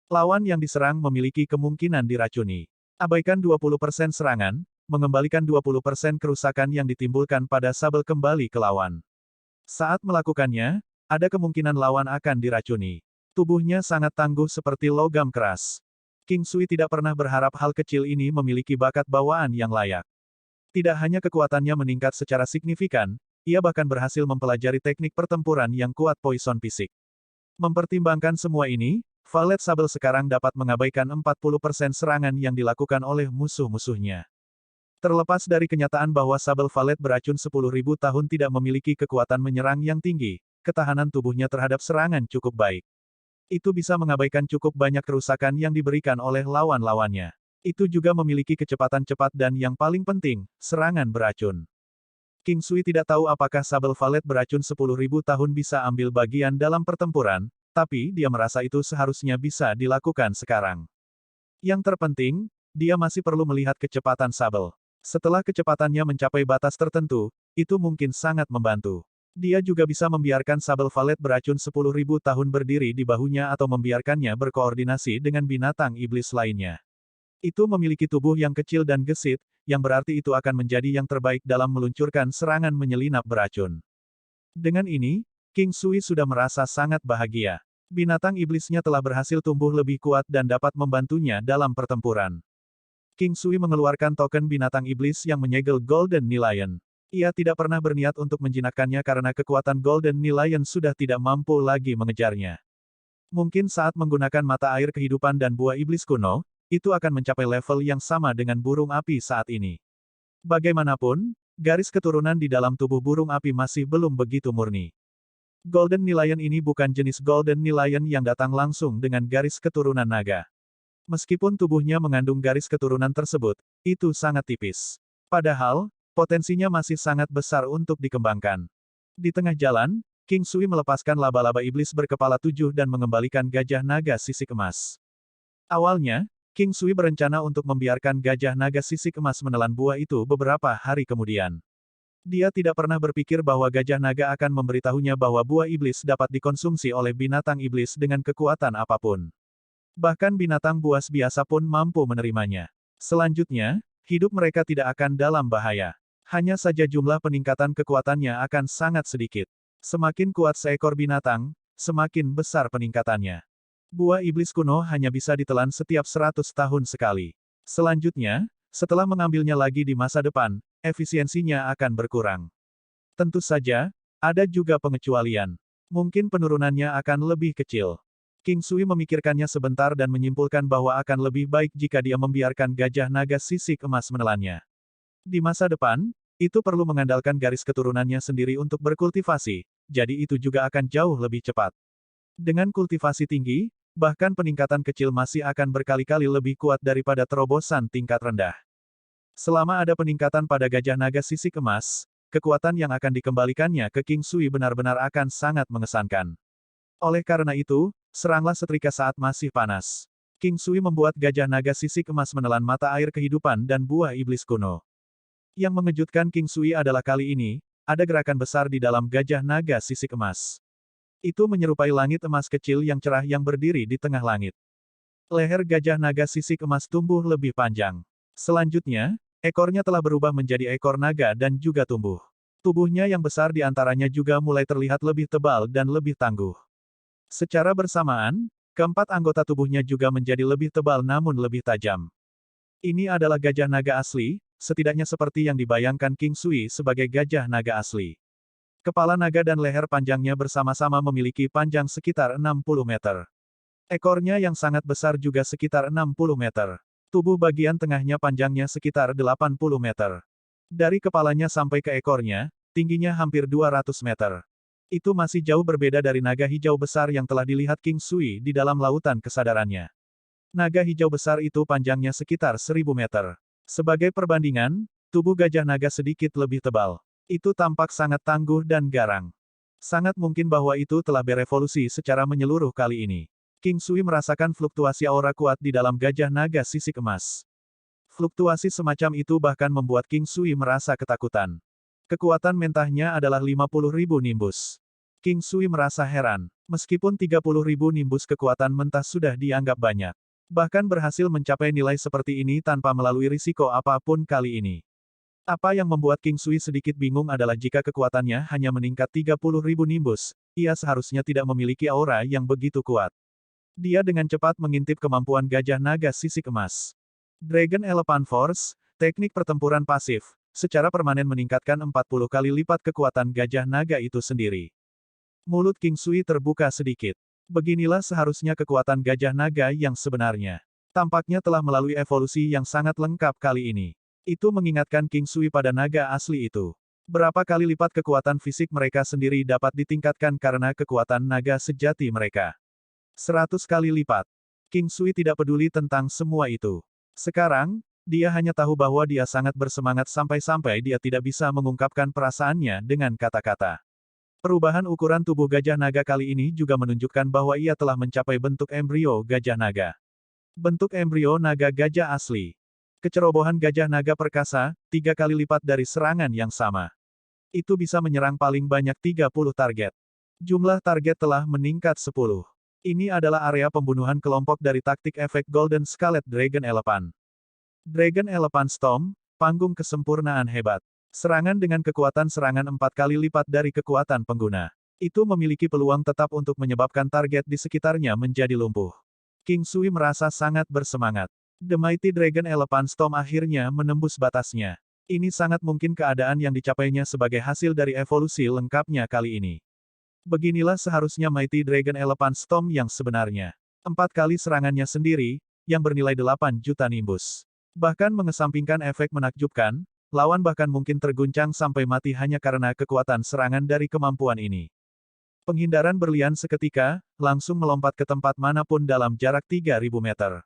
Lawan yang diserang memiliki kemungkinan diracuni. Abaikan 20% serangan, mengembalikan 20% kerusakan yang ditimbulkan pada sabel kembali ke lawan. Saat melakukannya, ada kemungkinan lawan akan diracuni. Tubuhnya sangat tangguh seperti logam keras. King Sui tidak pernah berharap hal kecil ini memiliki bakat bawaan yang layak. Tidak hanya kekuatannya meningkat secara signifikan, ia bahkan berhasil mempelajari teknik pertempuran yang kuat poison fisik. Mempertimbangkan semua ini, Valet Sabel sekarang dapat mengabaikan 40% serangan yang dilakukan oleh musuh-musuhnya. Terlepas dari kenyataan bahwa Sabel Valet beracun 10.000 tahun tidak memiliki kekuatan menyerang yang tinggi, ketahanan tubuhnya terhadap serangan cukup baik. Itu bisa mengabaikan cukup banyak kerusakan yang diberikan oleh lawan-lawannya. Itu juga memiliki kecepatan cepat dan yang paling penting, serangan beracun. King Sui tidak tahu apakah sabel Valet beracun 10.000 tahun bisa ambil bagian dalam pertempuran, tapi dia merasa itu seharusnya bisa dilakukan sekarang. Yang terpenting, dia masih perlu melihat kecepatan sabel. Setelah kecepatannya mencapai batas tertentu, itu mungkin sangat membantu. Dia juga bisa membiarkan sabel Valet beracun 10.000 tahun berdiri di bahunya atau membiarkannya berkoordinasi dengan binatang iblis lainnya. Itu memiliki tubuh yang kecil dan gesit, yang berarti itu akan menjadi yang terbaik dalam meluncurkan serangan menyelinap beracun. Dengan ini, King Sui sudah merasa sangat bahagia. Binatang iblisnya telah berhasil tumbuh lebih kuat dan dapat membantunya dalam pertempuran. King Sui mengeluarkan token binatang iblis yang menyegel Golden Knee Lion. Ia tidak pernah berniat untuk menjinakkannya karena kekuatan Golden Knee Lion sudah tidak mampu lagi mengejarnya. Mungkin saat menggunakan mata air kehidupan dan buah iblis kuno, itu akan mencapai level yang sama dengan burung api saat ini. Bagaimanapun, garis keturunan di dalam tubuh burung api masih belum begitu murni. Golden Knee Lion ini bukan jenis Golden Knee Lion yang datang langsung dengan garis keturunan naga. Meskipun tubuhnya mengandung garis keturunan tersebut, itu sangat tipis. Padahal, potensinya masih sangat besar untuk dikembangkan. Di tengah jalan, King Sui melepaskan laba-laba iblis berkepala 7 dan mengembalikan gajah naga sisik emas. Awalnya, King Sui berencana untuk membiarkan gajah naga sisik emas menelan buah itu beberapa hari kemudian. Dia tidak pernah berpikir bahwa gajah naga akan memberitahunya bahwa buah iblis dapat dikonsumsi oleh binatang iblis dengan kekuatan apapun. Bahkan binatang buas biasa pun mampu menerimanya. Selanjutnya, hidup mereka tidak akan dalam bahaya. Hanya saja jumlah peningkatan kekuatannya akan sangat sedikit. Semakin kuat seekor binatang, semakin besar peningkatannya. Buah iblis kuno hanya bisa ditelan setiap 100 tahun sekali. Selanjutnya, setelah mengambilnya lagi di masa depan, efisiensinya akan berkurang. Tentu saja, ada juga pengecualian. Mungkin penurunannya akan lebih kecil. King Sui memikirkannya sebentar dan menyimpulkan bahwa akan lebih baik jika dia membiarkan gajah naga sisik emas menelannya. Di masa depan, itu perlu mengandalkan garis keturunannya sendiri untuk berkultivasi, jadi itu juga akan jauh lebih cepat. Dengan kultivasi tinggi, bahkan peningkatan kecil masih akan berkali-kali lebih kuat daripada terobosan tingkat rendah. Selama ada peningkatan pada gajah naga sisik emas, kekuatan yang akan dikembalikannya ke King Sui benar-benar akan sangat mengesankan. Oleh karena itu, seranglah setrika saat masih panas. King Sui membuat gajah naga sisik emas menelan mata air kehidupan dan buah iblis kuno. Yang mengejutkan King Sui adalah kali ini, ada gerakan besar di dalam gajah naga sisik emas. Itu menyerupai langit emas kecil yang cerah yang berdiri di tengah langit. Leher gajah naga sisik emas tumbuh lebih panjang. Selanjutnya, ekornya telah berubah menjadi ekor naga dan juga tumbuh. Tubuhnya yang besar di antaranya juga mulai terlihat lebih tebal dan lebih tangguh. Secara bersamaan, keempat anggota tubuhnya juga menjadi lebih tebal namun lebih tajam. Ini adalah gajah naga asli, setidaknya seperti yang dibayangkan King Sui sebagai gajah naga asli. Kepala naga dan leher panjangnya bersama-sama memiliki panjang sekitar 60 meter. Ekornya yang sangat besar juga sekitar 60 meter. Tubuh bagian tengahnya panjangnya sekitar 80 meter. Dari kepalanya sampai ke ekornya, tingginya hampir 200 meter. Itu masih jauh berbeda dari naga hijau besar yang telah dilihat King Sui di dalam lautan kesadarannya. Naga hijau besar itu panjangnya sekitar 1000 meter. Sebagai perbandingan, tubuh gajah naga sedikit lebih tebal. Itu tampak sangat tangguh dan garang. Sangat mungkin bahwa itu telah berevolusi secara menyeluruh kali ini. King Sui merasakan fluktuasi aura kuat di dalam gajah naga sisik emas. Fluktuasi semacam itu bahkan membuat King Sui merasa ketakutan. Kekuatan mentahnya adalah 50.000 nimbus. King Sui merasa heran. Meskipun 30.000 nimbus kekuatan mentah sudah dianggap banyak. Bahkan berhasil mencapai nilai seperti ini tanpa melalui risiko apapun kali ini. Apa yang membuat King Sui sedikit bingung adalah jika kekuatannya hanya meningkat 30.000 nimbus, ia seharusnya tidak memiliki aura yang begitu kuat. Dia dengan cepat mengintip kemampuan gajah naga sisik emas. Dragon Elephant Force, teknik pertempuran pasif, secara permanen meningkatkan 40 kali lipat kekuatan gajah naga itu sendiri. Mulut King Sui terbuka sedikit. Beginilah seharusnya kekuatan gajah naga yang sebenarnya. Tampaknya telah melalui evolusi yang sangat lengkap kali ini. Itu mengingatkan King Sui pada naga asli itu. Berapa kali lipat kekuatan fisik mereka sendiri dapat ditingkatkan karena kekuatan naga sejati mereka. 100 kali lipat. King Sui tidak peduli tentang semua itu. Sekarang, dia hanya tahu bahwa dia sangat bersemangat sampai-sampai dia tidak bisa mengungkapkan perasaannya dengan kata-kata. Perubahan ukuran tubuh gajah naga kali ini juga menunjukkan bahwa ia telah mencapai bentuk embrio gajah naga. Bentuk embrio naga gajah asli. Kecerobohan gajah naga perkasa, 3 kali lipat dari serangan yang sama. Itu bisa menyerang paling banyak 30 target. Jumlah target telah meningkat 10. Ini adalah area pembunuhan kelompok dari taktik efek Golden Scarlet Dragon Elephant. Dragon Elephant Storm, panggung kesempurnaan hebat. Serangan dengan kekuatan serangan 4 kali lipat dari kekuatan pengguna. Itu memiliki peluang tetap untuk menyebabkan target di sekitarnya menjadi lumpuh. King Sui merasa sangat bersemangat. The Mighty Dragon Elephant Storm akhirnya menembus batasnya. Ini sangat mungkin keadaan yang dicapainya sebagai hasil dari evolusi lengkapnya kali ini. Beginilah seharusnya Mighty Dragon Elephant Storm yang sebenarnya. 4 kali serangannya sendiri, yang bernilai 8 juta nimbus. Bahkan mengesampingkan efek menakjubkan, lawan bahkan mungkin terguncang sampai mati hanya karena kekuatan serangan dari kemampuan ini. Penghindaran berlian seketika, langsung melompat ke tempat manapun dalam jarak 3000 meter.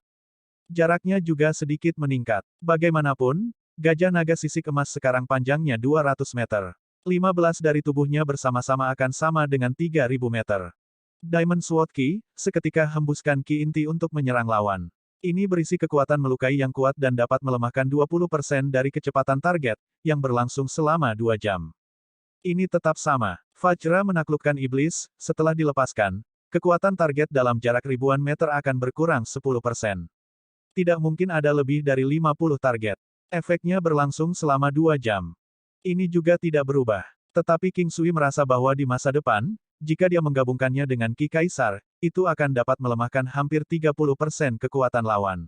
Jaraknya juga sedikit meningkat. Bagaimanapun, gajah naga sisik emas sekarang panjangnya 200 meter. 15 dari tubuhnya bersama-sama akan sama dengan 3000 meter. Diamond Sword Ki, seketika hembuskan ki inti untuk menyerang lawan. Ini berisi kekuatan melukai yang kuat dan dapat melemahkan 20% dari kecepatan target, yang berlangsung selama 2 jam. Ini tetap sama. Vajra menaklukkan iblis, setelah dilepaskan, kekuatan target dalam jarak ribuan meter akan berkurang 10%. Tidak mungkin ada lebih dari 50 target. Efeknya berlangsung selama 2 jam. Ini juga tidak berubah. Tetapi King Sui merasa bahwa di masa depan, jika dia menggabungkannya dengan Ki Kaisar, itu akan dapat melemahkan hampir 30% kekuatan lawan.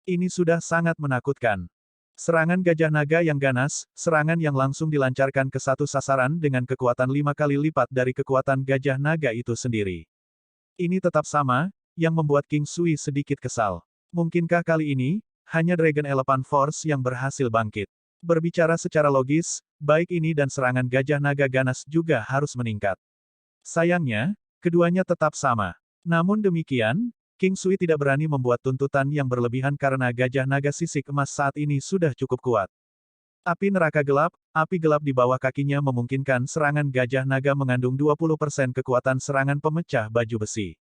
Ini sudah sangat menakutkan. Serangan gajah naga yang ganas, serangan yang langsung dilancarkan ke satu sasaran dengan kekuatan 5 kali lipat dari kekuatan gajah naga itu sendiri. Ini tetap sama, yang membuat King Sui sedikit kesal. Mungkinkah kali ini, hanya Dragon Elephant Force yang berhasil bangkit? Berbicara secara logis, baik ini dan serangan gajah naga ganas juga harus meningkat. Sayangnya, keduanya tetap sama. Namun demikian, King Sui tidak berani membuat tuntutan yang berlebihan karena gajah naga sisik emas saat ini sudah cukup kuat. Api neraka gelap, api gelap di bawah kakinya memungkinkan serangan gajah naga mengandung 20% kekuatan serangan pemecah baju besi.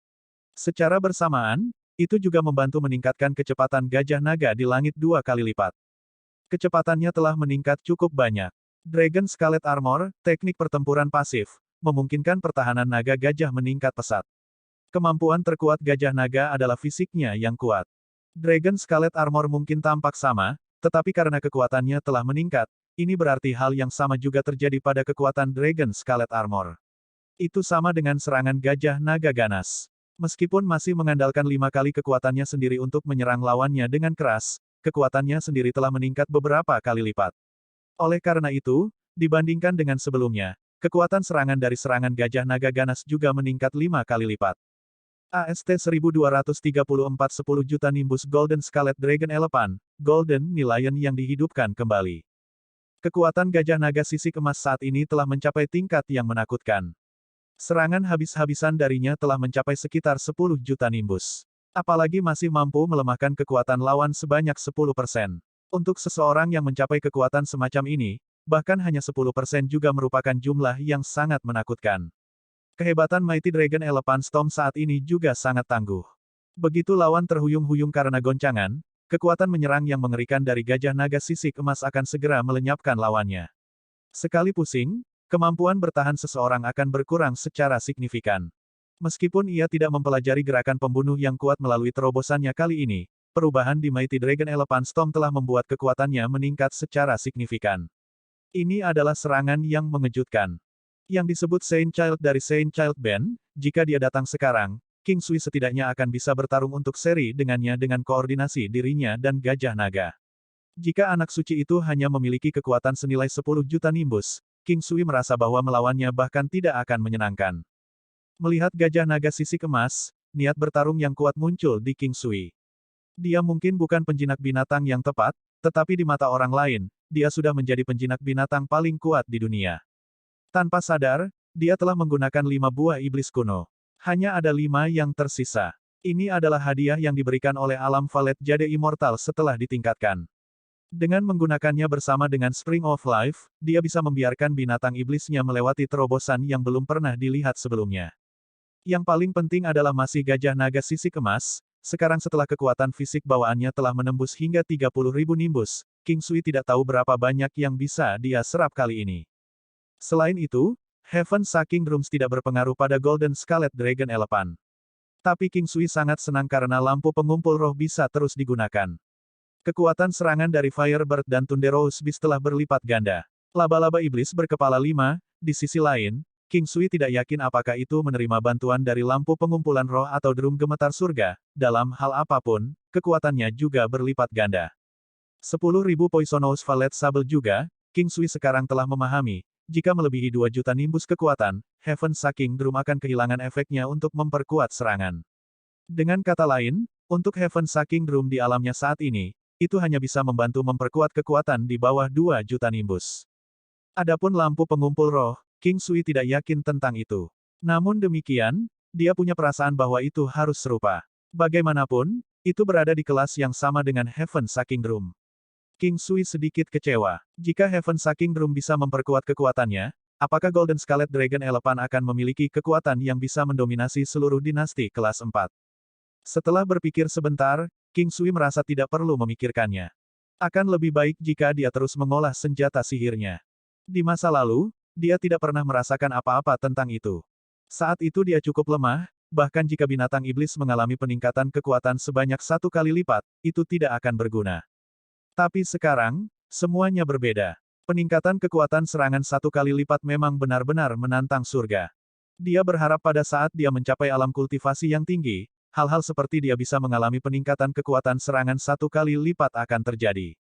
Secara bersamaan, itu juga membantu meningkatkan kecepatan gajah naga di langit 2 kali lipat. Kecepatannya telah meningkat cukup banyak. Dragon Scarlet Armor, teknik pertempuran pasif, memungkinkan pertahanan naga gajah meningkat pesat. Kemampuan terkuat gajah naga adalah fisiknya yang kuat. Dragon Scarlet Armor mungkin tampak sama, tetapi karena kekuatannya telah meningkat, ini berarti hal yang sama juga terjadi pada kekuatan Dragon Scarlet Armor. Itu sama dengan serangan gajah naga ganas. Meskipun masih mengandalkan 5 kali kekuatannya sendiri untuk menyerang lawannya dengan keras, kekuatannya sendiri telah meningkat beberapa kali lipat. Oleh karena itu, dibandingkan dengan sebelumnya, kekuatan serangan dari serangan gajah naga ganas juga meningkat 5 kali lipat. AST 1234 10 juta Nimbus Golden Scarlet Dragon Elephant, Golden Lion yang dihidupkan kembali. Kekuatan gajah naga sisik emas saat ini telah mencapai tingkat yang menakutkan. Serangan habis-habisan darinya telah mencapai sekitar 10 juta Nimbus. Apalagi masih mampu melemahkan kekuatan lawan sebanyak 10%. Untuk seseorang yang mencapai kekuatan semacam ini, bahkan hanya 10% juga merupakan jumlah yang sangat menakutkan. Kehebatan Mighty Dragon Elephant Storm saat ini juga sangat tangguh. Begitu lawan terhuyung-huyung karena goncangan, kekuatan menyerang yang mengerikan dari gajah naga sisik emas akan segera melenyapkan lawannya. Sekali pusing, kemampuan bertahan seseorang akan berkurang secara signifikan. Meskipun ia tidak mempelajari gerakan pembunuh yang kuat melalui terobosannya kali ini, perubahan di Mighty Dragon Elephant Storm telah membuat kekuatannya meningkat secara signifikan. Ini adalah serangan yang mengejutkan. Yang disebut Saint Child dari Saint Child Band, jika dia datang sekarang, King Sui setidaknya akan bisa bertarung untuk seri dengannya dengan koordinasi dirinya dan gajah naga. Jika anak suci itu hanya memiliki kekuatan senilai 10 juta Nimbus, King Sui merasa bahwa melawannya bahkan tidak akan menyenangkan. Melihat gajah naga sisik emas, niat bertarung yang kuat muncul di King Sui. Dia mungkin bukan penjinak binatang yang tepat, tetapi di mata orang lain, dia sudah menjadi penjinak binatang paling kuat di dunia. Tanpa sadar, dia telah menggunakan 5 buah iblis kuno. Hanya ada 5 yang tersisa. Ini adalah hadiah yang diberikan oleh alam Valet Jade Immortal setelah ditingkatkan. Dengan menggunakannya bersama dengan Spring of Life, dia bisa membiarkan binatang iblisnya melewati terobosan yang belum pernah dilihat sebelumnya. Yang paling penting adalah masih gajah naga sisik emas, sekarang setelah kekuatan fisik bawaannya telah menembus hingga 30.000 Nimbus, King Sui tidak tahu berapa banyak yang bisa dia serap kali ini. Selain itu, Heaven Sucking Drums tidak berpengaruh pada Golden Scarlet Dragon Elephant. Tapi King Sui sangat senang karena lampu pengumpul roh bisa terus digunakan. Kekuatan serangan dari Firebird dan Thunderous Beast telah berlipat ganda. Laba-laba iblis berkepala 5, di sisi lain, King Sui tidak yakin apakah itu menerima bantuan dari lampu pengumpulan roh atau drum gemetar surga, dalam hal apapun, kekuatannya juga berlipat ganda. 10.000 Poisonous Valet Sable juga, King Sui sekarang telah memahami, jika melebihi 2 juta Nimbus kekuatan, Heaven Sucking Drum akan kehilangan efeknya untuk memperkuat serangan. Dengan kata lain, untuk Heaven Sucking Drum di alamnya saat ini, itu hanya bisa membantu memperkuat kekuatan di bawah 2 juta Nimbus. Adapun lampu pengumpul roh, King Sui tidak yakin tentang itu. Namun demikian, dia punya perasaan bahwa itu harus serupa. Bagaimanapun, itu berada di kelas yang sama dengan Heaven Sucking Drum. King Sui sedikit kecewa. Jika Heaven Sucking Drum bisa memperkuat kekuatannya, apakah Golden Scarlet Dragon Elephant akan memiliki kekuatan yang bisa mendominasi seluruh dinasti kelas 4? Setelah berpikir sebentar, King Sui merasa tidak perlu memikirkannya. Akan lebih baik jika dia terus mengolah senjata sihirnya. Di masa lalu, dia tidak pernah merasakan apa-apa tentang itu. Saat itu dia cukup lemah, bahkan jika binatang iblis mengalami peningkatan kekuatan sebanyak 1 kali lipat, itu tidak akan berguna. Tapi sekarang, semuanya berbeda. Peningkatan kekuatan serangan 1 kali lipat memang benar-benar menantang surga. Dia berharap pada saat dia mencapai alam kultivasi yang tinggi, hal-hal seperti dia bisa mengalami peningkatan kekuatan serangan 1 kali lipat akan terjadi.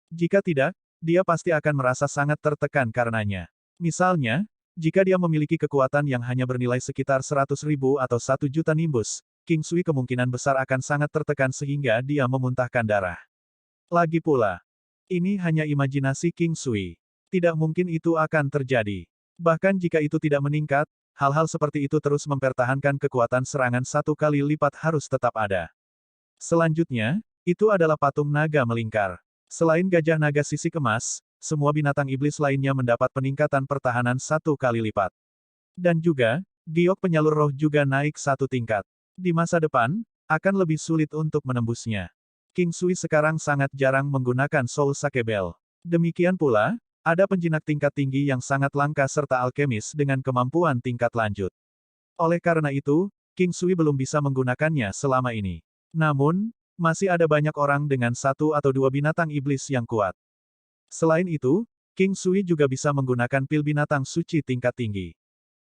Jika tidak, dia pasti akan merasa sangat tertekan karenanya. Misalnya, jika dia memiliki kekuatan yang hanya bernilai sekitar 100.000 atau 1 juta nimbus, King Sui kemungkinan besar akan sangat tertekan sehingga dia memuntahkan darah. Lagi pula, ini hanya imajinasi King Sui. Tidak mungkin itu akan terjadi. Bahkan jika itu tidak meningkat, hal-hal seperti itu terus mempertahankan kekuatan serangan 1 kali lipat harus tetap ada. Selanjutnya, itu adalah patung naga melingkar. Selain gajah naga sisik emas, semua binatang iblis lainnya mendapat peningkatan pertahanan 1 kali lipat. Dan juga, giok penyalur roh juga naik 1 tingkat. Di masa depan, akan lebih sulit untuk menembusnya. King Sui sekarang sangat jarang menggunakan Soul Sake Bell. Demikian pula, ada penjinak tingkat tinggi yang sangat langka serta alkemis dengan kemampuan tingkat lanjut. Oleh karena itu, King Sui belum bisa menggunakannya selama ini. Namun, masih ada banyak orang dengan 1 atau 2 binatang iblis yang kuat. Selain itu, King Sui juga bisa menggunakan pil binatang suci tingkat tinggi.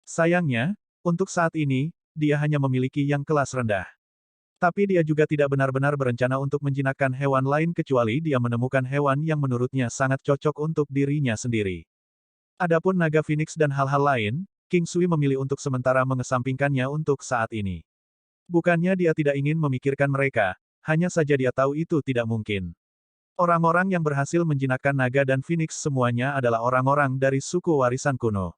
Sayangnya, untuk saat ini, dia hanya memiliki yang kelas rendah. Tapi dia juga tidak benar-benar berencana untuk menjinakkan hewan lain kecuali dia menemukan hewan yang menurutnya sangat cocok untuk dirinya sendiri. Adapun naga Phoenix dan hal-hal lain, King Sui memilih untuk sementara mengesampingkannya untuk saat ini. Bukannya dia tidak ingin memikirkan mereka, hanya saja dia tahu itu tidak mungkin. Orang-orang yang berhasil menjinakkan naga dan Phoenix semuanya adalah orang-orang dari suku warisan kuno.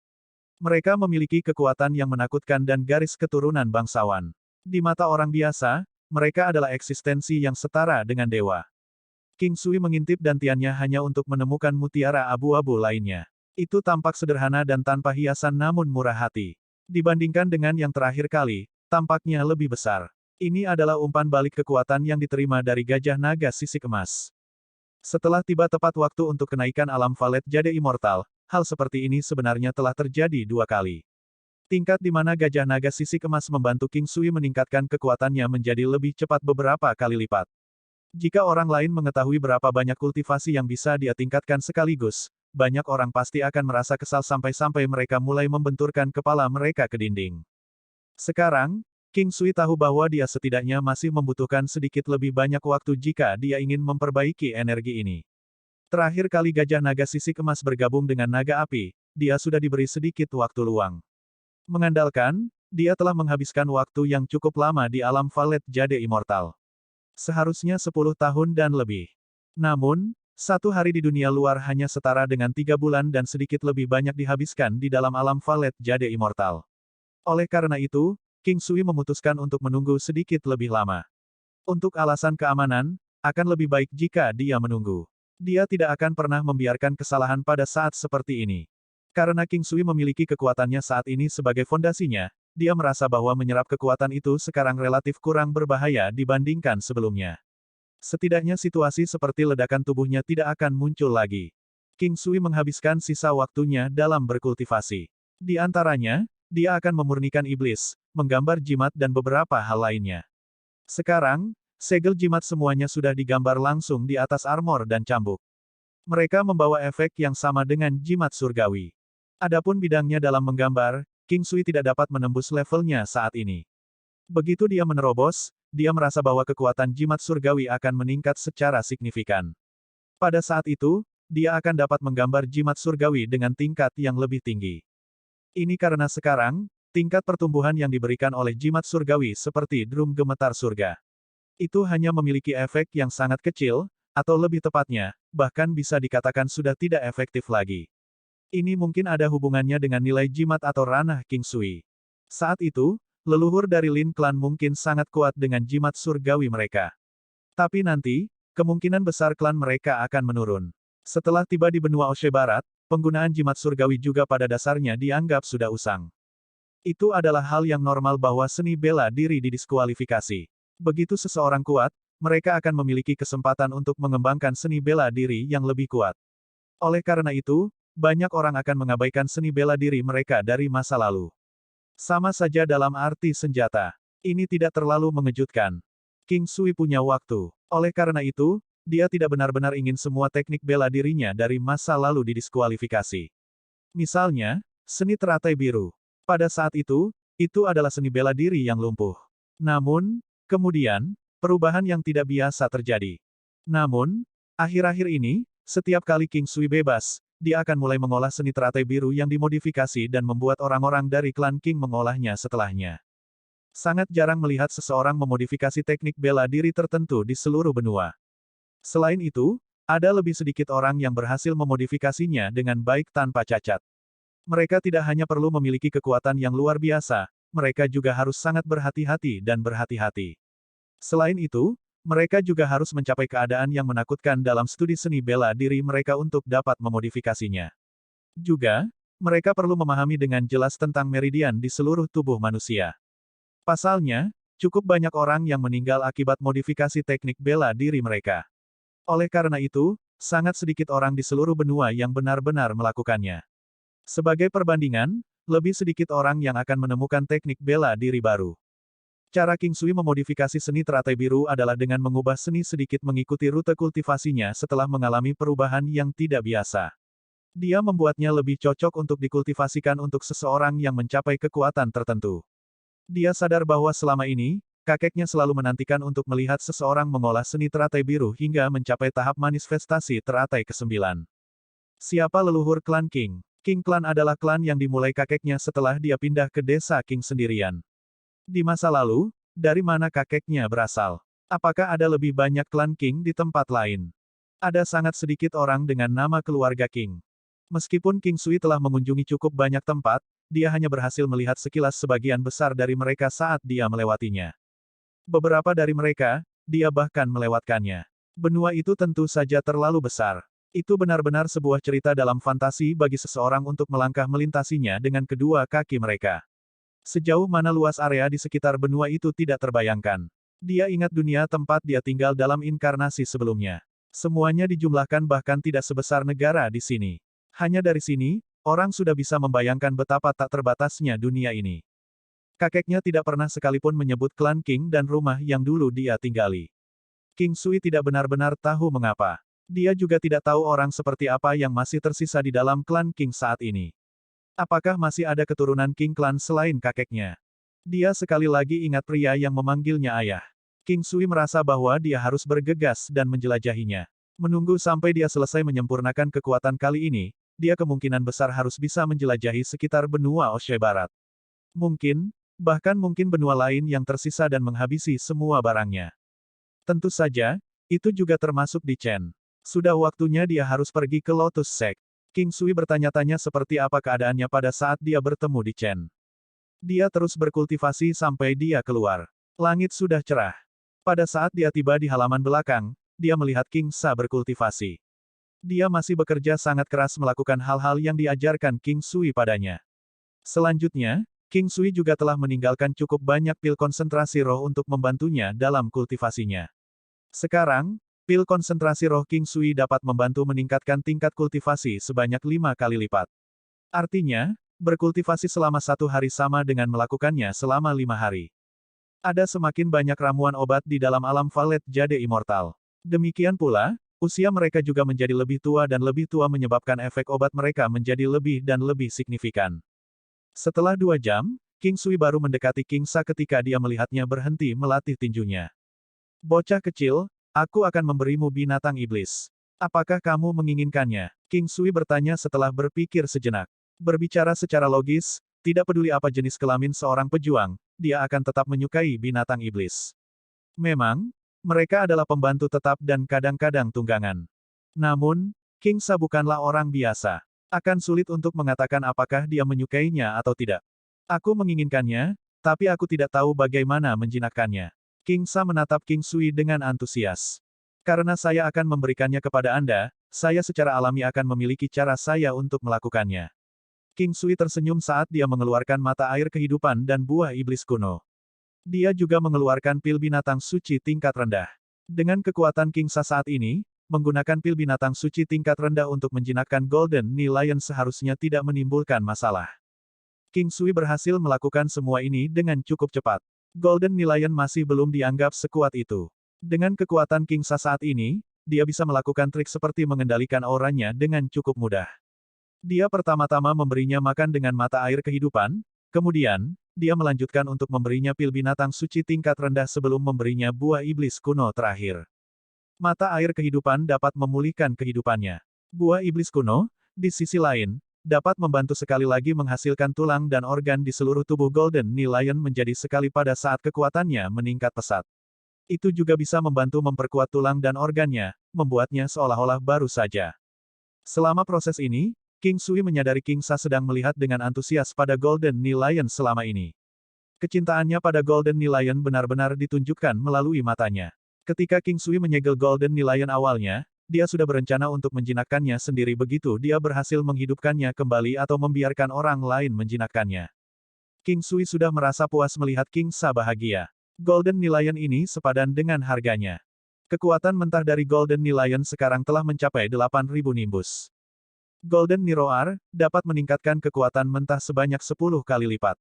Mereka memiliki kekuatan yang menakutkan dan garis keturunan bangsawan. Di mata orang biasa, mereka adalah eksistensi yang setara dengan dewa. King Sui mengintip dantiannya hanya untuk menemukan mutiara abu-abu lainnya. Itu tampak sederhana dan tanpa hiasan namun murah hati. Dibandingkan dengan yang terakhir kali, tampaknya lebih besar. Ini adalah umpan balik kekuatan yang diterima dari gajah naga sisik emas. Setelah tiba tepat waktu untuk kenaikan alam Valet Jade Immortal, hal seperti ini sebenarnya telah terjadi 2 kali. Tingkat di mana gajah naga sisik emas membantu King Sui meningkatkan kekuatannya menjadi lebih cepat beberapa kali lipat. Jika orang lain mengetahui berapa banyak kultivasi yang bisa dia tingkatkan sekaligus, banyak orang pasti akan merasa kesal sampai-sampai mereka mulai membenturkan kepala mereka ke dinding. Sekarang, King Sui tahu bahwa dia setidaknya masih membutuhkan sedikit lebih banyak waktu jika dia ingin memperbaiki energi ini. Terakhir kali gajah naga sisik emas bergabung dengan naga api, dia sudah diberi sedikit waktu luang. Mengandalkan, dia telah menghabiskan waktu yang cukup lama di alam Valet Jade Immortal. Seharusnya 10 tahun dan lebih. Namun, 1 hari di dunia luar hanya setara dengan 3 bulan dan sedikit lebih banyak dihabiskan di dalam alam Valet Jade Immortal. Oleh karena itu, King Sui memutuskan untuk menunggu sedikit lebih lama. Untuk alasan keamanan, akan lebih baik jika dia menunggu. Dia tidak akan pernah membiarkan kesalahan pada saat seperti ini. Karena King Sui memiliki kekuatannya saat ini sebagai fondasinya, dia merasa bahwa menyerap kekuatan itu sekarang relatif kurang berbahaya dibandingkan sebelumnya. Setidaknya situasi seperti ledakan tubuhnya tidak akan muncul lagi. King Sui menghabiskan sisa waktunya dalam berkultivasi. Di antaranya, dia akan memurnikan iblis, menggambar jimat dan beberapa hal lainnya. Sekarang, segel jimat semuanya sudah digambar langsung di atas armor dan cambuk. Mereka membawa efek yang sama dengan jimat surgawi. Adapun bidangnya dalam menggambar, King Sui tidak dapat menembus levelnya saat ini. Begitu dia menerobos, dia merasa bahwa kekuatan jimat surgawi akan meningkat secara signifikan. Pada saat itu, dia akan dapat menggambar jimat surgawi dengan tingkat yang lebih tinggi. Ini karena sekarang, tingkat pertumbuhan yang diberikan oleh jimat surgawi seperti drum gemetar surga. Itu hanya memiliki efek yang sangat kecil, atau lebih tepatnya, bahkan bisa dikatakan sudah tidak efektif lagi. Ini mungkin ada hubungannya dengan nilai jimat atau ranah King Sui. Saat itu, leluhur dari Lin Clan mungkin sangat kuat dengan jimat surgawi mereka. Tapi nanti, kemungkinan besar klan mereka akan menurun. Setelah tiba di benua Oshe Barat, penggunaan jimat surgawi juga pada dasarnya dianggap sudah usang. Itu adalah hal yang normal bahwa seni bela diri didiskualifikasi. Begitu seseorang kuat, mereka akan memiliki kesempatan untuk mengembangkan seni bela diri yang lebih kuat. Oleh karena itu, banyak orang akan mengabaikan seni bela diri mereka dari masa lalu. Sama saja dalam arti senjata. Ini tidak terlalu mengejutkan. King Sui punya waktu. Oleh karena itu, dia tidak benar-benar ingin semua teknik bela dirinya dari masa lalu didiskualifikasi. Misalnya, seni teratai biru. Pada saat itu adalah seni bela diri yang lumpuh. Namun, kemudian, perubahan yang tidak biasa terjadi. Namun, akhir-akhir ini, setiap kali King Sui bebas, dia akan mulai mengolah seni teratai biru yang dimodifikasi dan membuat orang-orang dari klan King mengolahnya setelahnya. Sangat jarang melihat seseorang memodifikasi teknik bela diri tertentu di seluruh benua. Selain itu, ada lebih sedikit orang yang berhasil memodifikasinya dengan baik tanpa cacat. Mereka tidak hanya perlu memiliki kekuatan yang luar biasa, mereka juga harus sangat berhati-hati dan berhati-hati. Selain itu, mereka juga harus mencapai keadaan yang menakutkan dalam studi seni bela diri mereka untuk dapat memodifikasinya. Juga, mereka perlu memahami dengan jelas tentang meridian di seluruh tubuh manusia. Pasalnya, cukup banyak orang yang meninggal akibat modifikasi teknik bela diri mereka. Oleh karena itu, sangat sedikit orang di seluruh benua yang benar-benar melakukannya. Sebagai perbandingan, lebih sedikit orang yang akan menemukan teknik bela diri baru. Cara King Sui memodifikasi seni teratai biru adalah dengan mengubah seni sedikit mengikuti rute kultivasinya setelah mengalami perubahan yang tidak biasa. Dia membuatnya lebih cocok untuk dikultivasikan untuk seseorang yang mencapai kekuatan tertentu. Dia sadar bahwa selama ini, kakeknya selalu menantikan untuk melihat seseorang mengolah seni teratai biru hingga mencapai tahap manifestasi teratai ke-9. Siapa leluhur klan King? King Clan adalah klan yang dimulai kakeknya setelah dia pindah ke desa King sendirian. Di masa lalu, dari mana kakeknya berasal? Apakah ada lebih banyak klan King di tempat lain? Ada sangat sedikit orang dengan nama keluarga King. Meskipun King Sui telah mengunjungi cukup banyak tempat, dia hanya berhasil melihat sekilas sebagian besar dari mereka saat dia melewatinya. Beberapa dari mereka, dia bahkan melewatkannya. Benua itu tentu saja terlalu besar. Itu benar-benar sebuah cerita dalam fantasi bagi seseorang untuk melangkah melintasinya dengan kedua kaki mereka. Sejauh mana luas area di sekitar benua itu tidak terbayangkan. Dia ingat dunia tempat dia tinggal dalam inkarnasi sebelumnya. Semuanya dijumlahkan bahkan tidak sebesar negara di sini. Hanya dari sini, orang sudah bisa membayangkan betapa tak terbatasnya dunia ini. Kakeknya tidak pernah sekalipun menyebut klan King dan rumah yang dulu dia tinggali. King Sui tidak benar-benar tahu mengapa. Dia juga tidak tahu orang seperti apa yang masih tersisa di dalam klan King saat ini. Apakah masih ada keturunan King Clan selain kakeknya? Dia sekali lagi ingat pria yang memanggilnya ayah. King Sui merasa bahwa dia harus bergegas dan menjelajahinya. Menunggu sampai dia selesai menyempurnakan kekuatan kali ini, dia kemungkinan besar harus bisa menjelajahi sekitar benua Oshe Barat. Mungkin, bahkan mungkin benua lain yang tersisa dan menghabisi semua barangnya. Tentu saja, itu juga termasuk di Chen. Sudah waktunya dia harus pergi ke Lotus Sect. King Sui bertanya-tanya seperti apa keadaannya pada saat dia bertemu di Chen. Dia terus berkultivasi sampai dia keluar. Langit sudah cerah. Pada saat dia tiba di halaman belakang, dia melihat King Sa berkultivasi. Dia masih bekerja sangat keras melakukan hal-hal yang diajarkan King Sui padanya. Selanjutnya, King Sui juga telah meninggalkan cukup banyak pil konsentrasi roh untuk membantunya dalam kultivasinya. Sekarang, pil konsentrasi roh King Sui dapat membantu meningkatkan tingkat kultivasi sebanyak 5 kali lipat. Artinya, berkultivasi selama 1 hari sama dengan melakukannya selama 5 hari. Ada semakin banyak ramuan obat di dalam alam Valet Jade Immortal. Demikian pula, usia mereka juga menjadi lebih tua dan lebih tua menyebabkan efek obat mereka menjadi lebih dan lebih signifikan. Setelah 2 jam, King Sui baru mendekati King Sa ketika dia melihatnya berhenti melatih tinjunya. Bocah kecil, aku akan memberimu binatang iblis. Apakah kamu menginginkannya? King Sui bertanya setelah berpikir sejenak. Berbicara secara logis, tidak peduli apa jenis kelamin seorang pejuang, dia akan tetap menyukai binatang iblis. Memang, mereka adalah pembantu tetap dan kadang-kadang tunggangan. Namun, King Sa bukanlah orang biasa. Akan sulit untuk mengatakan apakah dia menyukainya atau tidak. Aku menginginkannya, tapi aku tidak tahu bagaimana menjinakkannya. King Sa menatap King Sui dengan antusias. Karena saya akan memberikannya kepada Anda, saya secara alami akan memiliki cara saya untuk melakukannya. King Sui tersenyum saat dia mengeluarkan mata air kehidupan dan buah iblis kuno. Dia juga mengeluarkan pil binatang suci tingkat rendah. Dengan kekuatan King Sa saat ini, menggunakan pil binatang suci tingkat rendah untuk menjinakkan Golden Knee Lion seharusnya tidak menimbulkan masalah. King Sui berhasil melakukan semua ini dengan cukup cepat. Golden Knee Lion masih belum dianggap sekuat itu. Dengan kekuatan King Sa saat ini, dia bisa melakukan trik seperti mengendalikan auranya dengan cukup mudah. Dia pertama-tama memberinya makan dengan mata air kehidupan, kemudian, dia melanjutkan untuk memberinya pil binatang suci tingkat rendah sebelum memberinya buah iblis kuno terakhir. Mata air kehidupan dapat memulihkan kehidupannya. Buah iblis kuno, di sisi lain, dapat membantu sekali lagi menghasilkan tulang dan organ di seluruh tubuh Golden Knee Lion menjadi sekali pada saat kekuatannya meningkat pesat. Itu juga bisa membantu memperkuat tulang dan organnya, membuatnya seolah-olah baru saja. Selama proses ini, King Sui menyadari King Sa sedang melihat dengan antusias pada Golden Knee Lion selama ini. Kecintaannya pada Golden Knee Lion benar-benar ditunjukkan melalui matanya. Ketika King Sui menyegel Golden Knee Lion awalnya, dia sudah berencana untuk menjinakkannya sendiri begitu dia berhasil menghidupkannya kembali atau membiarkan orang lain menjinakkannya. King Sui sudah merasa puas melihat King Sa bahagia. Golden Knee Lion ini sepadan dengan harganya. Kekuatan mentah dari Golden Knee Lion sekarang telah mencapai 8.000 nimbus. Golden Knee Roar dapat meningkatkan kekuatan mentah sebanyak 10 kali lipat.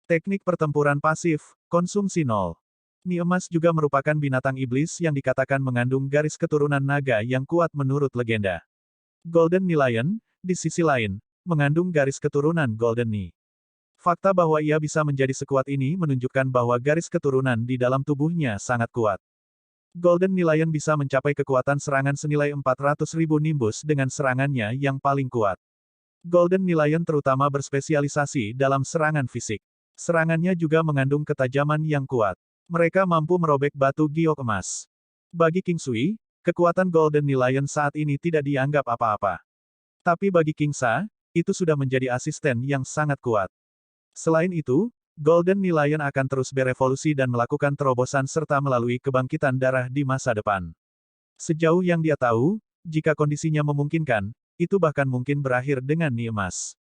Teknik pertempuran pasif, konsumsi 0. Knee emas juga merupakan binatang iblis yang dikatakan mengandung garis keturunan naga yang kuat menurut legenda. Golden Knee Lion, di sisi lain, mengandung garis keturunan Golden Knee. Fakta bahwa ia bisa menjadi sekuat ini menunjukkan bahwa garis keturunan di dalam tubuhnya sangat kuat. Golden Knee Lion bisa mencapai kekuatan serangan senilai 400.000 nimbus dengan serangannya yang paling kuat. Golden Knee Lion terutama berspesialisasi dalam serangan fisik. Serangannya juga mengandung ketajaman yang kuat. Mereka mampu merobek batu giok emas. Bagi King Sui, kekuatan Golden Knee Lion saat ini tidak dianggap apa-apa. Tapi bagi King Sa, itu sudah menjadi asisten yang sangat kuat. Selain itu, Golden Knee Lion akan terus berevolusi dan melakukan terobosan serta melalui kebangkitan darah di masa depan. Sejauh yang dia tahu, jika kondisinya memungkinkan, itu bahkan mungkin berakhir dengan Knee emas.